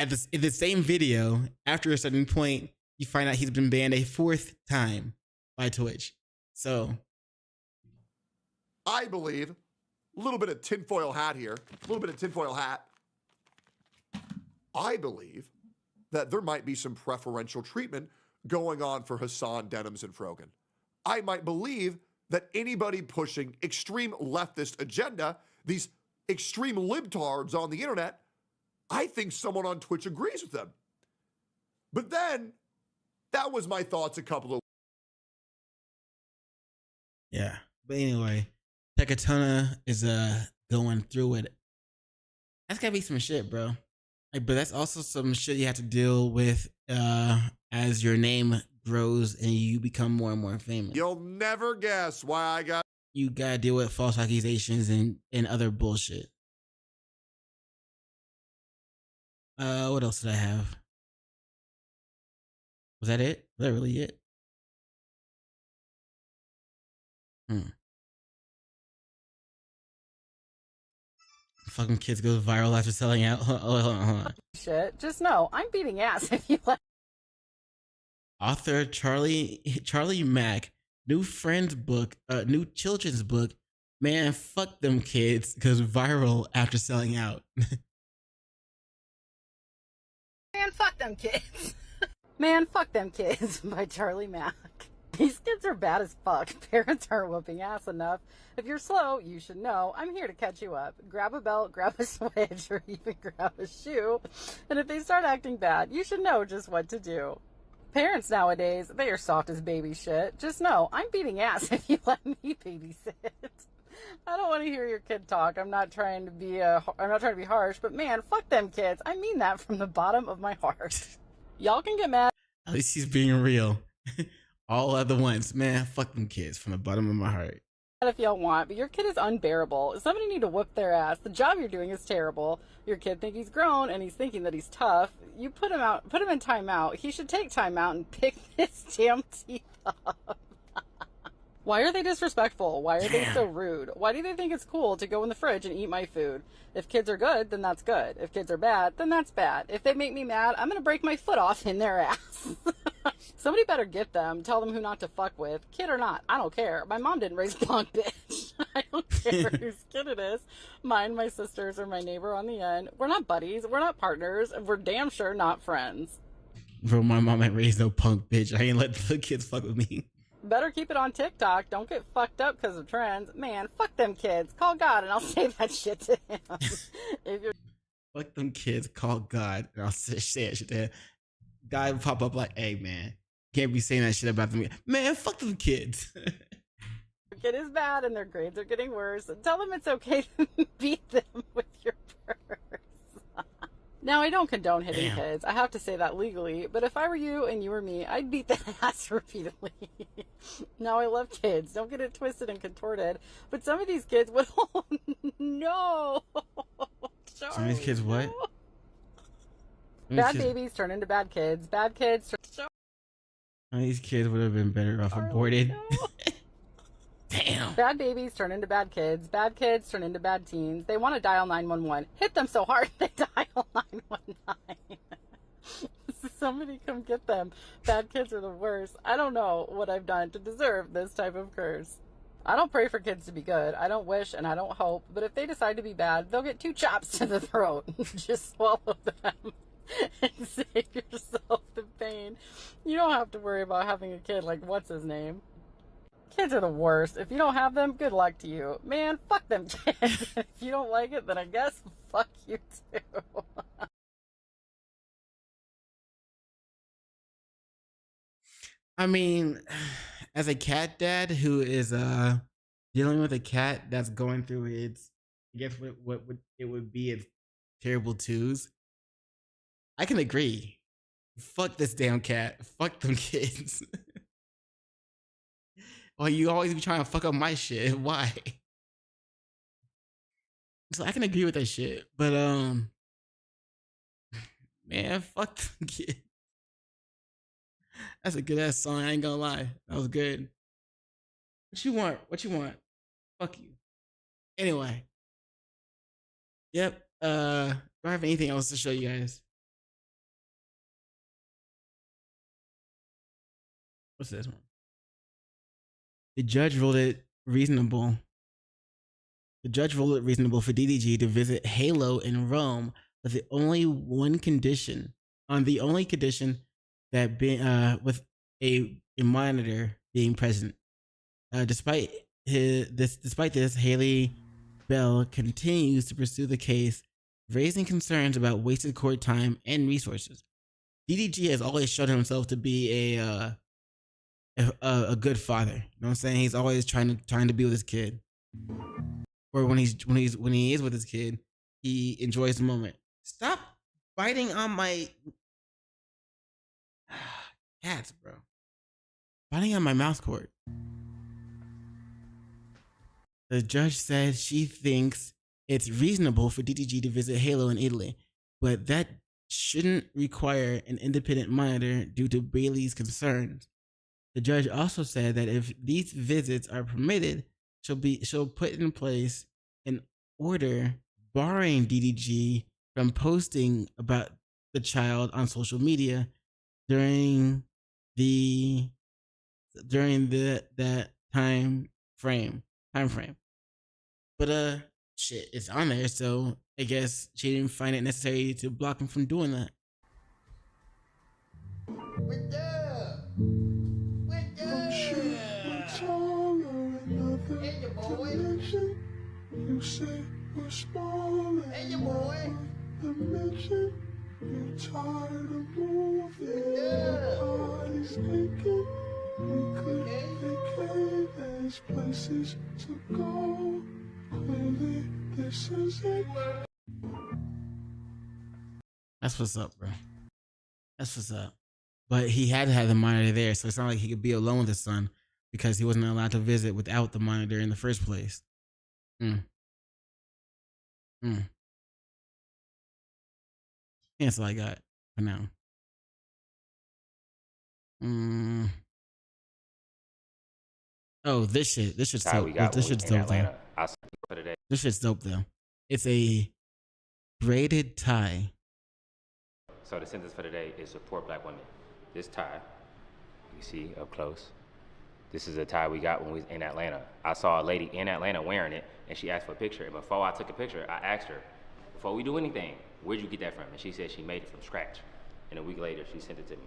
in the same video, after a certain point, you find out he's been banned a 4th time by Twitch. So I believe, a little bit of tinfoil hat here, a little bit of tinfoil hat. I believe that there might be some preferential treatment going on for Hassan, Denims, and Frogan. I might believe that anybody pushing extreme leftist agenda, these extreme libtards on the internet, I think someone on Twitch agrees with them. But then, that was my thoughts a couple of. Yeah. But anyway, Tekatona is going through it. That's gotta be some shit, bro. But that's also some shit you have to deal with as your name grows and you become more and more famous. You'll never guess why you gotta deal with false accusations and other bullshit. What else did I have? Was that it? Was that really it? Fucking kids go viral after selling out. Hold on. Shit, just know I'm beating ass if you let. Author Charlie Mack, new children's book. Man, fuck them kids, goes viral after selling out. Man, fuck them kids. Man, fuck them kids by Charlie Mack. These kids are bad as fuck. Parents aren't whooping ass enough. If you're slow, you should know I'm here to catch you up. Grab a belt, grab a switch, or even grab a shoe. And if they start acting bad, you should know just what to do. Parents nowadays, they are soft as baby shit. Just know I'm beating ass if you let me babysit. I don't want to hear your kid talk. I'm not trying to be harsh, but man, fuck them kids. I mean that from the bottom of my heart. Y'all can get mad. At least he's being real. All at the once. Man, fuck them kids from the bottom of my heart. If y'all want, but your kid is unbearable. Somebody need to whoop their ass. The job you're doing is terrible. Your kid thinks he's grown and he's thinking that he's tough. You put him in timeout. He should take timeout and pick his damn teeth up. Why are they disrespectful? Why are they so rude? Why do they think it's cool to go in the fridge and eat my food? If kids are good, then that's good. If kids are bad, then that's bad. If they make me mad, I'm gonna break my foot off in their ass. Somebody better get them. Tell them who not to fuck with. Kid or not, I don't care. My mom didn't raise a punk bitch. I don't care whose kid it is. Mine, my sister's, or my neighbor on the end. We're not buddies. We're not partners. And we're damn sure not friends. Bro, my mom ain't raised no punk bitch. I ain't let the kids fuck with me. Better keep it on TikTok. Don't get fucked up because of trends. Man, fuck them kids. Call God and I'll say that shit to him. If you're... Fuck them kids. Call God and I'll say that shit to him. Guy would pop up like, hey, man, can't be saying that shit about them. Man, fuck them kids. Your kid is bad and their grades are getting worse. Tell them it's okay to beat them with your purse. Now, I don't condone hitting kids. I have to say that legally. But if I were you and you were me, I'd beat their ass repeatedly. Now, I love kids. Don't get it twisted and contorted. But some of these kids would... Oh, no! Sorry. Some of these kids what? Bad babies turn into bad kids. Bad kids turn... Some of these kids would have been better off aborted. No. Damn. Bad babies turn into bad kids turn into bad teens. They want to dial 911. Hit them so hard they dial 919. Somebody come get them. Bad kids are the worst. I don't know what I've done to deserve this type of curse. I don't pray for kids to be good. I don't wish and I don't hope. But if they decide to be bad, they'll get 2 chops to the throat. Just swallow them and save yourself the pain. You don't have to worry about having a kid like what's his name. Kids are the worst. If you don't have them, good luck to you. Man, fuck them kids. If you don't like it, then I guess fuck you too. I mean, as a cat dad who is dealing with a cat that's going through its, I guess what it would be its terrible twos, I can agree. Fuck this damn cat. Fuck them kids. Well, you always be trying to fuck up my shit. Why? So I can agree with that shit. But man, fuck them kids. That's a good ass song. I ain't gonna lie. That was good. What you want? What you want? Fuck you. Anyway. Yep. Do I have anything else to show you guys? What's this one? The judge ruled it reasonable. The judge ruled it reasonable for DDG to visit Halo in Rome with the only condition that with a monitor being present. Despite this, Haley Bell continues to pursue the case, raising concerns about wasted court time and resources. DDG has always shown himself to be a good father. You know what I'm saying? He's always trying to be with his kid. Or when he is with his kid, he enjoys the moment. Stop biting on my cats, bro. Biting on my mouse cord. The judge said she thinks it's reasonable for DDG to visit Halo in Italy, but that shouldn't require an independent monitor due to Bailey's concerns. The judge also said that if these visits are permitted, she'll put in place an order barring DDG from posting about the child on social media during that time frame. But shit, it's on there, so I guess she didn't find it necessary to block him from doing that. Hey, boy. You say we're small. Hey, boy. Dimension. You're tired of moving. Eyes aching. We could vacate. There's places to go. Clearly, this is it. That's what's up, bro. That's what's up. But he had to have the monitor there, so it's not like he could be alone with his son because he wasn't allowed to visit without the monitor in the first place. That's all I got for now. Oh, this shit's dope. This shit's dope though. This shit's dope though. It's a braided tie. So the sentence for today is support black women. This tie, you see up close. This is a tie we got when we was in Atlanta. I saw a lady in Atlanta wearing it, and she asked for a picture. And before I took a picture, I asked her, before we do anything, where'd you get that from? And she said she made it from scratch. And a week later, she sent it to me.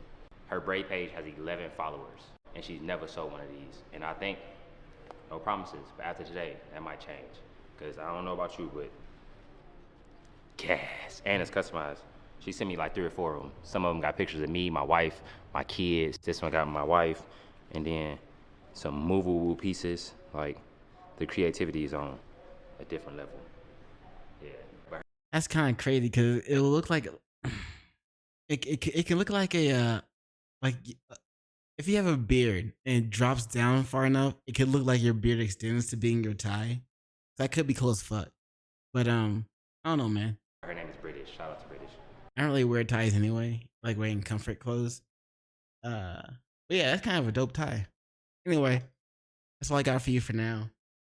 Her braid page has 11 followers, and she's never sold one of these. And I think, no promises, but after today, that might change. Because I don't know about you, but gas. And it's customized. She sent me like 3 or 4 of them. Some of them got pictures of me, my wife, my kids. This one got my wife. And then some movable pieces. Like, the creativity is on a different level. Yeah. That's kind of crazy because it'll look like it can look like a like if you have a beard and it drops down far enough, it could look like your beard extends to being your tie. So that could be cool as fuck. But I don't know, man. Her name is British. Shout out to British. I don't really wear ties anyway, like wearing comfort clothes. But yeah, that's kind of a dope tie. Anyway, that's all I got for you for now.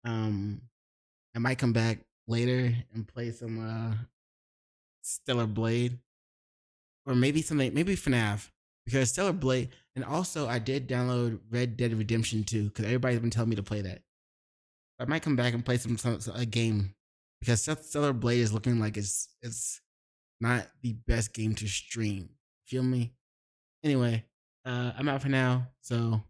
I might come back later and play some Stellar Blade, or maybe FNAF, because Stellar Blade. And also, I did download Red Dead Redemption 2 because everybody's been telling me to play that. I might come back and play a game, because Stellar Blade is looking like it's not the best game to stream. Feel me? Anyway, I'm out for now. So